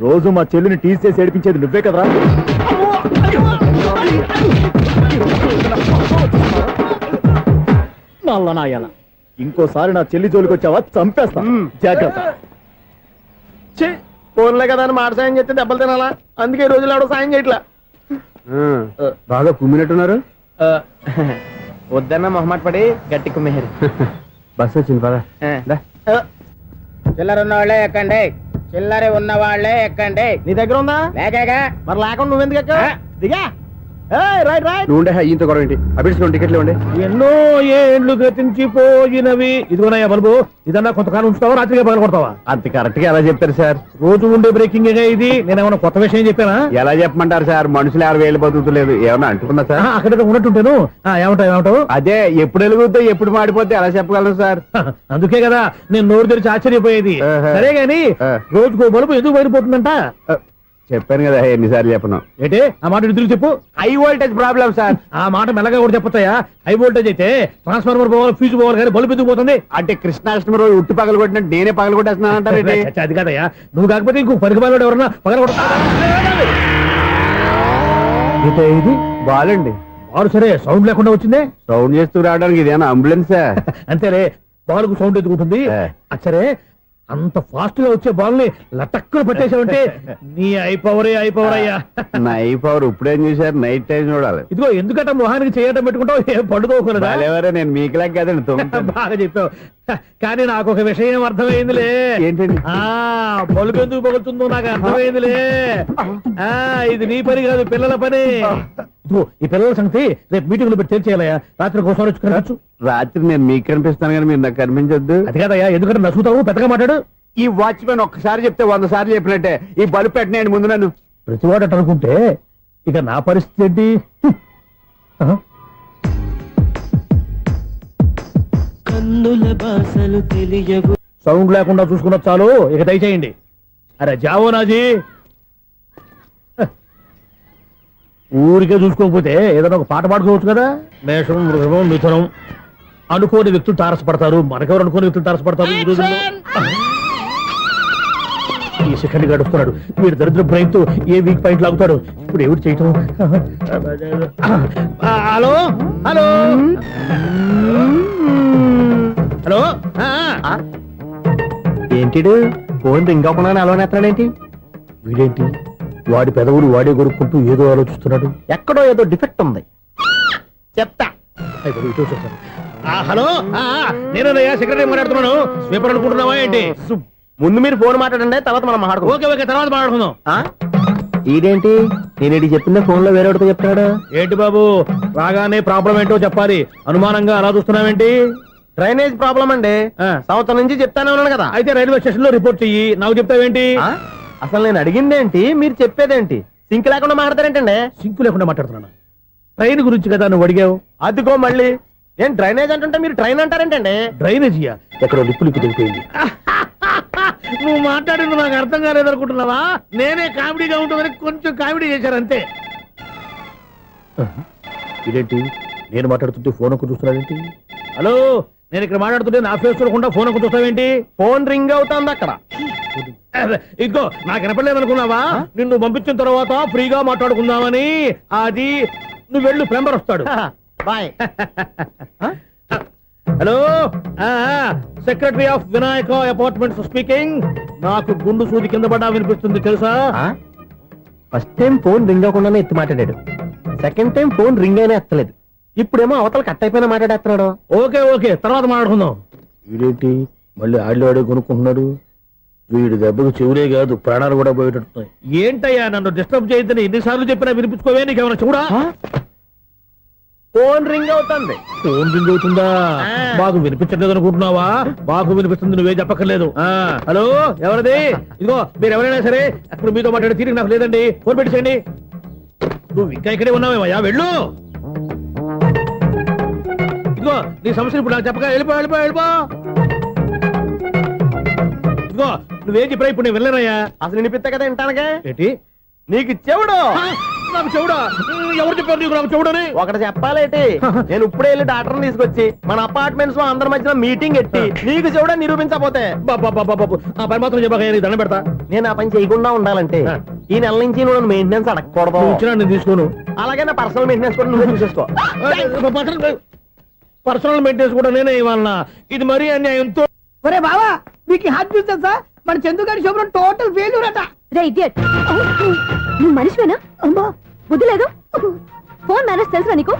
రోజు మా చెల్లిని టీస్ చేసి ఏడిపించేది నువ్వే కదరా? నల్ల నాయన ఇంకోసారి నా చెల్లి జోలికి వచ్చావా చంపేస్తా జాగ్రత్త. ఫోన్లే కదా అని మాట సాయం చేస్తే దెబ్బలు తినాలా, అందుకే ఈ రోజులు ఎవడో సాయం చేయట్లా. బాగా కుమ్మినట్టున్నారు. వద్దన్న మొహమాట పడి గట్టి కుమ్మేరు. బస్సు వచ్చింది పదా. చిల్లర ఉన్న వాళ్ళే ఎక్కండి, చిల్లర ఉన్న వాళ్ళే ఎక్కండి. నీ దగ్గర ఉందా? లేకేగా, మరి లేకుండా నువ్వెందుకు ఎక్క? దిగా. Right right. నువ్వు ఈయంతో గొడవ ఏంటి? అభిడ్చుకోండి, టికెట్లు ఇవ్వండి. ఎన్నో ఏండ్లు గతించిపోయినవి. ఇదిగోనయ్యా బల్బు, ఇదన్నా కొంతకాలం ఉంచుతావా, రాత్రిగా పగల కొడతావా? అంత కరెక్ట్ గా ఎలా చెప్తారు సార్? రోజు ఉండే బ్రేకింగ్ ఇది. నేనేమన్నా కొత్త విషయం చెప్పానా? ఎలా చెప్పమంటారు సార్? మనుషులు 60,000 బతుకుతలేదు, ఏమన్నా అంటున్నా సార్? అక్కడ ఉన్నట్టుంటాను. ఏమంటావు? అదే ఎప్పుడు వెలుగుతో ఎప్పుడు మాడిపోతే ఎలా చెప్పగలను సార్? అందుకే కదా నేను నోరు తెరిచి ఆశ్చర్యపోయేది. సరే గాని రోజుకో బల్బు ఎందుకు బయటపోతుందంట? చెప్పాను కదా ఎన్నిసార్లు చెప్పను. ఏంటే ఆ మాట ఎదురు చెప్పు. High voltage problem sir. ఆ మాట మెల్లగా కూడా చెప్పొచ్చాయా? హై వోల్టేజ్ అయితే ట్రాన్స్ఫార్మర్ పోవాలి, ఫ్యూజ్ పోవాలి, కానీ బల్బు ఎందుకు పోతుంది? అంటే కృష్ణాష్టమి రోజు ఉట్టి పగలు కొట్టినట్టు నేనే పగలు కొట్టేస్తున్నానంటారు. అది కాదయ్యా, నువ్వు కాకపోతే ఇంకో పరిగణలో ఎవరన్నా పగల కొడతా. ఇది బాలండి. బాలు సరే, సౌండ్ లేకుండా వచ్చిందే. సౌండ్ చేస్తూ రావడానికి ఇదేనా అంబులెన్సా? అంతేలే, బాలుకు సౌండ్ ఎదుగుతుంది. సరే, అంత ఫాస్ట్ గా వచ్చే బాల్ ని లటక్కున పట్టేసావంటే నీ ఐపవర్ అయ్యా. నా ఐపవర్ ఇప్పుడేం చూసారు? నైట్ టైం చూడాలి. ఇదిగో ఎందుకంటే మొహానికి చేయటం పెట్టుకుంటావు, ఏం పండుకోకూడదా? నేను మీకులాగా కదండి. బాగా చెప్పావు. కానీ నాకు ఒక విషయం అర్థమైందిలే. ఏంటండి? బల్బు ఎందుకు పగులుతుందో నాకు అర్థమైందిలే. ఇది నీ పని కాదు, పిల్లల పని. ఈ పిల్లల సంగతి రేపు మీటింగ్ లో పెట్టి తెలిసేయాలయ్యా. రాత్రి కోసం వచ్చి రాత్రి నేను మీకు కనిపిస్తాను కానీ మీరు నాకు కనిపించొద్దు. అది కాదయ్యా, ఎందుకంటే నసుగుతావు, పెద్దగా మాట్లాడు. ఈ వాచ్మెన్ ఒక్కసారి చెప్తే 100 సార్లు చెప్పినట్టే. ఈ బల్బు పెట్టినాయండి ముందు నన్ను. ప్రతివాడట అనుకుంటే ఇక నా పరిస్థితి ఏంటి? సౌండ్ లేకుండా చూసుకున్న చాలు, ఇక దయచేయండి. అరే జావో నాజీ, ఊరికే చూసుకోకపోతే ఏదైనా ఒక పాట పాడుకోవచ్చు కదా. మేషం, వృషభం, మిథునం అనుకోని వ్యక్తులు తారసపడతారు. మనకెవరు అనుకోని వ్యక్తులు తారసపడతారు ఈ రోజుల్లో? ఈ సెకండ్ గడుస్తున్నాడు వీడు దరిద్ర బ్రెయిన్ తో ఏ వీక్ పాయింట్ లాగుతాడు. ఇప్పుడు ఎవరు చేయటం? Hello hello hello. ఏంటిడు ఫోన్ రింగ్ అవ్వకుండా అలవనేస్తాడేంటి? వీడేంటి వాడి పెదవులు వాడే కొరుక్కుంటూ ఏదో ఆలోచిస్తున్నాడు. ఎక్కడో ఏదో డిఫెక్ట్ ఉంది, చెప్తా. హలో, నేనయ్యా సెక్రటరీ మాట్లాడుతున్నాను. స్వీపర్ అనుకుంటున్నావా ఏంటి? ముందు మీరు ఫోన్ మాట్లాడండి, తర్వాత మనం మాట్లాడుకో. ఓకే ఓకే, తర్వాత మాట్లాడుకుందాం. ఇదేంటి నేను చెప్పిందే ఫోన్ లో వేరే చెప్తాడు ఏంటి బాబు? రాగానే ప్రాబ్లం ఏంటో చెప్పాలి. అనుమానంగా అలా చూస్తున్నావేంటి? డ్రైనేజ్ ప్రాబ్లం అండి, సంవత్సరం నుంచి చెప్తానే ఉన్నాను కదా. అయితే రైల్వే స్టేషన్ లో రిపోర్ట్ చెయ్యి, నాకు చెప్తావేంటి? అసలు నేను అడిగిందేంటి, మీరు చెప్పేదేంటి? సింక్ లేకుండా మాట్లాడతారేంటండి? సింక్ లేకుండా మాట్లాడుతున్నాను. ట్రైన్ గురించి కదా నువ్వు అడిగావు. అదిగో మళ్ళీ నేను డ్రైనేజ్ అంటుంటే మీరు ట్రైన్ అంటారేంటండి? డ్రైనేజీయా? ఎక్కడో లిప్పులిక్కు తెలిపోయింది. నువ్వు మాట్లాడింది నాకు అర్థం కాలేదనుకుంటున్నావా? నేనే కామెడీగా ఉంటుందని కొంచెం కామెడీ చేశారు అంతే. ఇదేంటి నేను మాట్లాడుతుంటే ఫోన్ ఒక్క చూస్తున్నావేంటి? హలో, నేను ఇక్కడ మాట్లాడుతుంటే నా ఫేస్ చూడకుండా ఫోన్ ఒక్క చూస్తావేంటి? ఫోన్ రింగ్ అవుతుంది అక్కడ. ఇదిగో నాకు వినపడలేదు అనుకున్నావా? నిన్ను పంపించిన తర్వాత ఫ్రీగా మాట్లాడుకుందామని. అది నువ్వు వెళ్ళు, ప్లంబర్ వస్తాడు. Bye. Hello, secretary of Vinayaka apartments speaking. నాకు గుండు సూది కింద పడ్డా వినిపిస్తుంది తెలుసా? ఫస్ట్ టైం ఫోన్ రింగ్ అవ్వకుండానే ఎత్తి మాట్లాడాడు. సెకండ్ టైం ఫోన్ రింగ్ అయినా ఎత్తలేదు. ఇప్పుడేమో అవతల కట్ అయిపోయినా మాట్లాడేస్తున్నాడు. ఓకే ఓకే, తర్వాత మాట్లాడుకుందాం. వీడేంటి మళ్ళీ ఆడిలో కొనుక్కుంటున్నాడు? వీడి దెబ్బకు చెవులే కాదు, ప్రాణాలు కూడా పోయేటట్టున్నాయి. ఏంటయ్యా నన్ను డిస్టర్బ్ చేయొద్దని ఎన్నిసార్లు చెప్పినా వినిపించుకోవే? నీకేమైనా చూడా? ఫోన్ రింగ్ అవుతుంది. ఫోన్ రింగ్ అవుతుందా? బాగు వినిపించట్లేదు అనుకుంటున్నావా? బాగు వినిపిస్తుంది, నువ్వే చెప్పక్కర్లేదు. హలో, ఎవరిది? ఇదిగో మీరు ఎవరైనా సరే అప్పుడు మీతో మాట్లాడే తీరిక నాకు లేదండి. ఫోన్ పెట్టేసేయండి. నువ్వు ఇంకా ఇక్కడే ఉన్నావేమయ్యా, వెళ్ళు. ఇదిగో నీ సమస్యలు ఇప్పుడు నాకు చెప్పగా వెళ్ళిపో వెళ్ళిపో వెళ్ళిపో. ఇదిగో నువ్వేం చెప్పరా ఇప్పుడు నేను వెళ్ళానయ్యా. అసలు వినిపిస్తా కదా వింటానగా. ఏంటి నీకు చెవుడు? నాకు చెవుడా? ఎవరు చెప్పారు నీకు నాకు చెవుడని? ఒకటి చెప్పాలేటి, నేను ఇప్పుడే వెళ్ళి డాక్టర్ని తీసుకొచ్చి మన అపార్ట్మెంట్స్ లో అందరి మధ్యన మీటింగ్ ఎట్టి నీకు చెవుడని నిరూపించకపోతే ఆ పని మాత్రం చెప్పక దండం పెడతా. నేను ఆ పని చేయకుండా ఉండాలంటే ఈ నెల నుంచి నువ్వు మెయింటెనెన్స్ అడగకూడదు. నేను తీసుకోను. అలాగే నా పర్సనల్ మెయింటెనెన్స్ కూడా నువ్వే చూసేసుకో. పర్సనల్ మెయింటెనెన్స్ కూడా నేనే ఇవ్వాలన్నా? ఇది మరీ అన్యాయంతో. ఒరే బావా, మీకు హార్ట్ చూస్తా సార్, మన చందుగారి శుభ్రం టోటల్ ఫెయిల్యూర్ అట. రే ఇడియట్, నువ్వు మనిషివేనా? అమ్మా బుద్ధి లేదు. ఫోన్ మేనేజ్ తెలుసా నీకు?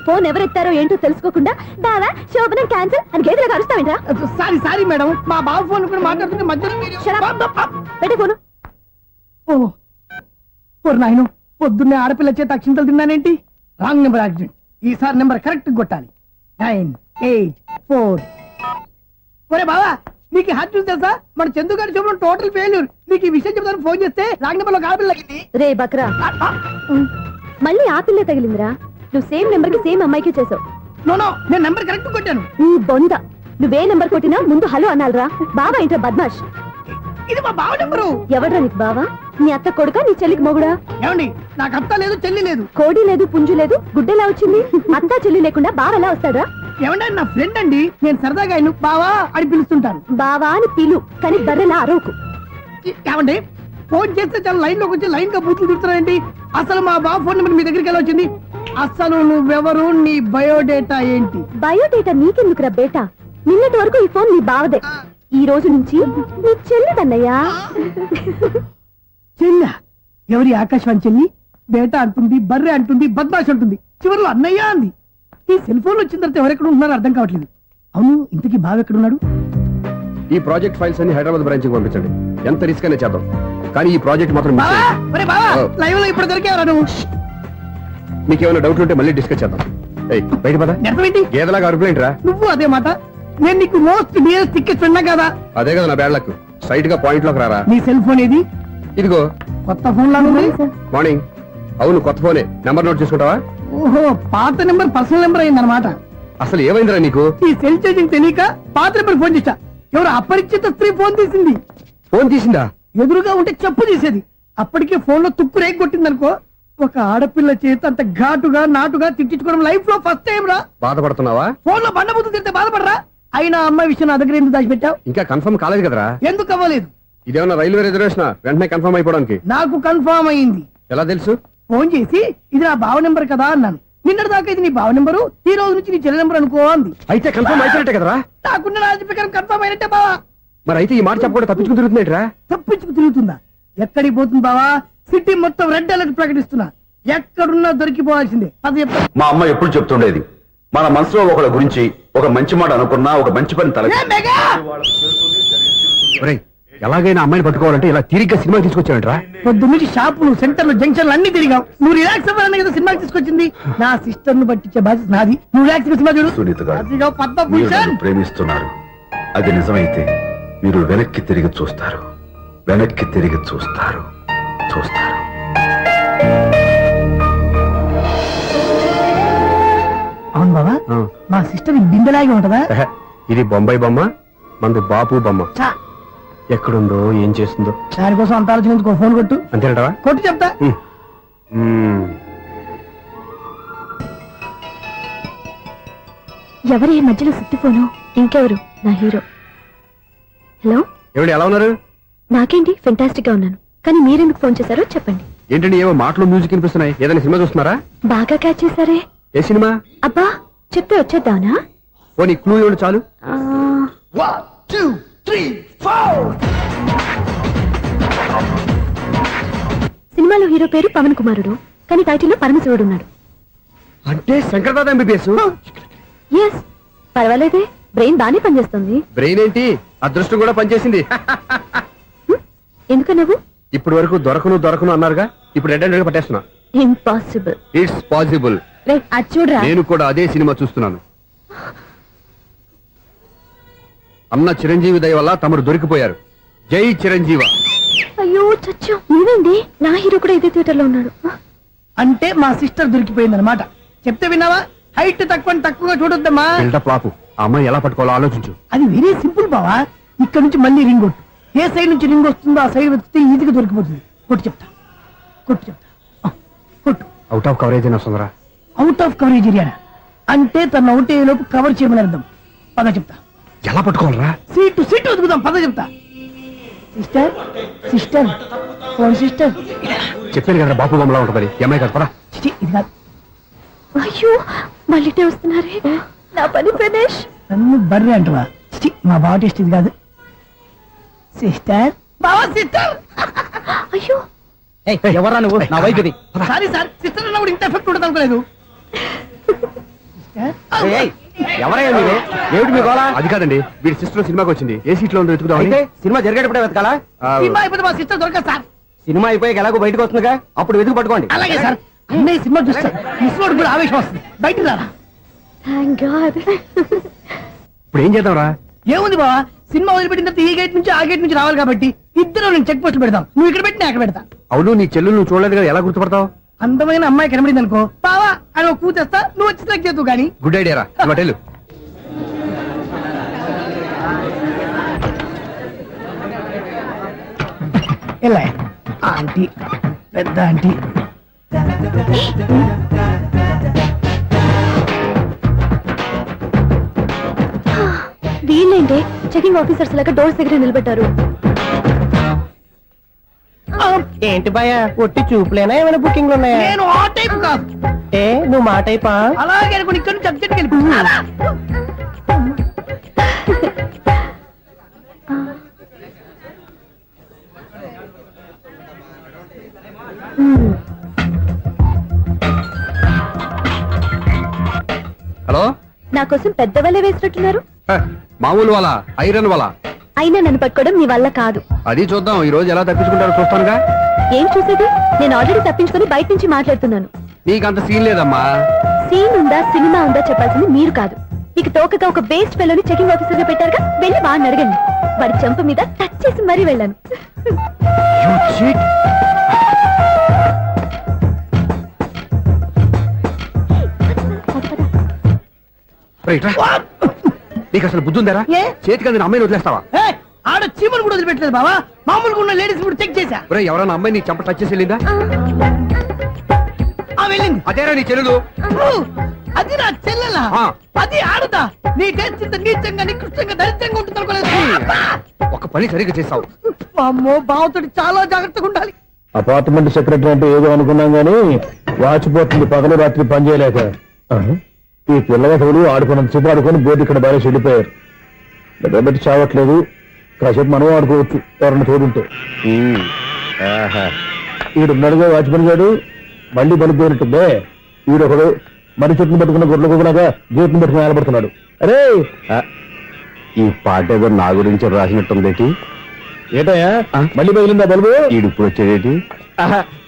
ఫోన్ ఎవరెత్తారో ఏంటో తెలుసుకోకుండా బావా శోభనం క్యాన్సిల్ అని గేదెలకు అరుస్తావేంట్రా? సారీ సారీ మేడం, మా బావ ఫోన్ కూడా మాట్లాడుతుంటే మధ్యలో పెట్టే ఫోను. ఓ నాయను, పొద్దున్నే ఆడపిల్ల చేత అక్షింతలు తిన్నానేంటి? Wrong number accident. ఈసారి నెంబర్ కరెక్ట్ కొట్టాలి. 984. ఒరే బావా, నీకు హార్ట్ చూసి తెలుసా? మన చందు గారి శుభ్రం టోటల్ ఫెయిల్యూర్. నీకు ఈ విషయం చెప్తాను ఫోన్ చేస్తే రాంగ్ నెంబర్ లో ఆడపిల్ల తగ్గింది. రే బక్రా, మళ్ళీ ఆ పిల్లే తగిలిందిరా. నువ్వు సేమ్ నెంబర్ కి సేమ్ అమ్మాయికి చేసావు. నో, నేను నెంబర్ కరెక్ట్ కొట్టాను. ఈ బొంద, నువ్వే నెంబర్ కొట్టినా ముందు హలో అనాలిరా. బావా ఇంట్లో బద్మాష్. ఇది మా బావ నెంబరు. ఎవడ్రా నీకు బావా? నీ అత్త కొడుక, నీ చెల్లికి మొగుడా? ఏమండి, నాకు అత్త లేదు, చెల్లి లేదు. కోడి లేదు, పుంజు లేదు, గుడ్డెలా వచ్చింది? అత్త చెల్లి లేకుండా బావ ఎలా వస్తాడా? ఏమండి, నా ఫ్రెండ్ అండి, నేను సరదాగా ఆయన బావా అని పిలుస్తుంటాను. బావా అని పిలు, కానీ బర్రెలా అరవకు. ఏమండి, ఫోన్ చేస్తే చాలా లైన్ లోకి వచ్చి లైన్ గా బూతులు తిడుతున్నాయండి. అసలు మా బావ ఫోన్ నెంబర్ మీ దగ్గరికి ఎలా వచ్చింది? అసలు నువ్వెవరు, నీ బయోడేటా ఏంటి? బయోడేటా నీకెందుకురా బేటా? నిన్నటి వరకు ఈ ఫోన్ నీ బావదే. ఈ రోజు నుంచి నీ చెల్లిదన్నయ్యా. చెల్ల ఎవరి? ఆకాశవాణి చెల్లి. బేటా అంటుంది, బర్రె అంటుంది, బద్మాష్ అంటుంది, చివరిలో అన్నయ్య అంది. ఈ సెల్ ఫోన్ వచ్చిన తర్వాత ఎవరెక్కడ ఉంటున్నారో అర్థం కావట్లేదు. అవును, ఇంతకీ బావ ఎక్కడున్నాడు? ఈ ప్రాజెక్ట్ ఫైల్స్ అన్ని హైదరాబాద్ బ్రాంచ్ కి పంపించండి. ఎంత రిస్క్ అయినా చేద్దాం, కానీ ఈ ప్రాజెక్ట్ మాత్రం మిస్ చేయొద్దు. లైవ్ లో ఇప్పుడు దొరికేవరా నువ్వు? మీకేమైనా డౌట్ ఉంటే మళ్ళీ డిస్కస్ చేద్దాం. బయట పద. నెరవేంటి గేదలాగా అరుపులేంట్రా? నువ్వు అదే మాట. నేను నీకు మోస్ట్ డియరెస్ట్ టికెట్స్ ఉన్నా కదా. అదే కదా నా బ్యాడ్ లక్. స్ట్రైట్ గా పాయింట్ లోకి రారా. నీ సెల్ ఫోన్ ఏది? ఇదిగో కొత్త ఫోన్ లాగా ఉంది. మార్నింగ్. అవును, కొత్త ఫోనే. నెంబర్ నోట్ చేసుకుంటావా? ఓహో, పాత నెంబర్ పర్సనల్ నెంబర్ అయిందన్నమాట. అసలు ఏమైందిరా నీకు? ఈ సెల్ చేంజింగ్ తెలియక పాత నెంబర్ ఫోన్ చేశా. ఎవరు అపరిచిత స్త్రీ ఫోన్ తీసింది. ఫోన్ తీసిందా? ఎదురుగా ఉంటే చెప్పు తీసేది. అప్పటికే ఫోన్ లో తుక్కు రేగి కొట్టింది అనుకో. ఒక ఆడపిల్ల చేత అంత ఘాటుగా నాటుగా తిట్టించుకోవడం లైఫ్ లో ఫస్ట్ టైం రా. బాధపడుతున్నావా? ఫోన్ లో బండబుద్ధి తింటే బాధపడరా? అయినా అమ్మాయి విషయం నా దగ్గర ఎందుకు దాచిపెట్టావు? ఇంకా కన్ఫర్మ్ కాలేదు కదరా. ఎందుకు అవ్వలేదు? ఇదేమన్నా రైల్వే రిజర్వేషన్? వెంటనే కన్ఫర్మ్ అయిపోవడానికి. నాకు కన్ఫర్మ్ అయింది. ఎలా తెలుసు? ఫోన్ చేసి ఇది నా బావ నెంబర్ కదా అన్నాను. నిన్నటి దాకా ఇది నీ బావ నెంబరు, ఈ రోజు నుంచి నీ చెల్లి నెంబర్ అనుకో అంది. అయితే కన్ఫర్మ్ అయిపోయినట్టే కదరా? నాకున్న రాజు ప్రకారం కన్ఫర్మ్ అయినట్టే బావా. మరి అయితే ఈ మాట చెప్పకుండా తప్పించుకుని తిరుగుతున్నట్రా? తప్పించుకు తిరుగుతుందా? ఎక్కడికి పోతుంది బావా? సిటీ మొత్తం రెడ్ అలర్ట్ ప్రకటిస్తున్నా. ఎక్కడున్నా దొరికిపోవాల్సిందే. అది మా అమ్మ ఎప్పుడు చెప్తుండేది, మన మనసులో ఒకళ్ళ గురించి ఒక మంచి మాట అనుకున్నా, ఒక మంచి పని తల. ఎలాగైనా అమ్మాయిని పట్టుకోవాలంటే ఇలా తిరిగ్గా సినిమా తీసుకొచ్చావంటరా? పొద్దున్నుంచి షాపులు, సెంటర్లు, జంక్షన్లు అన్ని తిరిగావు. నువ్వు రిలాక్స్ అవ్వాలని కదా సినిమాకి తీసుకొచ్చింది. నా సిస్టర్ ను పట్టించే బాధ్యత నాది. నువ్వు రిలాక్స్ సినిమా చూడు. సునీత గారు, అదిగో మీరు పద్మభూషణ్. నన్ను ప్రేమిస్తున్నారు. అది నిజమైతే మీరు వెనక్కి తిరిగి చూస్తారు, వెనక్కి తిరిగి చూస్తారు, చూస్తారు. అవును బాబా, మా సిస్టర్ బిందెలాగే ఉంటదా? ఇది బొంబాయి బొమ్మ, మంది బాపు బొమ్మ. చా, ఎక్కడుందో ఏం చేస్తుందో దానికోసం అంత ఆలోచించుకో. ఫోన్ కొట్టు. అంతేనటవా? కొట్టు చెప్తా. ఎవరు ఈ మధ్యలో సుత్తి ఫోను? ఇంకెవరు? నా హీరో. హలో, ఏమిటి ఎలా ఉన్నారు? నాకేంటి ఫెంటాస్టిక్ గా ఉన్నాను, కానీ మీరెందుకు ఫోన్ చేశారో చెప్పండి. ఏంటండి ఏవో మాటలు మ్యూజిక్ వినిపిస్తున్నాయి? ఏదైనా సినిమా చూస్తున్నారా? బాగా క్యాచ్ చేశారే. ఏ సినిమా? అబ్బా, చెప్తే వచ్చేద్దానా? ఓ నీ క్లూ ఇవ్వండి చాలు. సినిమాలో హీరో పేరు పవన్ కుమారుడు, కానీ టైటిల్లో పరమశివుడు ఉన్నాడు. అంటే శంకర్దాద ఎంబీబీఎస్. ఎస్, పర్వాలేదే, బ్రెయిన్ బానే పనిచేస్తుంది. బ్రెయిన్ ఏంటి, అదృష్టం కూడా పనిచేసింది. ఎందుకన్నావు? ఇప్పటి వరకు దొరకను అన్నారుగా, ఇప్పుడు రెడ్ పట్టేస్తున్నా. ఇంపాసిబుల్. It's possible. అది చూడరా. నేను కూడా అదే సినిమా చూస్తున్నాను. అన్న చిరంజీవి దయ వల్ల తమరు దొరికిపోయారు. జై చిరంజీవ. అయ్యో చచ్చా, నీవేంటి? నా హీరో కూడా ఇదే థియేటర్ లో ఉన్నాడు. అంటే మా సిస్టర్ దొరికిపోయింది అనమాట. చెప్తే విన్నావా? హైట్ తక్కువగా చూడొద్దమ్మా. బిల్డప్ లాపు. ఆ అమ్మాయి ఎలా పట్టుకోవాలో ఆలోచించు. అది వెరీ సింపుల్ బావా. ఇక్కడ నుంచి మళ్ళీ రింగ్ కొట్టు. ఏ సైడ్ నుంచి రింగ్ వస్తుందో ఆ సైడ్ వస్తే ఈజీగా దొరికిపోతుంది. కొట్టు చెప్తా. కొట్టు. అవుట్ ఆఫ్ కవరేజ్ అయినా వస్తుందరా? అవుట్ ఆఫ్ కవరేజ్ ఏరియా అంటే తన అవుట్ అయ్యే లోపు కవర్ చేయమని అర్థం. పద చెప్తా. ఎలా పట్టుకోవాలరా? సీటు వెతుకుదాం. పద చెప్తా. సిస్టర్ సిస్టర్ ఫోన్ సిస్టర్ చెప్పాను కదా బాపు బొమ్మలా ఉంటుంది ఏమై కదా పరా. ఇది కాదు. అయ్యో మళ్ళీ వస్తున్నారే నా పని ప్రదేశ్. నన్ను బర్రె అంటవా? మా బావ టేస్ట్ ఇది కాదు. సిస్టర్ బావా సిస్టర్. అయ్యో ఎవరా నువ్వు? నా వైఫ్ ఇది. సారీ సార్, సిస్టర్ అన్నప్పుడు ఇంత ఎఫెక్ట్ ఉండదు అనుకోలేదు. ఎవరైనా మీరే ఏమిటి మీ గోళ? అది కాదండి, వీడి సిస్టర్ సినిమాకి వచ్చింది. ఏ సీట్ లో ఉందో వెతుకుదాం. అయితే సినిమా జరిగేటప్పుడే వెతకాలా? సినిమా అయిపోతే మా సిస్టర్ దొరకదు సార్. సినిమా అయిపోయాక ఎలాగో బయటకు వస్తుందిగా, అప్పుడు వెతుకు పట్టుకోండి. అలాగే సార్. అన్నయ్య సినిమా చూస్తారు, మిస్లోడు కూడా ఆవేశం వస్తుంది. బయట రారా. Thank God. ఇప్పుడు ఏం చేద్దాం రా? ఏముంది బావా, సినిమా వదిలిపెట్టిన తర్వాత ఈ గేట్ నుంచి ఆ గేట్ నుంచి రావాలి కాబట్టి ఇద్దరు నేను చెక్ పోస్ట్ పెడతాం. నువ్వు ఇక్కడ పెట్టి నేను అక్కడ పెడతా. అవును, నీ చెల్లు నువ్వు చూడలేదు కదా, ఎలా గుర్తుపడతావు? అందమైన అమ్మాయి కనబడింది అనుకో బావా అని ఒక కూతేస్తా, నువ్వు వచ్చి సెలెక్ట్ చేద్దు కానీ. గుడ్ ఐడియా రా, హోటల్. ఎలా ఆంటీ, పెద్ద ఆంటీ. వీళ్ళేంటే చెకింగ్ ఆఫీసర్స్ లాగా డోర్స్ దగ్గర నిలబెట్టారు. ఏంటి భయ, ఒట్టి చూపులేనా ఏమైనా బుకింగ్ ఉన్నాయా? నేను ఆ టైప్ కాదు. ఏ నువ్వు మా టైపా? అలాగే అనుకుని ఇక్కడ నుంచి అర్జెంట్కి వెళ్ళిపో. హలో, నా కోసం పెద్ద వలే వేసినట్టున్నారు. మామూలు వాళ్ళ ఐరన్ వాళ్ళ. అయినా నన్ను పట్టుకోవడం మీ వల్ల కాదు. అది చూద్దాం, ఈ రోజు ఎలా తప్పించుకుంటారో చూస్తానుగా. ఏం చూసేది? నేను ఆల్రెడీ తప్పించుకొని బయట నుంచి మాట్లాడుతున్నాను. నీకంత సీన్ లేదమ్మా. సీన్ ఉందా సినిమా ఉందా చెప్పాల్సింది మీరు కాదు. మీకు తోకగా ఒక బేస్ట్ ఫెలోని చెకింగ్ ఆఫీసర్ గా పెట్టారుగా, వెళ్ళి వాడిని అడగండి. వాడి చెంప మీద టచ్ చేసి మరీ వెళ్ళాను. నీకు అసలు బుద్ధి ఉందారా? చేతికి అందిన అమ్మాయిని వదిలేస్తావా? ఆడ చీమలు కూడా వదిలిపెట్టలేదు బావా. మామూలుగా ఉన్న లేడీస్ కూడా చెక్ చేశా. ఎవరైనా అమ్మాయి నీ చెంప టచ్ చేసి వెళ్ళిందా? వెళ్ళింది. అదేరా నీ చెల్లెలు? అది నా చెల్లెలా? అది ఆడదా? నీ టేస్ట్ ఇంత నీచంగా నికృష్టంగా దరిద్రంగా ఉంటుంది అనుకోలేదు. ఒక పని సరిగ్గా చేస్తావు. అమ్మో, బావతోటి చాలా జాగ్రత్తగా ఉండాలి. అపార్ట్మెంట్ సెక్రటరీ అంటే ఏదో అనుకున్నాం గానీ వాచిపోతుంది పగలు రాత్రి పని చేయలేక. ఈ పిల్లగతులు ఆడుకున్నంత సేపు ఆడుకొని బోర్డు ఇక్కడ బాగా చెడిపోయారు. నిద్రబెట్టి చావట్లేదు. కాసేపు మనం ఆడుకోవచ్చు ఎవరన్నా తోడుంటే. ఈడున్నాడుగా వాచ్మెన్ గాడు, మళ్ళీ బలి పోయినట్టుందే. ఈడొకడు మరి చెట్టును పట్టుకున్న గొడ్ల కుక్కలాగా గేట్ను పట్టుకుని నిలబడుతున్నాడు. అరే, ఈ పాట ఏదో నా గురించి రాసినట్టుంది. ఏటయ్యా మళ్ళీ పగిలిందా బల్బు? ఈడు ఇప్పుడు వచ్చేదేటి?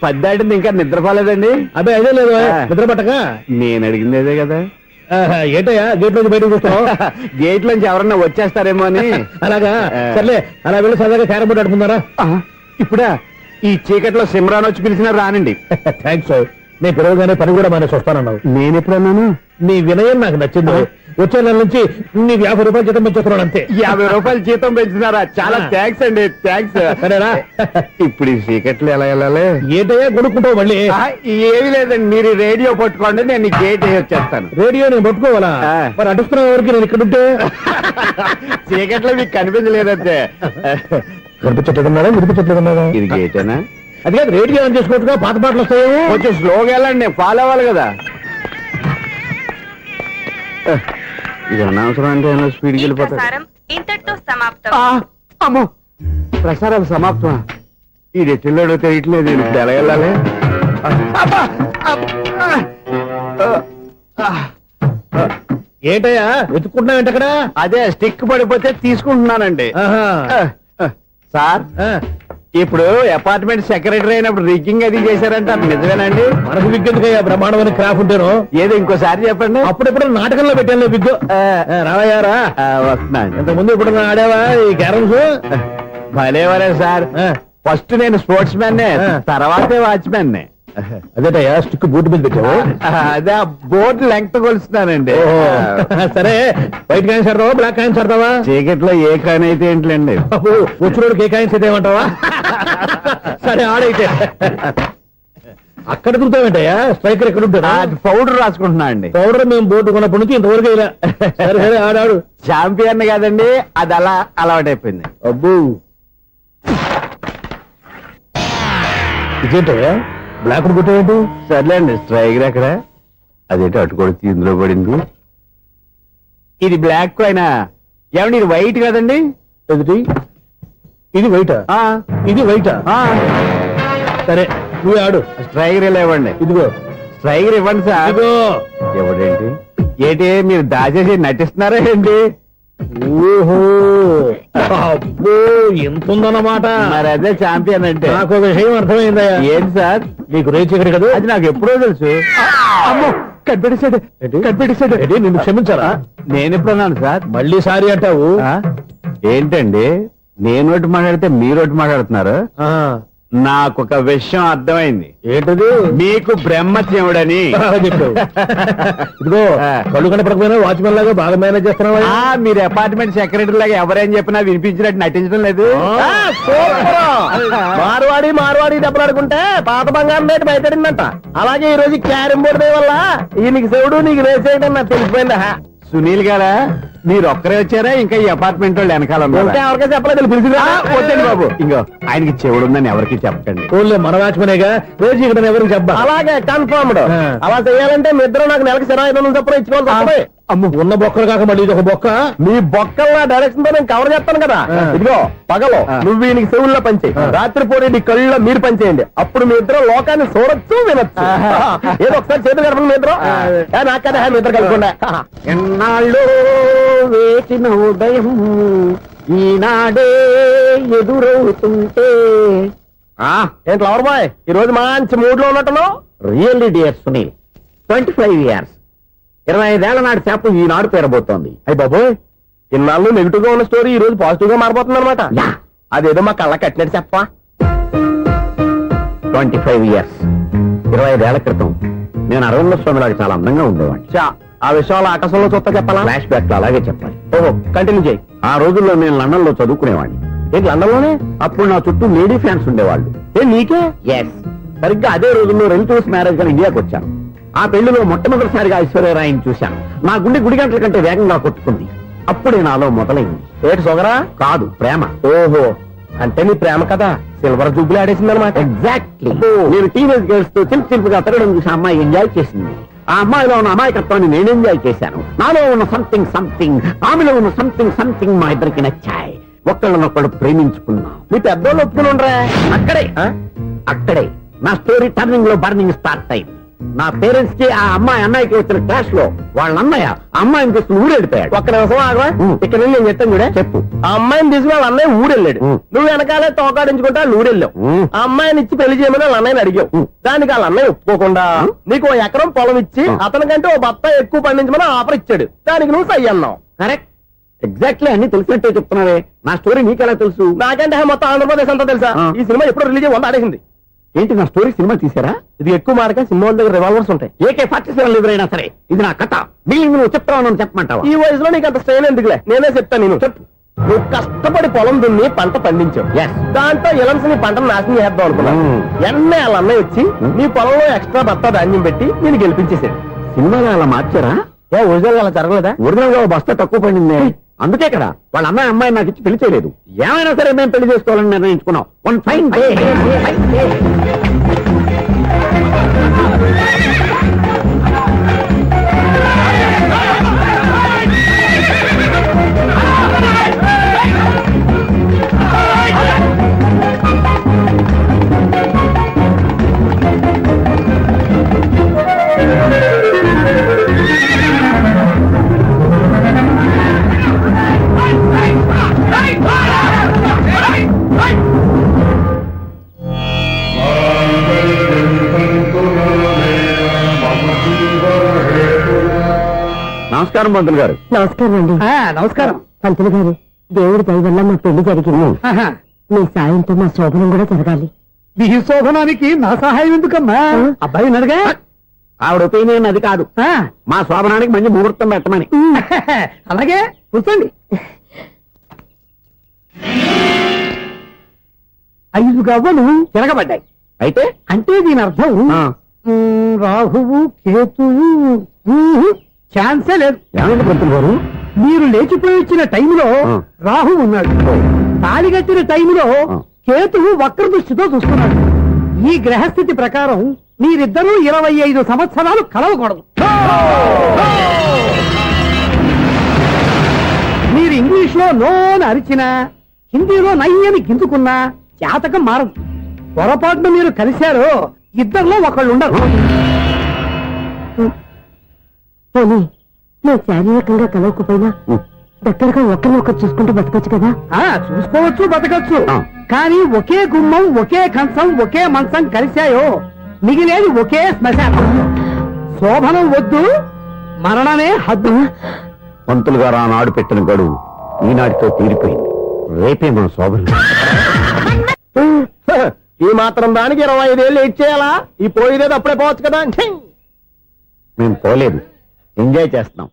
పద్దాటింది ఇంకా నిద్రపోలేదండి. అదే అదే లేదు నిద్ర పట్టక. నేను అడిగింది అదే కదా. ఏటయ్యా గేట్ నుంచి బయటకు చూస్తావు? గేట్ నుంచి ఎవరన్నా వచ్చేస్తారేమో అని. అలాగా, సర్లే అలా వెళ్ళి సరదాగా క్యారం బోర్డు ఆడుకున్నారా? ఇప్పుడా? ఈ చీకట్లో సిమ్రాన్ వచ్చి పిలిచినా రానండి. థ్యాంక్స్. నేను పిలవగానే పని కూడా మానేసి వస్తానన్నావు. నేను ఎప్పుడన్నాను? నీ వినయం నాకు నచ్చింది. వచ్చే నెల నుంచి నీకు 50 రూపాయలు జీతం పెంచుతున్నాను అంతే. 50 రూపాయలు జీతం పెంచుతున్నారా? చాలా థ్యాంక్స్ అండి. థ్యాంక్స్. సరేనా? ఇప్పుడు ఈ చీకట్లు ఎలా వెళ్ళాలి? ఏంటయ్యా కొనుక్కుంటావు మళ్ళీ? ఏమీ లేదండి, మీరు రేడియో పట్టుకోండి, నేను గేట్ వచ్చేస్తాను. రేడియో నేను పట్టుకోవాలా? మరి అడుస్తున్న వరకు నేను ఇక్కడ ఉంటే చీకట్లో మీకు కనిపించలేదంటే. కనిపించట్లేదన్నారా? వినిపించట్లేదన్నారా? ఇది గేటేనా? అది కాదు, రేడియో ఆన్ చేసుకోవచ్చుగా, పాత పాటలు వస్తాయి. కొంచెం స్లోగా వెళ్ళండి, నేను ఫాలో అవ్వాలి కదా. ఇది అనవసరం అంటే స్పీడ్కి వెళ్ళిపోతాడు. ఇంతటితో సమాప్తం. అమ్మో, ప్రసారాలు సమాప్తం. ఇది ఎట్టిల్లాడో తెలియట్లేదు. నేను ఇప్పుడు ఎలా వెళ్ళాలి? ఏంటయ్యా వెతుక్కుంటున్నావు ఏంటి అక్కడ? అదే స్టిక్ పడిపోతే తీసుకుంటున్నానండి. సార్, ఇప్పుడు అపార్ట్మెంట్ సెక్రటరీ అయినప్పుడు రిగ్గింగ్ అది చేశారంటే అది నిజమేనండి? మనకు విగ్గెందుకయ్యా, బ్రహ్మాండమైన క్రాఫ్ ఉంటాను. ఏదో ఇంకోసారి చెప్పండి. అప్పుడెప్పుడు నాటకంలో పెట్టాను విగ్గు. రావయ్యారా? వస్తున్నాను. ఇంతకుముందు ఇప్పుడు ఆడావా ఈ క్యారమ్స్? భలేవరే సార్. ఫస్ట్ నేను స్పోర్ట్స్ మ్యాన్, తర్వాతే వాచ్మెన్. అదేటయ్యా స్టిక్ బూట్ మీద పెట్టావు? అదే బోర్డు లెంగ్త్ కొలుస్తున్నానండి. సరే, వైట్ కాయిన్స్ ఆడతావా బ్లాక్ కాయిన్స్ ఆడతావా? చీకట్ లో ఏ కాయిన్ అయితే ఏంటండి, వచ్చినోడికి ఏ కాయిన్స్ అయితే ఏమంటావా? సరే ఆడైతే. అక్కడ దుకుతావేంటయ్యా? స్ట్రైకర్ ఎక్కడ ఉంటాడా? పౌడర్ రాసుకుంటున్నా అండి. పౌడర్ మేము బోర్డు కొన్నప్పటి నుంచి ఇంతవరకు ఇలా. సరే సరే ఆడాడు. ఛాంపియన్ కాదండి, అది అలా అలవాటైపోయింది. అబ్బో, ఇదేంటయ్యా బ్లాక్ కొట్టేయండి. సర్లేండి స్ట్రైగర్ ఎక్కడ అదేంటి అటుకొడితే ఇందులో పడింది. ఇది బ్లాక్ అయినా ఏమండి ఇది వైట్ కదండి. ఎదుటి ఇది వైటా? ఇది వైటా? సరే నువ్వు ఆడు. స్ట్రైగర్ ఇలా ఇవ్వండి. ఇదిగో స్ట్రైగర్ ఇవ్వండి సార్. ఇదిగో. ఇవ్వడేంటి ఏంటి మీరు దాచేసి నటిస్తున్నారా ఏంటి? ఓహో అబ్బో ఎంత ఉందన్నమాట. మరి అదే ఛాంపియన్ అంటే. నాకు ఒక విషయం అర్థమైందయ్యా. ఏంటి సార్? నీకు రేచి ఇక్కడ కదా. అది నాకు ఎప్పుడో తెలుసు. అమ్మో కనిపెట్టేశాడు కనిపెట్టేశాడు. నిన్ను క్షమించారా? నేను ఎప్పుడన్నాను సార్? మళ్ళీ సారీ అంటావు. ఏంటండి నేను ఒకటి మాట్లాడితే మీరు ఒకటి మాట్లాడుతున్నారు. నాకు ఒక విషయం అర్థమైంది. ఏంటది? మీకు బ్రహ్మత్యముడని చెప్పావు. ఇదిగో కళ్ళు కనపడకపోయినా వాచ్మెన్ లాగా బాగా మేనేజ్ చేస్తున్నావా? మీరు అపార్ట్మెంట్ సెక్రటరీ లాగా ఎవరేం చెప్పినా వినిపించినట్టు నటించడం లేదు. మార్వాడి దెబ్బలాడుకుంటే పాత బంగారం రేటు బయటడిందంట. అలాగే ఈ రోజు క్యారం బోర్డు దే వల్ల ఈయనకి శివుడు నీకు రేసేయడం నాకు తెలిసిపోయిందా? సునీల్ గారా మీరు ఒక్కరే వచ్చారా ఇంకా ఈ అపార్ట్మెంట్ వాళ్ళు వెనకాల ఎవరికైనా చెప్పలేదు పిలిచిరా. వద్దండి బాబు. ఇంకో ఆయనకి చెవుడుందని ఎవరికి చెప్పకండి. ఓన్లీ మన వాచ్మనేగా రోజు ఇక్కడ ఎవరికి చెప్పా. అలాగే కన్ఫర్మ్డ్. అలా చేయాలంటే మీ ఇద్దరు నాకు నెలకు 500 చొప్పున ఇచ్చుకోవాలి. అమ్మ ఉన్న బొక్కలు కాక మళ్ళీ ఇది ఒక బొక్క. మీ బొక్కల డైరెక్షన్ తో నేను కవర్ చేస్తాను కదా. ఇదిగో పగలో నువ్వు ఈయనకి చెవుల్లో పనిచేయి, రాత్రిపూట నీ కళ్ళలో మీరు పనిచేయండి. అప్పుడు మీ ఇద్దరు లోకాన్ని చూడొచ్చు వినొచ్చు. ఏదో ఒకసారి చేతులు గడపండి మీ ఇద్దరు. నాకు కదా మీ ఇద్దరు కలుపుకుండా. ఎన్నాళ్ళు వేసిన ఉదయం ఈనాడే ఎదురవుతుంటే. ఏంటి లవర్ బాయ్ ఈ రోజు మంచి మూడ్ లో ఉన్నట్టున్నావు? రియల్లీ డియర్ సునీల్ 25 years 25 ఏళ్ల నాటి చేప ఈనాడు పేరబోతోంది. అయ్యి బాబోయ్ ఇన్నాళ్ళు నెగిటివ్ గా ఉన్న స్టోరీ ఈ రోజు పాజిటివ్ గా మారిపోతుంది అనమాట. అదేదో మా కళ్ళ కట్టినట్టు చెప్పా. 25 years 25 ఏళ్ల క్రితం నేను అరవింద స్వామి లాగా చాలా అందంగా ఉండేవాడిని. ఆ విషయాలు ఆకాశంలో చూస్తా చెప్పాలా? ఫ్లాష్ బ్యాక్ లో అలాగే చెప్పాలి. ఓహో కంటిన్యూ చేయి. ఆ రోజుల్లో నేను లండన్ లో చదువుకునేవాడిని. ఏంటి లండన్ లోనే? అప్పుడు నా చుట్టూ లేడీ ఫ్యాన్స్ ఉండేవాళ్ళు. నీకే? ఎస్. సరిగ్గా అదే రోజుల్లో రిలేటివ్స్ మ్యారేజ్ గా ఇండియాకి వచ్చాను. ఆ పెళ్లిలో మొట్టమొదటిసారిగా ఐశ్వర్యరాయని చూశాను. నా గుండె గుడి గంటల కంటే వేగంగా కొట్టుకుంది. అప్పుడే నాలో మొదలైంది. ఏటి సొగరా? కాదు ప్రేమ. ఓహో అంటే నీ ప్రేమ కదా సిల్వర్ జూబ్లీ ఆడేసింది అనమాట. ఎగ్జాక్ట్లీ. నేను టీనేజ్ గర్ల్స్ తో చిలుపుగా తిరగడం చూసి అమ్మాయి ఎంజాయ్ చేసింది. ఆ అమ్మాయిలో ఉన్న అమాయకత్వాన్ని నేను ఎంజాయ్ చేశాను. నాలో ఉన్న సంథింగ్ ఆమెలో ఉన్న సంథింగ్ మా ఇద్దరికి నచ్చాయి. ఒక్కళ్ళనొక్కడు ప్రేమించుకున్నాం. మీ పెద్దోళ్ళు ఒప్పుకుని ఉండరా? అక్కడే నా స్టోరీ టర్నింగ్ లో బర్నింగ్ స్టార్ట్ అయింది. నా పేరెంట్స్ కి ఆ అమ్మాయి అన్నయ్యకి వచ్చిన క్లాష్ లో వాళ్ళ అన్నయ్య అమ్మాయిని తీసుకుని ఊరెళ్ళిపోయాడు. ఒక్క నిమిషం ఆగవా? ఇక్కడ నేను చెప్తాను కూడా చెప్పు. ఆ అమ్మాయిని తీసుకుని వాళ్ళ అన్నయ్య ఊరెళ్ళాడు. నువ్వు వెనకాలే తోకాడించుకుంటా ఊరెళ్ళావు. ఆ అమ్మాయిని ఇచ్చి పెళ్లి చేయమని వాళ్ళ అన్నయ్యని అడిగావు. దానికి వాళ్ళ అన్నయ్య ఒప్పుకోకుండా నీకు 1 ఎకరం పొలం ఇచ్చి అతనికంటే 1 బత్త ఎక్కువ పండించమని ఆఫర్ ఇచ్చాడు. దానికి నువ్వు సై అన్నావు. కరెక్ట్. ఎగ్జాక్ట్లీ అన్ని తెలిసినట్టే చెప్తున్నావే. నా స్టోరీ నీకెలా తెలుసు? నాకంటే మొత్తం ఆంధ్రప్రదేశ్ అంతా తెలుసా? ఈ సినిమా ఎప్పుడు రిలీజ్ 100 ఆడేసింది. ఏంటి నా స్టోరీ సినిమా తీసారా? ఇది ఎక్కువ మార్గా సినిమా వాళ్ళ దగ్గర రివాల్వర్స్ ఉంటాయి. AK-47 ఎదురైనా సరే ఇది నా కథ. మిగిలిన నువ్వు చెప్తావు చెప్పమంటావా? ఈ వయసులో నీకు అంత స్టైల్ ఎందుకులే, నేనే చెప్తాను. నేను చెప్పు. నువ్వు కష్టపడి పొలం దున్ని పంట పండించావు. దాంతో ఎలన్స్ నీ పంటను నాశనం చేద్దాం అనుకున్నావు. ఎన్నే వాళ్ళ అన్నయ్య వచ్చి నీ పొలంలో ఎక్స్ట్రా బత్తా ధాన్యం పెట్టి నేను గెలిపించేసాడు. సినిమాలో అలా మార్చారా? ఒరిజినల్ అలా జరగలేదా? ఒరిజినల్ గా బస్తా తక్కువ పండింది. అందుకే కదా వాళ్ళ అమ్మాయి నాకు ఇచ్చి పెళ్లి చేయలేదు. ఏమైనా సరే మేము పెళ్లి చేసుకోవాలని నిర్ణయించుకున్నాం. One fine day. నమస్కారం పంతులు గారు. నమస్కారం అండి. నమస్కారం పంతులు గారు. దేవుడి దయ వల్ల మా పెళ్లి జరిగింది. మీ సాయంతో మా శోభనం కూడా జరగాలి. మీ శోభనానికి నా సహాయం ఎందుకమ్మా? అబ్బాయి అడగా ఆవిడ ఒపీనియన్ అది కాదు. మా శోభనానికి మంచి ముహూర్తం పెట్టమని. అలాగే కూర్చోండి. 5 గవ్వలు తిరగబడ్డాయి. అయితే అంటే దీని అర్థం రాహువు కేతువు ఛాన్సే లేదు. ఏమైంది పంతులు గారు? మీరు లేచిపోయి వచ్చిన టైంలో రాహు ఉన్నాడు. తాళి కట్టిన టైంలో కేతువు వక్ర దృష్టితో చూస్తున్నాడు. ఈ గ్రహస్థితి ప్రకారం మీరిద్దరూ 25 సంవత్సరాలు కలవకూడదు. మీరు ఇంగ్లీష్ లో నోని అరిచినా, హిందీలో నయ్యని గింజుకున్నా జాతకం మారదు. పొరపాటున మీరు కలిశారు, ఇద్దరిలో ఒకళ్ళు ఉండరు. పోనీ నువ్వు శారీరకంగా కలవకపోయినా దగ్గరగా ఒకరినొకరు చూసుకుంటూ బతకొచ్చు కదా. చూసుకోవచ్చు, బతకచ్చు. కానీ ఒకే గుమ్మం, ఒకే కంచం, ఒకే మంచం కలిశాయో మిగిలేది ఒకే శ్మశానం. శోభనం వద్దు, మరణమే హద్దు. పంతులు గారు ఆనాడు పెట్టిన గడువు ఈనాటితో తీరిపోయింది. రేపే మన శోభనం. ఈ మాత్రం దానికి 25 ఏళ్ళు ఇచ్చేయాలా? ఈ పోయేదేది అప్పుడే పోవచ్చు కదా. మేము పోలేదు, ఎంజాయ్ చేస్తున్నాం.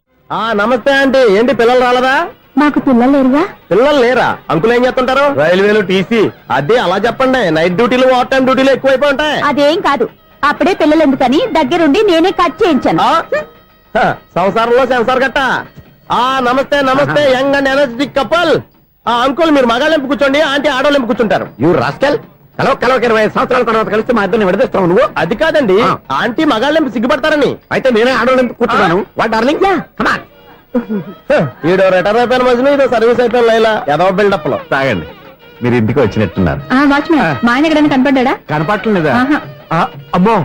నమస్తే ఆంటీ. ఏంటి పిల్లలు రాలదా? మాకు పిల్లలు లేరుగా. పిల్లలు లేరా? అంకులు ఏం చేస్తుంటారు? రైల్వేలు, టీసీ. అదే అలా చెప్పండి. నైట్ డ్యూటీలు, ఓవర్ టైం డ్యూటీలు ఎక్కువైపోయి ఉంటాయి. అదేం కాదు, అప్పుడే పిల్లలు ఎందుకని దగ్గరుండి నేనే కట్ చేయించాను. సంసారంలో సెన్సార్ గట్ట. నమస్తే నమస్తే, young and energetic couple. Uncle మీరు మగాళ్ళు ఎంపు కూర్చోండి, ఆంటీ ఆడోళ్ళు ఎంపు కూర్చుంటారు. యూ రాస్కెల్, కలవ 25 సంవత్సరాల తర్వాత కలిస్తే మా ఇద్దరిని విడదీస్తావు నువ్వు. అది కాదండి, ఆంటీ మగాళ్ళు ఎంపు సిగ్గుపడతారని. అయితే నేనే ఆడోళ్ళు కూర్చున్నాను. What darling, come on. ఈడో రిటైర్ అయిపోయిన మధ్యన ఇదో సర్వీస్ అయిపోయిన లైలా ఏదో బిల్డప్ లో. తాగండి, మీరు ఇంటికి వచ్చినట్టున్నారు. వాచ్మెన్ మా ఆయన ఎక్కడైనా కనపడ్డా? కనపట్లేదా? అమ్మో,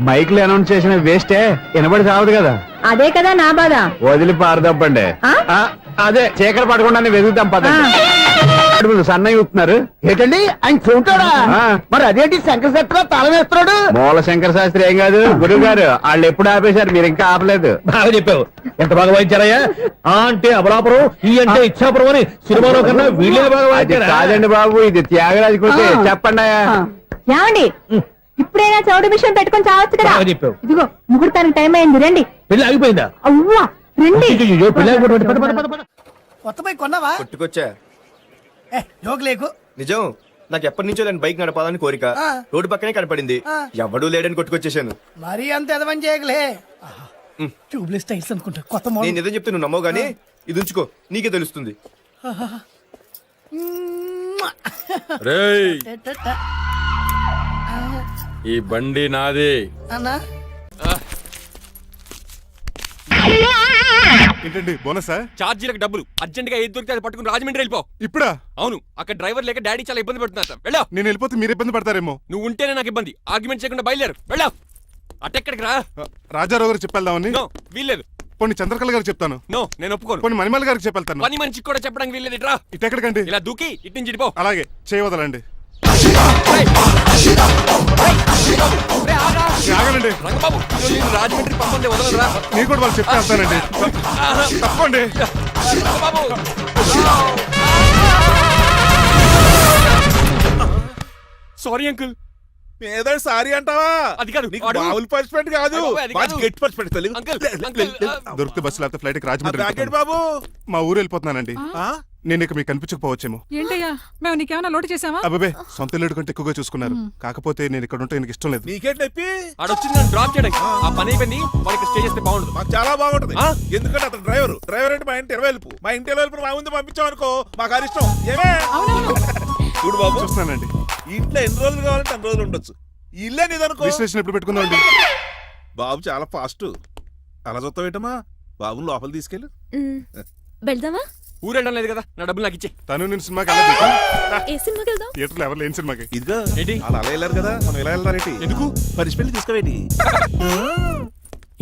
మైక్ లో అనౌన్స్ చేసిన వేస్టే, వినబడి సావదు కదా. అదే కదా నా బాధ. వదిలి పారదప్పండి. అదే చీకటి పడకుండా వెతుకుతాం పదండి. సన్నయ్య చూస్తున్నారు ఏంటండి ఆయన చూంటాడా? మరి అదేంటి శంకర శెట్టిలో తాళం వేస్తున్నాడు? మూల శంకర శాస్త్రి ఏం కాదు, గురువు గారు వాళ్ళు ఎప్పుడు ఆపేశారు, మీరు ఇంకా ఆపలేదు. బాగా చెప్పావు. ఎంత బాగా వాయించారయ్యా. అంటే అబలాపురం, ఈ అంటే ఇచ్చాపురం అని సినిమాలో కన్నా వీళ్ళే బాగా వాయించారు. కాదండి బాబు, ఇది త్యాగరాజు కృతి. చెప్పండి. ఏమండి, ఇప్పుడైనా చౌడు విషయం పెట్టుకొని చావచ్చు కదా. చెప్పావు. ఇదిగో ముహూర్తానికి టైం అయింది, రండి. పెళ్లి ఆగిపోయిందా? అవ్వా రండి. కొత్త బైక్ కొన్నావా? కొట్టుకొచ్చా. జోక్ లేకు. నిజం, నాకు ఎప్పటి నుంచో నేను బైక్ నడపాలని కోరిక. రోడ్డు పక్కనే కనపడింది, ఎవడూ లేడని కొట్టుకొచ్చేసాను. మరీ అంత ఎదవని చేయగలే. ట్యూబ్లెస్ టైల్స్ అనుకుంటా, కొత్త మోడల్. నేను ఏదో చెప్తే నువ్వు నమ్మవు గానీ ఇది ఉంచుకో, నీకే తెలుస్తుంది. ఈ బండి నాది. అన్నా ఏంటండి బోనసా? ఛార్జీలకు డబ్బులు అర్జెంట్ గా ఏది దొరికితే అది పట్టుకుని రాజమండ్రి వెళ్ళిపో. ఇప్పుడా? అవును, అక్కడ డ్రైవర్ లేక డాడీ చాలా ఇబ్బంది పడుతున్నారు. వెళ్ళావు. నేను వెళ్ళిపోతే మీరు ఇబ్బంది పడతారేమో. నువ్వు ఉంటేనే నాకు ఇబ్బంది. ఆర్గ్యుమెంట్ చేయకుండా బయలుదేరు. వెళ్ళావు. అటెక్కడికి రా. రాజారావు గారు చెప్పేద్దామని. వీల్లేదు. పోనీ చంద్రకళ గారు చెప్తాను. నో, నేను ఒప్పుకోను. పోనీ మణిమాల గారికి చెప్పేళ్తాను. పని మనిషికి కూడా చెప్పడానికి వీల్లేదు. ఇట్రా. ఇటెక్కడికండి? ఇలా దూకి ఇటు నుంచి ఇటుపో. అలాగే చేయవదలండి. ఆగనండి రంగబాబు, రాజమండ్రి పంపండి, వదలరా. మీరు కూడా వాళ్ళు చెప్తే వస్తానండి. తప్పండి. Sorry uncle. ఏదో సారీ అంటావా? అది కాదు, మామూలు పనిష్మెంట్ కాదు, గట్టి పనిష్మెంట్. దొరికితే బస్సు లేకపోతే ఫ్లైట్ రాజమండ్రి. బాబు మా ఊరు వెళ్ళిపోతున్నానండి. నేను ఇక మీకు కనిపించకపోవచ్చేమో. ఏంటయ్యా, మేము నీకేమైనా లోటు చేసావా? అబ్బాబే, సొంత లేడు కంటే ఎక్కువగా చూసుకున్నారు. కాకపోతే నేను ఇక్కడ ఉంటే నాకు ఇష్టం లేదు. నీకేంటి నొప్పి? ఆడొచ్చింది నన్ను డ్రాప్ చేయడానికి. ఆ పని అయిపోయింది, వాడికి స్టే చేస్తే బాగుంటుంది. మాకు చాలా బాగుంటది. ఎందుకంటే అతను డ్రైవర్ అంటే మా ఇంటి వెళ్ళిపు. మా ఇంటి వెళ్ళిపు మా ముందు పంపించాం అనుకో, మాకు అది ఇష్టం. ఏమే చూడు బాబు, చూస్తున్నానండి. ఇంట్లో ఎన్ని రోజులు కావాలంటే అన్ని రోజులు ఉండొచ్చు. ఇల్లే నీదనుకో. రిజిస్ట్రేషన్ ఎప్పుడు పెట్టుకుందామండి? బాబు చాలా ఫాస్ట్. అలా చూస్తావు ఏంటమ్మా? బాబుని లోపల తీసుకెళ్ళు. వెళ్దామా? ఊరెళ్ళడం లేదు కదా, నా డబ్బులు నాకు ఇచ్చే. తను నేను సినిమాకి ఏ సినిమాకి వెళ్దాం? థియేటర్లో ఎవరు లేని సినిమాకి. ఇదిగో ఏంటి? అలా వెళ్ళారు కదా, మనం ఇలా వెళ్తారేంటి? ఎందుకు? పరిష్పెళ్ళి తీసుకోవేటి?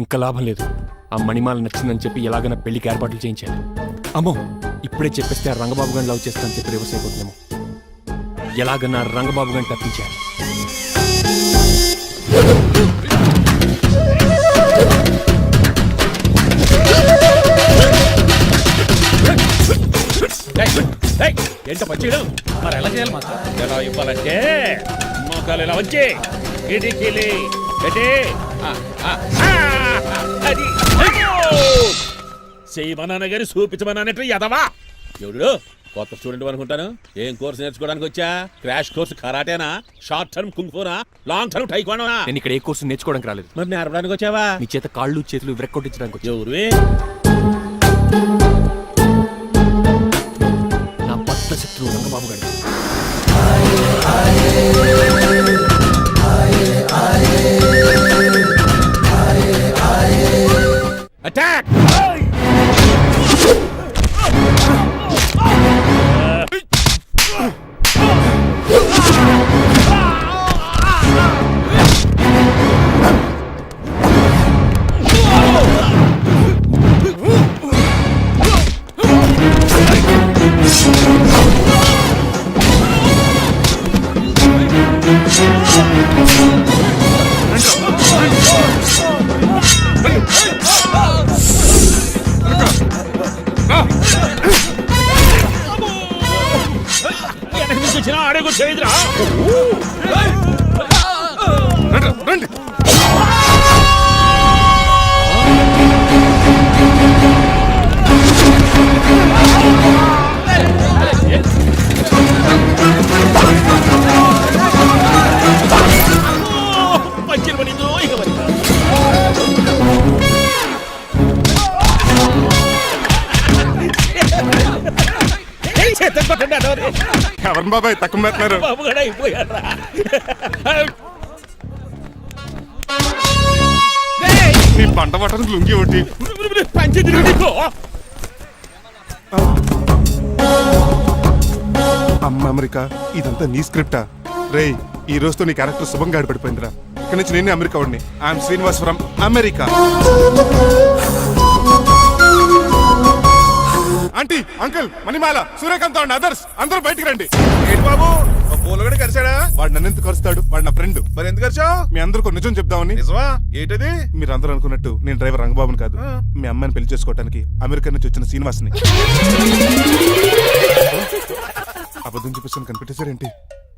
ఇంకా లాభం లేదు. ఆ మణిమాల నచ్చిందని చెప్పి ఎలాగైనా పెళ్లికి ఏర్పాట్లు చేయించాలి. అమ్మో, ఇప్పుడే చెప్పేస్తే ఆ రంగబాబు గారిని లవ్ చేస్తానని చెప్పి రివర్స్ అయిపోతున్నాము. ఎలాగన్నా రంగబాబు గారిని తప్పించాలి. ఏంట పచ్చిడు మరి ఎలా చేయాలి? మాకు ఎలా ఇవ్వాలంటే మోకాలు ఇలా వచ్చి ఇడికిలి అది చేయమన్నాను గాని చూపించమన్నానట్టు ఎదవా. ఎవడు కొత్త స్టూడెంట్ అనుకుంటాను. ఏం కోర్సు నేర్చుకోవడానికి వచ్చా? క్రాష్ కోర్సు కరాటేనా, షార్ట్ టర్మ్ కుంగ్ఫూనా, లాంగ్ టర్మ్ టైక్వాండోనా? నేను ఇక్కడ ఏ కోర్సు నేర్చుకోవడానికి రాలేదు. మరి నేర్పడానికి వచ్చావా? మీ చేత కాళ్ళు చేతులు విరక్కొట్టించడానికి వచ్చా. ఎవరు? నా పట్ల శత్రువు రంగబాబు గారు. అటాక్. వెనక నుంచి వచ్చిన ఆడేకు చేయదురా. రండి. పంచిన పడిందో ఇక పడిందా. ఎవరు బాబాయ్ తక్కువ పెట్టినారు? బాబు కూడా అయిపోయారా. నీ పంట పట్టడానికి లుంగి ఒకటి పంచి తిరిగి అమ్మ అమెరికా ఇదంతా నీ స్క్రిప్టా? రేయ్ ఈ రోజుతో నీ క్యారెక్టర్ శుభంగా ఆడిపడిపోయిందిరా. ఇక్కడి నుంచి నేనే అమెరికా వాడిని. I'm Srinivas from America. Aunty, uncle, Manimala, Suryakant and others అందరూ బయటికి రండి. ఏంటి బాబు పూలగడ కలిసాడా? వాడు నన్ను ఎందుకు కరుస్తాడు? వాడు నా ఫ్రెండ్. మరి ఎందుకు కలిసావు? మీ అందరికీ నిజం చెప్దామని. నిజమా? ఏంటది? మీరు అందరూ అనుకున్నట్టు నేను డ్రైవర్ రంగబాబుని కాదు. మీ అమ్మాయిని పెళ్లి చేసుకోవడానికి అమెరికా నుంచి వచ్చిన శ్రీనివాస్ని. అబద్ధం చూపిస్తాను కనిపెట్టేశారేంటి?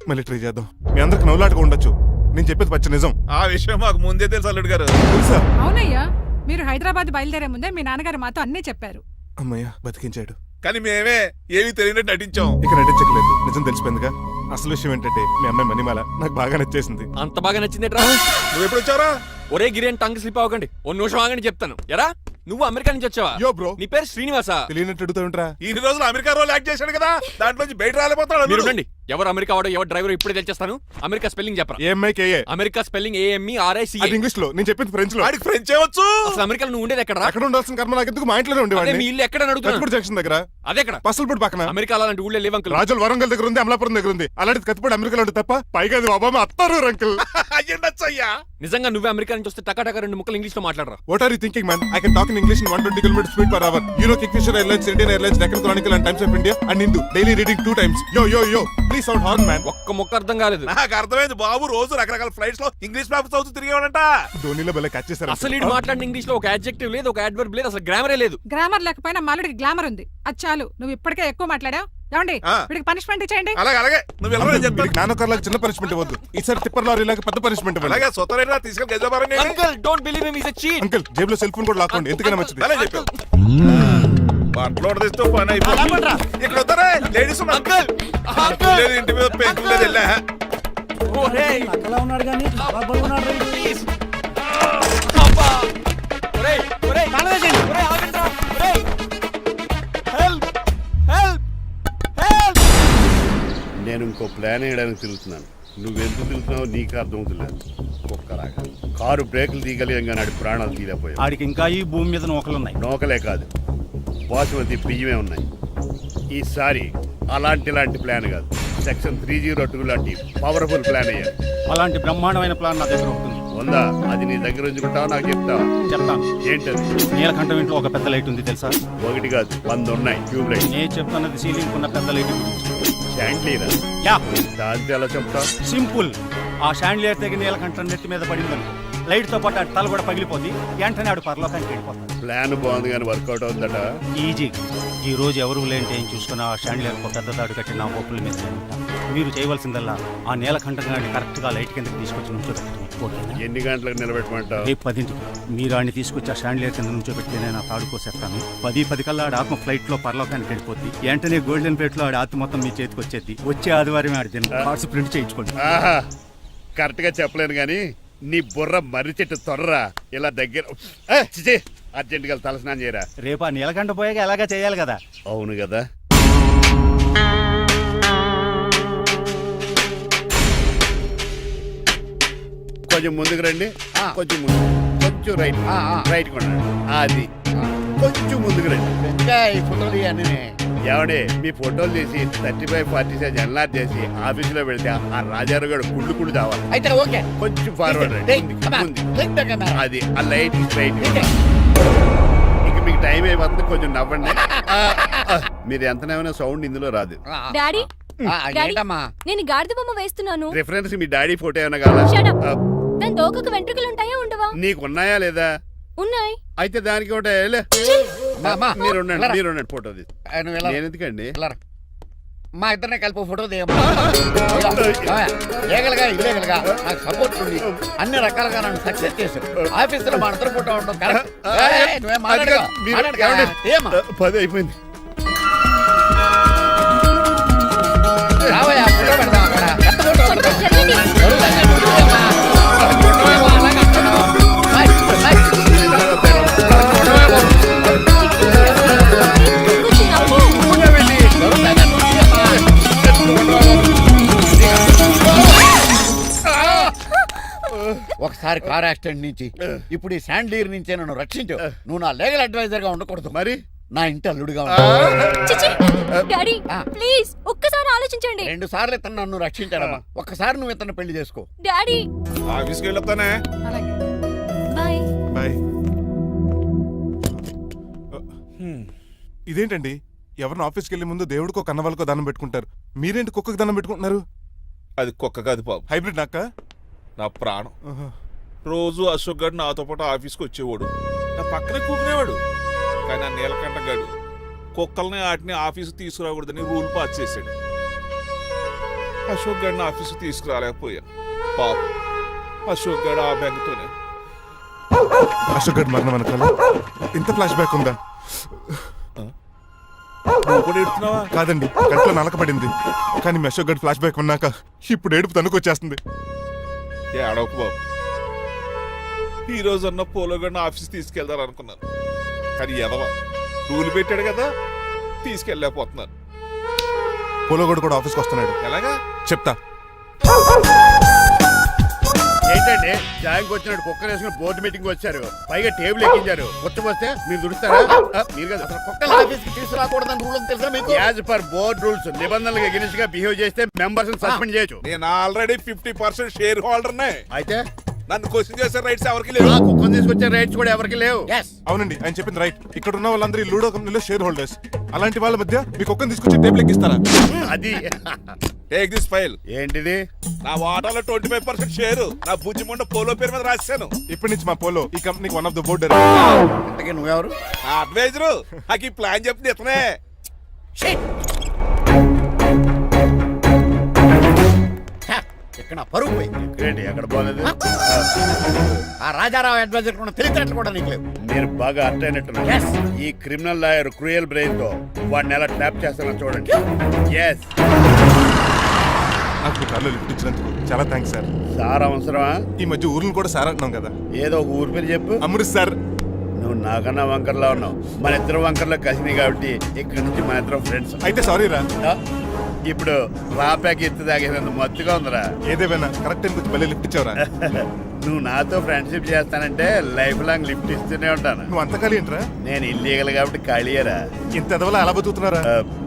మళ్ళీ ట్రై చేద్దాం. మీ అందరికి నవ్వులాటగా ఉండొచ్చు. నేను చెప్పేది పచ్చ నిజం. ఆ విషయం మాకు ముందే తెలుసు అల్లుడు గారు. తెలుసా? అవునయ్యా, మీరు హైదరాబాద్ బయలుదేరే ముందే మీ నాన్నగారు మాతో అన్నీ చెప్పారు. అమ్మయ్య బతికించాడు. కానీ మేమే ఏమీ తెలియనట్టు నటించాం. ఇక నటించట్లేదు, నిజం తెలిసిపోయిందిగా. అసలు విషయం ఏంటంటే మీ అమ్మాయి మణిమాల నాకు బాగా నచ్చేసింది. అంత బాగా నచ్చిందేట్రా? నువ్వు ఎప్పుడు వచ్చారా? ఒరే గిరేన్ టంగ్ స్లిప్ అవ్వకండి. ఓ నిమిషం ఆగండి చెప్తాను. ఎరా నువ్వు అమెరికా నుంచి వచ్చావా? యో బ్రో, నీ పేరు శ్రీనివాసా? తెలియనట్టు అడుగుతా ఉంటా. ఇన్ని రోజులు అమెరికా రోల్ యాక్ట్ చేశాడు కదా, దాంట్లో నుంచి బయట రాలేపోతాడు. మీరు రండి. ఎవరు అమెరికా వాడో ఎవరు డ్రైవర్ ఇప్పుడే తెలిచేస్తాను. అమెరికా స్పెల్లింగ్ చెప్పరా? ఏఎంఐకేఏ. America spelling AMERICA. అది ఇంగ్లీష్ లో, నేను చెప్పింది ఫ్రెంచ్ లో. వాడికి ఫ్రెంచ్ ఏవచ్చు. అసలు అమెరికాలో నువ్వు ఉండేది ఎక్కడ? అక్కడ ఉండాల్సిన కర్మ నాకు ఎందుకు? మా ఇంట్లోనే అదే ఉండేవాడిని. మీ ఇల్లు ఎక్కడ అడుగుతున్నా? కత్తిపూడి జంక్షన్ దగ్గర. అదెక్కడ? పసలపూడి పక్కన. అమెరికా అలాంటి ఊళ్ళో లేవు అంకుల్. రాజుల వరంగల్ దగ్గర ఉంది, అమలాపురం దగ్గర ఉంది. అలాంటి కత్తిపూడి అమెరికాలో ఉంటుంది తప్ప. పైగా అది ఒబామా అత్తారు అంకుల్. అయ్యా నిజంగా నువ్వే అమెరికా నుంచి వస్తే టకాటక 2 ముక్కలు ఇంగ్లీష్ లో మాట్లాడరా? What are you thinking, man? I can talk in English in 120 kilometers speed per hour. You know Kingfisher Airlines, Indian Airlines, Deccan Chronicle and Times of India and Hindu. Daily reading 2 times. Yo. Please sound horn, man. ఒక్క ముక్క అర్థం కాలేదు. నాకు అర్థమైంది బాబు. రోజు రకరకాల flights లో English papers చదువుతూ తిరిగేవాడంట. ధోనిలో భలే క్యాచ్ చేశారు. అసలు ఇటు మాట్లాడిన ఇంగ్లీష్ లో ఒక అడ్జెక్టివ్ లేదు, ఒక అడ్వర్బ్ లేదు, అసలు గ్రామరే లేదు. గ్రామర్ లేకపోయినా మాలుడికి గ్లామర్ ఉంది. అది చాలు. నువ్వు ఇప్పటికే ఎక్కువ మాట్లాడావు. ఏమండి, వీడికి పనిష్మెంట్ ఇచ్చేయండి. అలాగే నువ్వు ఎలా చెప్తాను. నాన్నకర్లకు చిన్న పనిష్మెంట్ ఇవ్వద్దు. ఈసారి టిప్పర్ లారీలాగా పెద్ద పనిష్మెంట్ ఇవ్వాలి. అలాగే సొంత తీసుకెళ్ళి గజాబారండి. Uncle don't believe him, he is a cheat. Uncle జేబులో సెల్ ఫోన్ కూడా లాక్కోండి, ఎందుకైనా మంచిది. అలా చెప్పు. బట్టలు తీస్తూ పని అయిపోతుంది. ఇక్కడ వస్తారా లేడీస్? అంకుల్ లేదు, ఇంటి మీద పెంకులు లేదు. వెళ్ళా అలా ఉన్నాడు కానీ ప్లీజ్. అబ్బా ఒరేయ్ ఒరేయ్ కాలవేసేయండి. ఒరేయ్ ఆగండిరా. ఒరేయ్ హెల్ప్ హెల్ప్ హెల్ప్. నేను ఇంకో ప్లాన్ వేయడానికి తిరుగుతున్నాను. నువ్వెందుకు తిరుగుతున్నావు నీకు అర్థమవుతులేదు. ఒక్కలాగా కారు బ్రేకులు తీయగలిగాం, నాడి ప్రాణాలు తీయలేకపోయాయి. ఆడికి ఇంకా ఈ భూమి మీద నూకలున్నాయి. నోకలే కాదు, బాసుమతి బియ్యమే ఉన్నాయి. ఈసారి ఇలాంటి ప్లాన్ కాదు, సెక్షన్ 302 లాంటి పవర్ఫుల్ ప్లాన్ అయ్యారు. అలాంటి బ్రహ్మాండమైన ప్లాన్ నా దగ్గర ఉంటుంది. ఉందా? అది నీ దగ్గర ఉంచుకుంటావా? నాకు చెప్తావా? చెప్తాను. ఏంటది? నీలకంఠం ఇంట్లో ఒక పెద్ద లైట్ ఉంది తెలుసా? ఒకటి కాదు 100 ఉన్నాయి ట్యూబ్ లైట్. నేను చెప్తున్నది సీలింగ్ ఉన్న పెద్ద లైట్ గురించి. శాంట్లీరా? యా, దాంతో ఎలా చెప్తావు? సింపుల్. ఆ షాండ్లియర్ తెగి నీలకంఠం నెత్తి మీద పడిందని లైట్ తో పాటు తల కూడా పగిలిపోద్ది. వెంటనే ఆడు పరలోకానికి వెళ్ళిపోతాడు. ప్లాన్ బాగుంది కానీ వర్కౌట్ అవుతుందట. ఈజీ. ఈ రోజు ఎవరు లేంటే ఏం చూసుకున్న ఆ షాండ్లియర్ పెద్ద తాడు కట్టి నా ఓపుల మీద మీరు చేయవలసిందల్లా ఆ నీలకంఠం గారిని కరెక్ట్ గా లైట్ కిందకి తీసుకొచ్చి నుంచోబెట్టండి. ఎన్ని గంటలకు నిలబెట్టమంటావు? రేపు 10ంటికి మీరు ఆడిని తీసుకొచ్చి ఆ షాండ్లియర్ కింద నుంచోబెట్టి నేను ఆ తాడు కోసేస్తాను. 10 కల్లా ఆడ ఆత్మ ఫ్లైట్ లో పరలోకానికి వెళ్ళిపోద్ది. వెంటనే గోల్డెన్ ప్లేట్ లో ఆడి ఆత్మ మొత్తం మీ చేతికి వచ్చేది. వచ్చే ఆదివారం ఆడి కార్డ్స్ ప్రింట్ చేయించుకోండి. కరెక్ట్ గా చెప్పలేను గానీ నీ బుర్ర మర్రి చెట్టు తొర్రా. ఇలా దగ్గర అర్జెంట్ గా తలస్నానం చేయరా. రేపు ఆ నీలకంఠ పోయాక ఎలాగా చేయాలి కదా. అవును కదా. కొంచెం ముందుకు రండి, కొంచెం ముందు. కొంచెం రైట్ రైట్ కొన్నాడు అది కొంచెం ముందుకు రండి ఇంకా ఈ ఫోటోలు ఇవన్నీ ఏమండి మీ ఫోటోలు తీసి 35-40 సైజ్ ఎన్లార్ చేసి ఆఫీసులో పెడితే ఆ రాజారావు గారు కుళ్ళు కావాలి అయితే ఓకే కొంచెం ఫార్వర్డ్ రండి అది ఆ లైట్ స్ట్రైట్ ఇక మీకు టైం అయిపోతుంది కొంచెం నవ్వండి మీరు ఎంతనేమైనా సౌండ్ ఇందులో రాదు డాడీ ఏంటమ్మా నేను గాడిద బొమ్మ వేస్తున్నాను రిఫరెన్స్ మీ డాడీ ఫోటో ఏమైనా కావాలా దాని దోకకు వెంట్రుకలు ఉంటాయా ఉండవా నీకున్నాయా లేదా ఉన్నాయి అయితే దానికి ఒకటే మీరు ఉండండి ఫోటో తీసి నేను ఎందుకండి మా ఇద్దరినే కలిపి ఫోటో దిగలుగా ఇల్లేగలుగా నాకు సపోర్ట్ ఉంది అన్ని రకాలుగా నన్ను సక్సెస్ చేశారు ఆఫీసులో మా ఇద్దరు ఫోటో ఉండడం పది అయిపోయింది రావయ్యా ఫోటో పెడదాం అక్కడ ఒకసారి కార్ యాక్సిడెంట్ నుంచి ఇప్పుడు ఈ శాండ్లీర్ నుంచే నన్ను రక్షించు. నువ్వు నా లీగల్ అడ్వైజర్ గా ఉండకూడదు, మరి నా ఇంటి అల్లుడుగా డాడీ ప్లీజ్ ఒక్కసారి ఆలోచించండి. 2 సార్లు ఇతను నన్ను రక్షించాడమ్మా, ఒక్కసారి నువ్వు ఇతను పెళ్లి చేసుకో. డాడీ ఆఫీస్కి వెళ్ళొస్తానే. Bye bye. ఇదేంటండి, ఎవరిని ఆఫీస్కి వెళ్ళే ముందు దేవుడికో కన్నవాళ్ళకో దండం పెట్టుకుంటారు, మీరేంటి కుక్కకి దండం పెట్టుకుంటున్నారు? అది కుక్క కాదు బాబు, హైబ్రిడ్ నాక నా ప్రాణం. రోజు అశోక్ గడు నాతో పాటు ఆఫీస్కి వచ్చేవాడు, నా పక్కనే కూకునేవాడు. కానీ ఆ నీలకంఠ గడు కుక్కల్ని వాటిని ఆఫీసు తీసుకురాకూడదని రూల్ పాస్ చేశాడు. అశోక్ గడిని ఆఫీసు తీసుకురాలేకపోయా. పాప అశోక్ గడు ఆ బెంగతోనే. అశోక్ గడ్ మరణం వెనకాల ఇంత ఫ్లాష్ బ్యాక్ ఉందా? కాదండి, కంట్లో నలకబడింది. కానీ మీ అశోక్ గడ్ ఫ్లాష్ బ్యాక్ ఉన్నాక ఇప్పుడు ఏడుపు తనుకొచ్చేస్తుంది. ఏడవకు బాబు, ఈ రోజు అన్న పోలో గడిని ఆఫీస్ తీసుకెళ్దారు అనుకున్నాను, కానీ ఎదవ రూల్ పెట్టాడు కదా, తీసుకెళ్ళలేకపోతున్నాను. పోలోగోడు కూడా ఆఫీస్కి వస్తున్నాడు. ఎలాగా చెప్తా. ఏంటండి జాయింగ్ వచ్చినట్టు కుక్కర్ వేసుకుని బోర్డు మీటింగ్ వచ్చారు, పైగా టేబుల్ ఎక్కించారు. వస్తే మీరు దుడుస్తారా? మీరు కదా అసలు కుక్కలు ఆఫీస్కి తీసుకురాకూడదని రూల్ తెలుసా మీకు? యాజ్ పర్ బోర్డ్ రూల్స్ నిబంధనలకు ఎగనిస్ట్ గా బిహేవ్ చేస్తే మెంబర్స్ సస్పెండ్ చేయొచ్చు. నేను ఆల్రెడీ 50% షేర్ హోల్డర్నే. అయితే నన్ను క్వశ్చన్ చేసే రైట్స్ ఎవరికి లేవు. కుక్కను తీసుకొచ్చే రైట్స్ కూడా ఎవరికి లేవు. అవునండి, ఆయన చెప్పింది రైట్. ఇక్కడ ఉన్న వాళ్ళందరూ లూడో కంపెనీలో షేర్ హోల్డర్స్. అలాంటి వాళ్ళ మధ్య మీ కుక్కను తీసుకొచ్చి టేబుల్ ఎక్కిస్తారా? అది టేక్ దిస్ ఫైల్. ఏంటిది? నా వాటాలో 25% షేర్ నా బుజ్జిమండ పోలో పేరు మీద రాశాను. ఇప్పటి నుంచి మా పోలో ఈ కంపెనీకి వన్ ఆఫ్ ద బోర్డ్. ఇంతకీ నువ్వెవరు? నా అడ్వైజరు. నాకు ఈ ప్లాన్ చెప్పింది ఇతనే. ఇక్కడ పరుగు ఏంటి ఎక్కడ బాగాలేదు? ఆ రాజారావు అడ్వైజర్ కూడా తెలియటట్లు కూడా నీకు లేవు. మీరు బాగా అర్థ అయినట్టున్నారు. ఈ క్రిమినల్ లాయర్ క్రూయల్ బ్రెయిన్ తో వాడిని ఎలా ట్యాప్ చేస్తానో చూడండి. ఎస్, నాకు కార్లో లిఫ్ట్ ఇచ్చినందుకు చాలా థ్యాంక్స్ సార్. సార్ అవసరమా? ఈ మధ్య ఊర్లు కూడా సార్ అంటున్నాం కదా. ఏదో ఒక ఊరి పేరు చెప్పు. అమృత్ సార్. నువ్వు నాకన్నా వంకర్లా ఉన్నావు. మన ఇద్దరు వంకర్లో కలిసినాయి కాబట్టి ఇక్కడ నుంచి మన ఇద్దరు ఫ్రెండ్స్. అయితే సారీ రా. ఇప్పుడు రాపాకి ఎత్తు తాగేంత మత్తుగా ఉందిరా. ఏదేమైనా కరెక్ట్ టైంకి వచ్చి మళ్ళీ లిఫ్ట్ ఇచ్చావురా. నువ్వు నాతో ఫ్రెండ్షిప్ చేస్తానంటే లైఫ్ లాంగ్ లిఫ్ట్ ఇస్తూనే ఉంటాను. నువ్వు అంత ఖాళీ ఏంట్రా? నేను ఇల్లీగల్ కాబట్టి ఖాళీయరా. ఇంత ఎదవలా ఎలా బతుకుతున్నారా?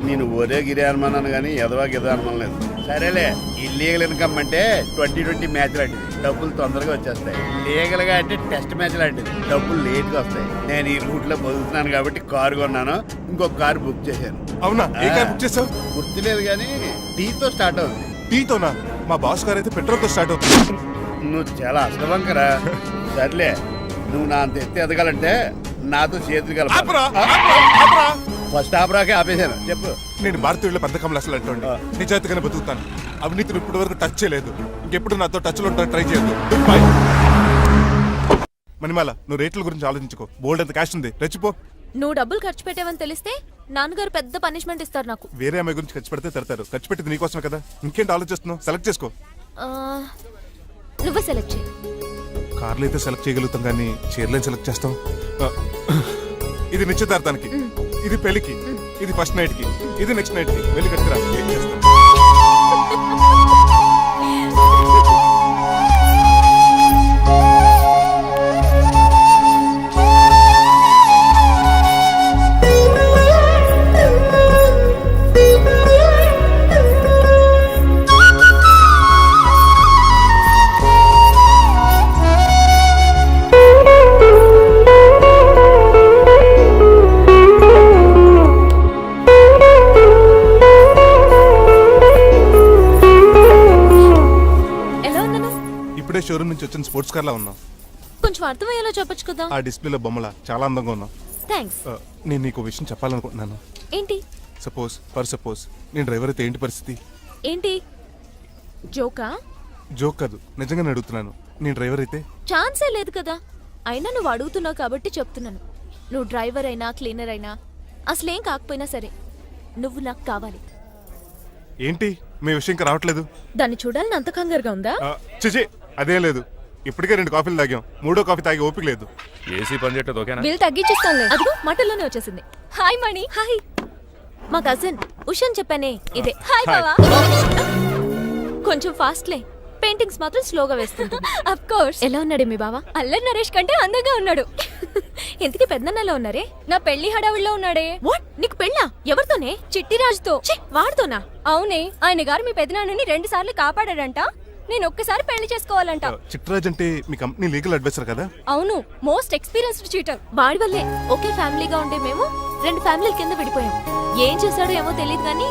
నేను ఒరే గిరి అనుమానాను కానీ ఎదవా గిరి అనుమానం లేదు. సరేలే, ఇల్లీగల్ ఇన్కమ్ అంటే 20-20 మ్యాచ్ లాంటిది, డబ్బులు తొందరగా వచ్చేస్తాయి. లీగల్ గా అంటే టెస్ట్ మ్యాచ్ లాంటిది, డబ్బులు లేట్ గా వస్తాయి. నేను ఈ రూట్ లో బతుకుతున్నాను కాబట్టి కారు కొన్నాను, ఇంకొక కారు బుక్ చేశాను. అవునా? ఏ కార్ బుక్ చేసావు? గుర్తులేదు కానీ టీతో స్టార్ట్ అవుతుంది. టీతోనా? మా బాస్ కార్ అయితే పెట్రోల్ తో స్టార్ట్ అవుతుంది. నువ్వు చాలా అష్టవంకరా. సర్లే, నువ్వు నా అంత ఎత్తి ఎదగాలంటే నాతో చేతులు కలప. ఫస్ట్ ఆపరాకే ఆపేశాను. చెప్పు. నేను భారతీయుల పెద్ద కమలు అసలు అంటోండి నిజాయితీగానే బతుకుతాను. అవినీతిని ఇప్పటి వరకు టచ్ చేయలేదు, ఇంకెప్పుడు నాతో టచ్ లో ట్రై చేయొద్దు. Good bye. మణిమాల, నువ్వు రేట్ల గురించి ఆలోచించుకో. బోల్డ్ అంత క్యాష్ ఉంది, రెచ్చిపో. నువ్వు డబ్బులు ఖర్చు పెట్టావని తెలిస్తే నాన్నగారు పెద్ద పనిష్మెంట్ ఇస్తారు నాకు. వేరే అమ్మాయి గురించి ఖర్చు పెడితే తిడతారు, ఖర్చు పెట్టింది నీకోసమే కదా. ఇంకేంటి ఆలోచిస్తున్నావు? సెలెక్ట్ చేసుకో. నువ్వే సెలెక్ట్ చేయి. కార్లు అయితే సెలెక్ట్ చేయగలుగుతాం కానీ చీరలే సెలెక్ట్ చేస్తాం. ఇది నిశ్చితార్థానికి, ఇది పెళ్లికి, ఇది ఫస్ట్ నైట్ కి, ఇది నెక్స్ట్ నైట్ కి. వెళ్ళి కట్టుకురా. ఏం చేస్తాం? షోరూమ్ నుంచి వచ్చిన స్పోర్ట్స్ కార్ లా ఉన్నావు. కొంచెం అర్థమయ్యేలా చెప్పొచ్చు కదా. ఆ డిస్ప్లేలో బొమ్మల చాలా అందంగా ఉన్నావు. థ్యాంక్స్. నేను నీకు విషయం చెప్పాలనుకుంటున్నాను. ఏంటి? సపోజ్ నేను డ్రైవర్ అయితే ఏంటి పరిస్థితి? ఏంటి జోకా? జోక్ కాదు, నిజంగానే అడుగుతున్నాను. నేను డ్రైవర్ అయితే ఛాన్సే లేదు కదా. అయినా నువ్వు అడుగుతున్నావు కాబట్టి చెప్తున్నాను. నువ్వు డ్రైవర్ అయినా క్లీనర్ అయినా అసలేం కాకపోయినా సరే నువ్వు నాకు కావాలి. ఏంటి మీ విషయం ఇంకా రావట్లేదు? దాన్ని చూడాలని అంత కంగారుగా ఉందా? చిచి అదేం లేదు. ఇప్పటికే 2 కాఫీలు తాగాం, 3వ కాఫీ తాగి ఓపిక లేదు. ఏసీ పని చేయట్లేదు ఓకేనా? బిల్ తగ్గించిస్తానులే. అదిగో మాటల్లోనే వచ్చేసింది. హాయ్ మణి. హాయ్. మా కజిన్ ఉషాన్ చెప్పానే ఇదే. హాయ్ బావా. కొంచెం ఫాస్ట్లే, పెయింటింగ్స్ మాత్రం స్లోగా వేస్తుంటుంది. Of course. ఎలా ఉన్నాడే మీ బావ? అల్లరి నరేష్ కంటే అందంగా ఉన్నాడు. ఇంతకీ పెద్దన్నలో ఉన్నారే? నా పెళ్లి హడావిడిలో ఉన్నాడే. వాట్? నీకు పెళ్ళా? ఎవరితోనే? చిట్టిరాజుతో. వాడితోనా? అవునే, ఆయన గారు మీ పెద్దనాన్నని 2 సార్లు కాపాడాడంట. నేను ఒక్కసారి పెళ్లి చేసుకోవాలంట. చిట్రాజ్ అంటే మీ కంపెనీ లీగల్ అడ్వైజర్ కదా? అవును, మోస్ట్ ఎక్స్పీరియన్స్డ్ చీటర్. వాడి వల్లే ఒకే ఫ్యామిలీగా ఉండే మేము 2 ఫ్యామిలీల కింద విడిపోయాం. ఏం చేశాడో ఏమో తెలియదు కానీ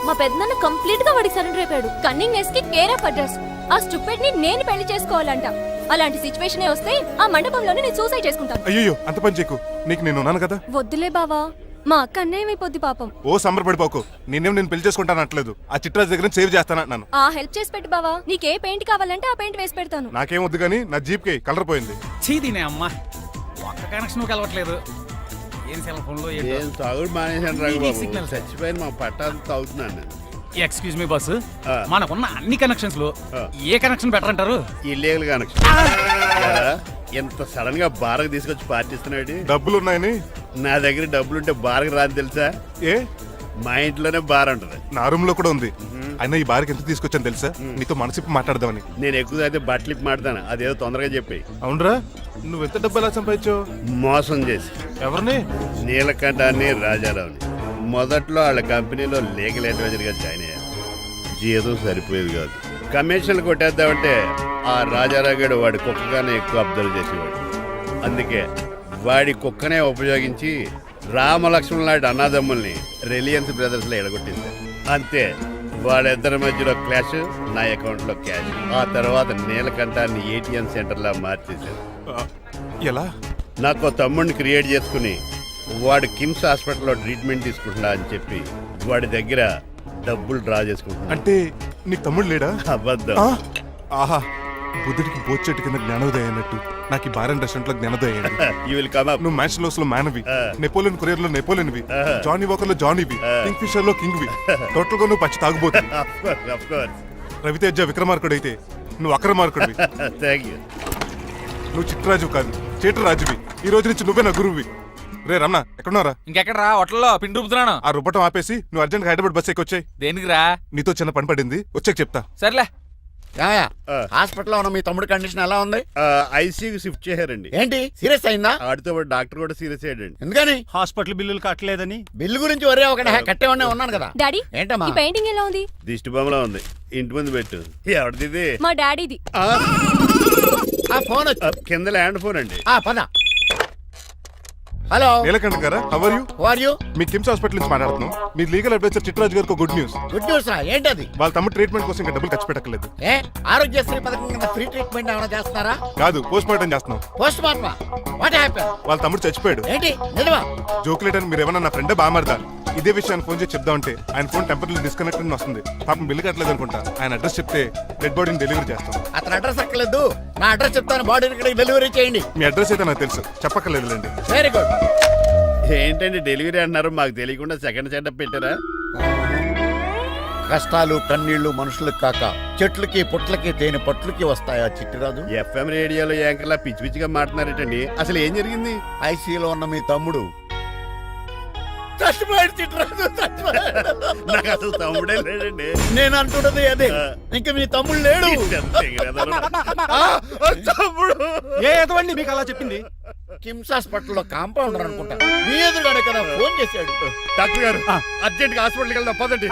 మా పెద్దనాన్న కంప్లీట్ గా వాడికి సరెండర్ అయిపోయాడు. కన్నింగ్ నెస్ కి కేర్ ఆఫ్ అడ్రస్. ఆ స్టూపిడ్ ని నేను పెళ్లి చేసుకోవాలంట. అలాంటి సిచ్యువేషన్ వస్తే ఆ మండపంలోనే నేను సూసైడ్ చేసుకుంటాను. అయ్యో అంత పని చేయకు, నీకు నేను ఉన్నాను కదా. వద్దులే బావా, మా అక్క అన్యాయం అయిపోద్ది పాపం. ఓ సంబరపడిపోకు, నేను పెళ్లి చేసుకుంటాను అనట్లేదు. ఆ చిట్రాజ్ దగ్గర సేవ్ చేస్తాను. ఆ హెల్ప్ చేసి పెట్టు బావా. నీకే పెయింట్ కావాలంటే ఆ పెయింట్ వేసి పెడతాను. నాకేం వద్దు కానీ నా జీప్ కి కలర్ పోయింది. చీదీనే అమ్మా, ఒక్క కనెక్షన్ కలవట్లేదు. ఏం సెల్ ఫోన్ లో ఏం తాగుడు మానేశాను రాఘబాబు. చచ్చిపోయిన మా పట్టాలు తాగుతున్నాను నేను. ఎక్స్క్యూజ్ మీ బాస్, మనకున్న అన్ని కనెక్షన్స్ లో ఏ కనెక్షన్ బెటర్ అంటారు? Illegal connection. ఎంత సడన్ గా బారకు తీసుకొచ్చి పార్టీస్తున్నాడు. డబ్బులు ఉన్నాయని? నా దగ్గర డబ్బులుంటే బారకు రాని తెలుసా? ఏ? మా ఇంట్లోనే బార్ ఉంటుంది. నా రూమ్ లో కూడా ఉంది. అయినా ఈ బార్కి ఎంత తీసుకొచ్చాను తెలుసా? నీతో మనసిప్పి మాట్లాడదామని. నేను ఎక్కువ అయితే బట్టలు ఇప్పి మాడతాను, అదేదో తొందరగా చెప్పి. అవునరా, నువ్వు ఎంత డబ్బు ఎలా సంపాదించావు? మోసం చేసి. ఎవరిని? నీలకంఠాన్ని, రాజారావుని. మొదట్లో వాళ్ళ కంపెనీలో లీగల్ అడ్వైజర్ గా జాయిన్ అయ్యారు. జీతం సరిపోయేది కాదు. కమిషన్లు కొట్టేద్దామంటే ఆ రాజారావు గడు వాడి కుక్కగానే ఎక్కువ అబ్జర్వ్ చేసేవాడు. అందుకే వాడి కుక్కనే ఉపయోగించి రామలక్ష్మణ్ లాంటి అన్నదమ్ముల్ని రిలయన్స్ బ్రదర్స్ లో ఎడగొట్టింది. అంతే, వాళ్ళిద్దరి మధ్యలో క్లాష్, నా అకౌంట్ లో క్యాష్. ఆ తర్వాత నీలకంఠాన్ని ఏటీఎం సెంటర్ లా మార్చేశారు. ఎలా? నాకు తమ్ముడిని క్రియేట్ చేసుకుని వాడు కిమ్స్ హాస్పిటల్లో ట్రీట్మెంట్ తీసుకుంటున్నా అని చెప్పి వాడి దగ్గర డబ్బులు డ్రా చేసుకుంటున్నా. అంటే నీకు తమ్ముడు లేడా? అబద్ధం. ఆహా, బుద్ధుడికి బోచెట్టు కింద జ్ఞానోదయం అన్నట్టు నాకు ఈ బార్ అండ్ రెస్టారెంట్ లో జ్ఞానోదయం. నువ్వు మ్యాచ్ లోస్ లో మ్యాన్వి, నెపోలియన్ కొరియర్ లో నెపోలియన్వి, జానీ వాకర్ లో జానీవి, కింగ్ ఫిషర్ లో కింగ్ వి. టోటల్ గా నువ్వు పచ్చి తాగుబోతుంది. రవితేజ విక్రమార్కుడు అయితే నువ్వు అక్రమార్కుడివి. నువ్వు చిట్రాజు కాదు, చీటరాజువి. ఈ రోజు నుంచి నువ్వే నా గురువువి. రే రమణ, ఎక్కడున్నారా? ఇంకెక్కడ రా, హోటల్లో పిండి రుబ్బుతున్నాను. ఆ రుబ్బటం ఆపేసి నువ్వు అర్జెంట్ హైదరాబాద్ బస్ ఎక్కి వచ్చాయి. దేనికిరా? నీతో చిన్న పని పడింది, వచ్చాక చెప్తా. సర్లే. హాస్పిటల్లో ఉన్న మీ తమ్ముడు కండిషన్ ఎలా ఉంది? ఐసీయూకి షిఫ్ట్ చేశారండి. ఏంటి, సీరియస్ అయిందా? ఆడితో డాక్టర్ కూడా సీరియస్ అయ్యాడండి. ఎందుకని? హాస్పిటల్ బిల్లులు కట్టలేదని. బిల్లు గురించి ఒరే ఒకటి కట్టేవాడినే ఉన్నాను కదా. డాడీ, ఏంటమ్మా ఈ పెయింటింగ్ ఎలా ఉంది? దిష్టి బొమ్మలా ఉంది. ఇంటి ముందు పెట్టు. ఎవరిది? మా డాడీది. ఆ ఫోన్ కింద ల్యాండ్ ఫోన్ అండి. పద. హలో నీలకంఠ గారా, how are you? How are you? మీ కిమ్స్ హాస్పిటల్ నుంచి మాట్లాడుతున్నాం. మీ లీగల్ అడ్వైజర్ చిట్రాజ్ గారికి గుడ్ న్యూస్. గుడ్ న్యూస్ రా, ఏంటది? వాళ్ళ తమ్ముడు ట్రీట్మెంట్ కోసం ఇంకా డబ్బులు ఖర్చు పెట్టలేదు. ఏ ఆరోగ్యశ్రీ పథకం కింద ఫ్రీ ట్రీట్మెంట్ ఏమైనా చేస్తున్నారా? కాదు, పోస్ట్ మార్టం చేస్తున్నాం. Post mortem? What happen? వాళ్ళ తమ్ముడు చచ్చిపోయాడు. ఏంటి నిజమా? జోకులేటని మీరు ఏమన్నా నా ఫ్రెండే బామర్దా. ఇదే విషయాన్ని ఫోన్ చేసి చెప్దామంటే ఆయన ఫోన్ టెంపరీ డిస్కనెక్ట్ అని వస్తుంది. పాపం బిల్లు కట్టలేదు అనుకుంటా. ఆయన అడ్రస్ చెప్తే డెడ్ బాడీని డెలివరీ చేస్తాం. అతను అడ్రస్ అక్కర్లేదు, నా అడ్రస్ చెప్తాను, బాడీని ఇక్కడికి డెలివరీ చేయండి. మీ అడ్రస్ అయితే నాకు తెలుసు, చెప్పక్కర్లేదులేండి. Very good. ఏంటండి డెలివరీ అన్నారు, మాకు తెలియకుండా సెకండ్ సెటప్ పెట్టారా? కష్టాలు కన్నీళ్లు మనుషులకు కాక చెట్లకి పుట్లకి తేనె పట్లకి వస్తాయా చిట్టిరాజు? ఎఫ్ఎం రేడియోలో యాంకర్లా పిచ్చి పిచ్చిగా మాట్లాడారేటండి. అసలు ఏం జరిగింది? ఐసీయూలో ఉన్న మీ తమ్ముడు చచ్చిపోయాడు. చిట్టిరాజు చచ్చిపోయాడు. నాకు అసలు తమ్ముడే లేడండి. నేను అంటున్నది అదే, ఇంకా మీ తమ్ముడు లేడు. తమ్ముడు ఏదండి మీకు అలా చెప్పింది? కిమ్స్ హాస్పిటల్లో కాంపౌండర్ అనుకుంటా, మీ ఎదురుగానే కదా ఫోన్ చేశాడు. డాక్టర్ గారు అర్జెంట్ గా హాస్పిటల్కి వెళ్దాం పదండి.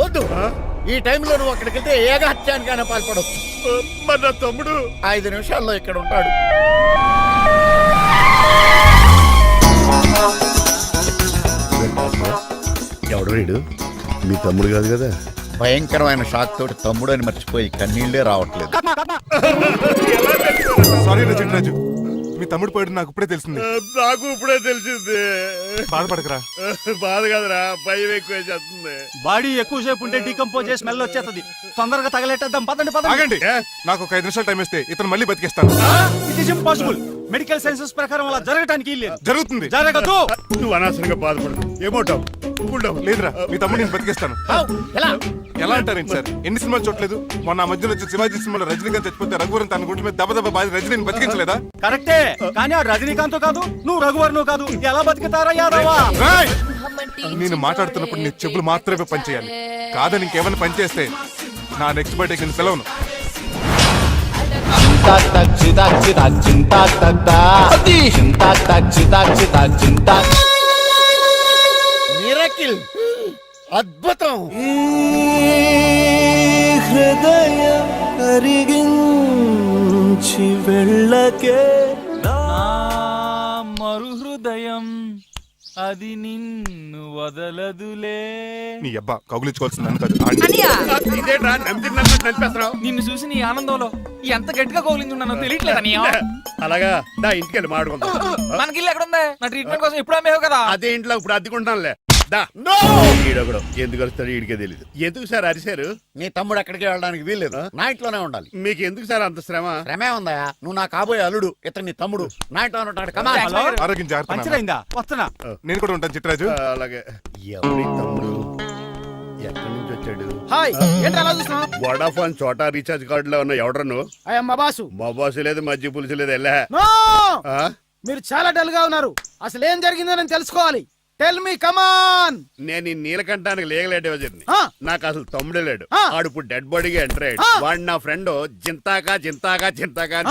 వద్దు, ఈ టైంలో నువ్వు అక్కడికి వెళ్తే ఏకహత్యానికైనా పాల్పడవచ్చు. మరి నా తమ్ముడు 5 నిమిషాల్లో ఇక్కడ ఉంటాడు. ఎవడు వీడు? మీ తమ్ముడు కాదు కదా? భయంకరమైన షాక్ తోటి తమ్ముడు అని మర్చిపోయి కన్నీళ్లే రావట్లేదు. సారీ చిట్రాజు, మీ తమ్ముడు పోయాడు నాకు ఇప్పుడే తెలిసింది. నాకు ఇప్పుడే తెలిసింది. బాధపడకరా. బాధ కదరా, భయం ఎక్కువ చేస్తుంది. బాడీ ఎక్కువసేపు ఉంటే డీకంపోజ్ చేసి స్మెల్ వచ్చేస్తుంది. తొందరగా తగలెట్టేద్దాం, పదండి. ఆగండి, నాకు ఒక 5 నిమిషాలు టైం ఇస్తే ఇతను మళ్ళీ బతికేస్తాను. It is impossible. Medical sciences ప్రకారం అలా జరగడానికి లేదు. జరుగుతుంది. జరగదు. నువ్వు అనవసరంగా బాధపడదు. ఏమోటావు లేదురా, మీ తమ్ముడు నేను బతికేస్తాను. ఎలా అంటారేంటి సార్, ఎన్ని సినిమాలు చూడలేదు? మొన్న ఆ మధ్యలో వచ్చి శివాజీ సినిమాలో రజనీకాంత్ చచ్చిపోతే రఘువరన్ తన గుండె మీద దెబ్బ బాధ రజనీని బతికించలేదా? కరెక్టే, కానీ ఆ రజనీకాంత్ కాదు, నువ్వు రఘువర్ను కాదు. ఎలా బతుకుతారా యాదవా? రేయ్! నేను మాట్లాడుతున్నప్పుడు నీ చెవులు మాత్రమే పనిచేయాలి. కాదని ఇంకేమైనా పనిచేస్తే నా నెక్స్ట్ బర్త్డేకి నేను పిలవను. మిరకిల్, అద్భుతం. హృదయం కరిగించి వెళ్ళకే మరు హృదయం అది నిన్ను వదలదులే. నీ అబ్బా కౌగులించుకోవాల్సిందని కాదు. ఇదేంట్రా నమ్మినట్టు నడిపేస్తున్నావు? నిన్ను చూసి నీ ఆనందంలో ఎంత గట్టిగా కౌలించున్నానో తెలియట్లేదు. అలాగా దా ఇంటికెళ్ళి మాడుకుందాం. మనకి ఇల్లు ఎక్కడుంది? నా ట్రీట్మెంట్ కోసం ఎప్పుడు అమ్మేవు కదా. అదే ఇంట్లో ఇప్పుడు అద్దెకుంటానులే. దా ఈడొకడు ఎందుకు వస్తాడు ఈడికే తెలియదు. ఎందుకు సార్ అరిశారు? నీ తమ్ముడు ఎక్కడికి వెళ్ళడానికి వీల్లేదు, నా ఇంట్లోనే ఉండాలి. మీకు ఎందుకు సార్ అంత శ్రమ? శ్రమే ఉందా? నువ్వు నా కాబోయే అల్లుడు, ఇతను నీ తమ్ముడు, నా ఇంట్లోనే ఉంటాడు. కమా ఆరోగ్యం జాగ్రత్త. పంచరైందా? వస్తున్నా. నేను కూడా ఉంటాను చిట్రాజు. అలాగే. ఎవరి తమ్ముడు ఎక్కడి నుంచి వచ్చాడు? హాయ్, ఏంటి అలా చూస్తున్నావు? వడాఫోన్ చోటా రీఛార్జ్ కార్డు లో ఉన్న ఎవడరా నువ్వు? మా బాసు. మా బాసు లేదు, మజ్జి పులుసు లేదు. వెళ్ళా. మీరు చాలా డల్ గా ఉన్నారు. అసలు ఏం జరిగిందో నేను తెలుసుకోవాలి. టెల్ మీ, కమాన్. నేను ఈ నీలకంఠానికి లేగలేటే వచ్చింది. నాకు అసలు తమ్ముడే లేడు. ఆడు ఇప్పుడు డెడ్ బాడీగా ఎంటర్ అయ్యాడు. వాడు నా ఫ్రెండ్ జింతాకా అని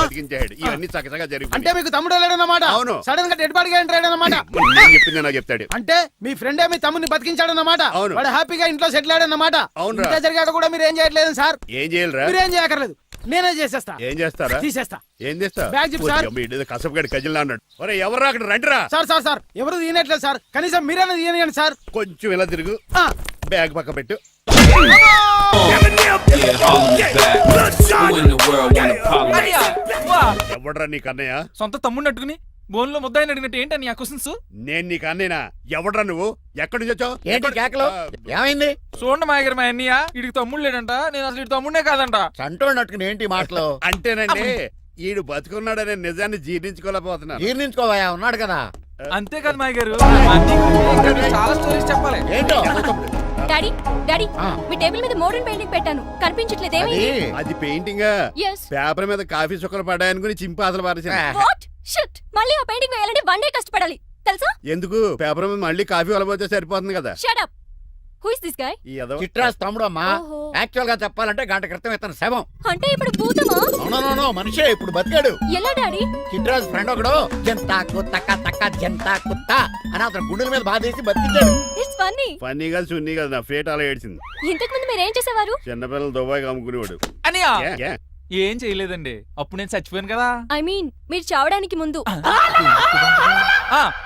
బతికించాడు. ఇవన్నీ చక్కగా జరిగి. అంటే మీకు తమ్ముడు లేడన్నమాట? అవును. సడన్ గా డెడ్ బాడీగా ఎంటర్ అయ్యాడన్నమాట. నేను చెప్పింది నాకు చెప్తాడు. అంటే మీ ఫ్రెండే మీ తమ్ముడిని బతికించాడన్నమాట. అవును. వాడు హ్యాపీగా ఇంట్లో సెటిల్ అయ్యాడన్నమాట. అవును. ఇంత జరిగాక కూడా మీరు ఏం చేయట్లేదు సార్. ఏం చేయాలరా? మీరేం చేయక్కర్లేదు, నేనే చేసేస్తా. ఏం చేస్తారా? తీసేస్తా. ఏం చేస్తా? Bag zip sir. కసపగడి కజిల్లా అన్నాడు. ఒరే ఎవరు అక్కడ రండిరా. సార్ ఎవరు తీయనట్లేదు సార్. కనీసం మీరైనా తీయనియండి సార్. కొంచెం ఇలా తిరుగు. బ్యాగ్ పక్క పెట్టు. ఎవడరా నీకు అన్నయ్య? సొంత తమ్ముడిని అట్టుకుని బోన్లో ముద్దాయిని అడిగినట్టు ఏంటని ఆ క్వశ్చన్స్? నేను నీకు అన్నయ్యనా? ఎవడరా నువ్వు? ఎక్కడి నుంచి వచ్చావు? ఏంటి కేకలు? ఏమైంది? చూడండి మా దగ్గర మా అన్నయ్య ఇడికి తమ్ముడు లేడంట. నేను అసలు ఇటు తమ్ముడే కాదంట. చంటోడు నట్టుకుని ఏంటి మాటలు? అంటేనండి ఈడు బతుకున్నాడనే నిజాన్ని జీర్ణించుకోలేకపోతున్నా. జీర్ణించుకోవా, ఉన్నాడు కదా. అంతేకాదు మా గారు, చాలా స్టోరీస్ చెప్పాలి. ఏంటో డాడీ మీ టేబుల్ మీద మోడర్న్ పెయింటింగ్ పెట్టాను, కనిపించట్లేదు. అది పెయింటింగ్. పేపర్ మీద కాఫీ చుక్కలు పడ్డాయనుకుని చింపి అసలు పారేసాను. వాట్ షిట్, మళ్ళీ ఆ పెయింటింగ్ వేయాలంటే 1 డే కష్టపడాలి తెలుసా? ఎందుకు? పేపర్ మీద మళ్ళీ కాఫీ వలపోతే సరిపోతుంది కదా. Shut up. Who is this guy? చిట్రాజ్ తమ్ముడు అమ్మా. యాక్చువల్ గా చెప్పాలంటే గంట క్రితం ఇతను శవం. అంటే ఇప్పుడు భూతమా? నో మనిషే, ఇప్పుడు బతికాడు. ఎలా డాడీ? చిట్రాజ్ ఫ్రెండ్ ఒకడు జంతా కుత్త జంతా కుత్త అని అతను గుండెల మీద బాధేసి బతికించాడు. It's funny. ఫన్నీ కాదు, సున్నీ కాదు, నా ఫేట్ అలా ఏడ్చింది. ఇంతకు ముందు మీరు ఏం చేసేవారు? చిన్నపిల్లలు దుబాయ్ అమ్ముకునేవాడు. అనియా ఏం చేయలేదండి, అప్పుడు నేను చచ్చిపోయాను కదా. ఐ మీన్ మీరు చావడానికి ముందు.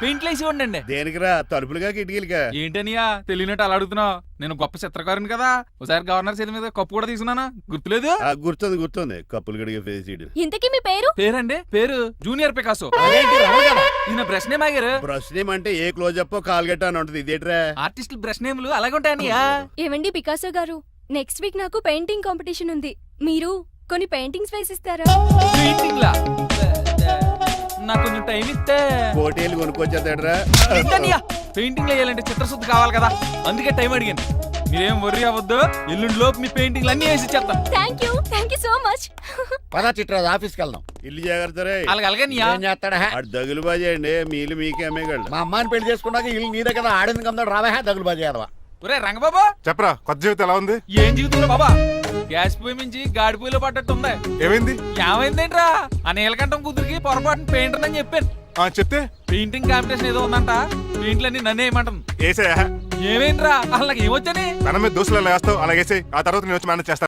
పెయింట్లు వేసి ఉండండి. దేనికిరా? తలుపులుగా కిటికీలుగా? ఏంటనియా తెలియనట్టు అలా అడుగుతున్నావు? నేను గొప్ప చిత్రకారుని కదా. ఒకసారి గవర్నర్ చేతి మీద కప్పు కూడా తీసుకున్నానా? గుర్తులేదు? గుర్తుంది. కప్పులు గడిగే ఫేస్. ఇంతకీ మీ పేరు? పేరు జూనియర్ పికాసో. ఈయన బ్రష్ నేమ్ ఆగారు. బ్రష్ నేమ్ అంటే ఏ క్లోజప్ కాల్గట్ట అని ఉంటుంది. ఇదేట్రా? ఆర్టిస్టులు బ్రష్ నేమ్లు అలాగే ఉంటాయనియా. ఏమండి పికాసో గారు, నెక్స్ట్ వీక్ నాకు పెయింటింగ్ కాంపిటీషన్ ఉంది. మీరు కొన్ని పెయింటింగ్స్ వేసిస్తారా? పెయింటింగ్ లా నాకు కొంచెం టైం ఇస్తే పోటీలు కొనుక్కొచ్చేదేట్రా? పెయింటింగ్ వేయాలంటే చిత్రశుద్ధి కావాలి కదా, అందుకే టైం అడిగాను. మీరేం వర్రీ అవ్వద్దు, ఎల్లుండి లోపు మీ పెయింటింగ్లు అన్ని వేసి ఇచ్చేస్తాను. Thank you so much. పదా చిట్రాజ్ ఆఫీస్కి వెళ్దాం. ఇల్లు జాగ్రత్త. అలాగే ఏం చేస్తాడా? దగులు బాజీ అండి, మీలు మీకే అమ్మేగాళ్ళు. మా అమ్మాయిని పెళ్లి చేసుకున్నాక ఇల్లు నీ దగ్గర ఆడింది కమ్దాడు. రావా దగులు బాజీ అదవా. ఒరే రంగబాబా, చెప్పరా, కొత్త జీవితం ఎలా ఉంది? ఏం జీవితంలో బాబా, గ్యాస్ పొయ్యి మించి గాడి పొయ్యిలో పడ్డట్టు ఉంది. ఏమైందేంట్రా? ఆ నీలకంఠం కూతురికి పొరపాటున పెయింటర్ అని చెప్పాను. చెప్తే పెయింటింగ్ కాంపిటీషన్ ఏదో ఉందంట. పెయింట్లన్నీ నన్ను ఏమంటాను. ఏమైందిరా? అసలు నాకు ఏమొచ్చని తన మీద దోశలు వేస్తావు, అలాగేసి ఆ తర్వాత నేను వచ్చి మేనేజ్ చేస్తాను.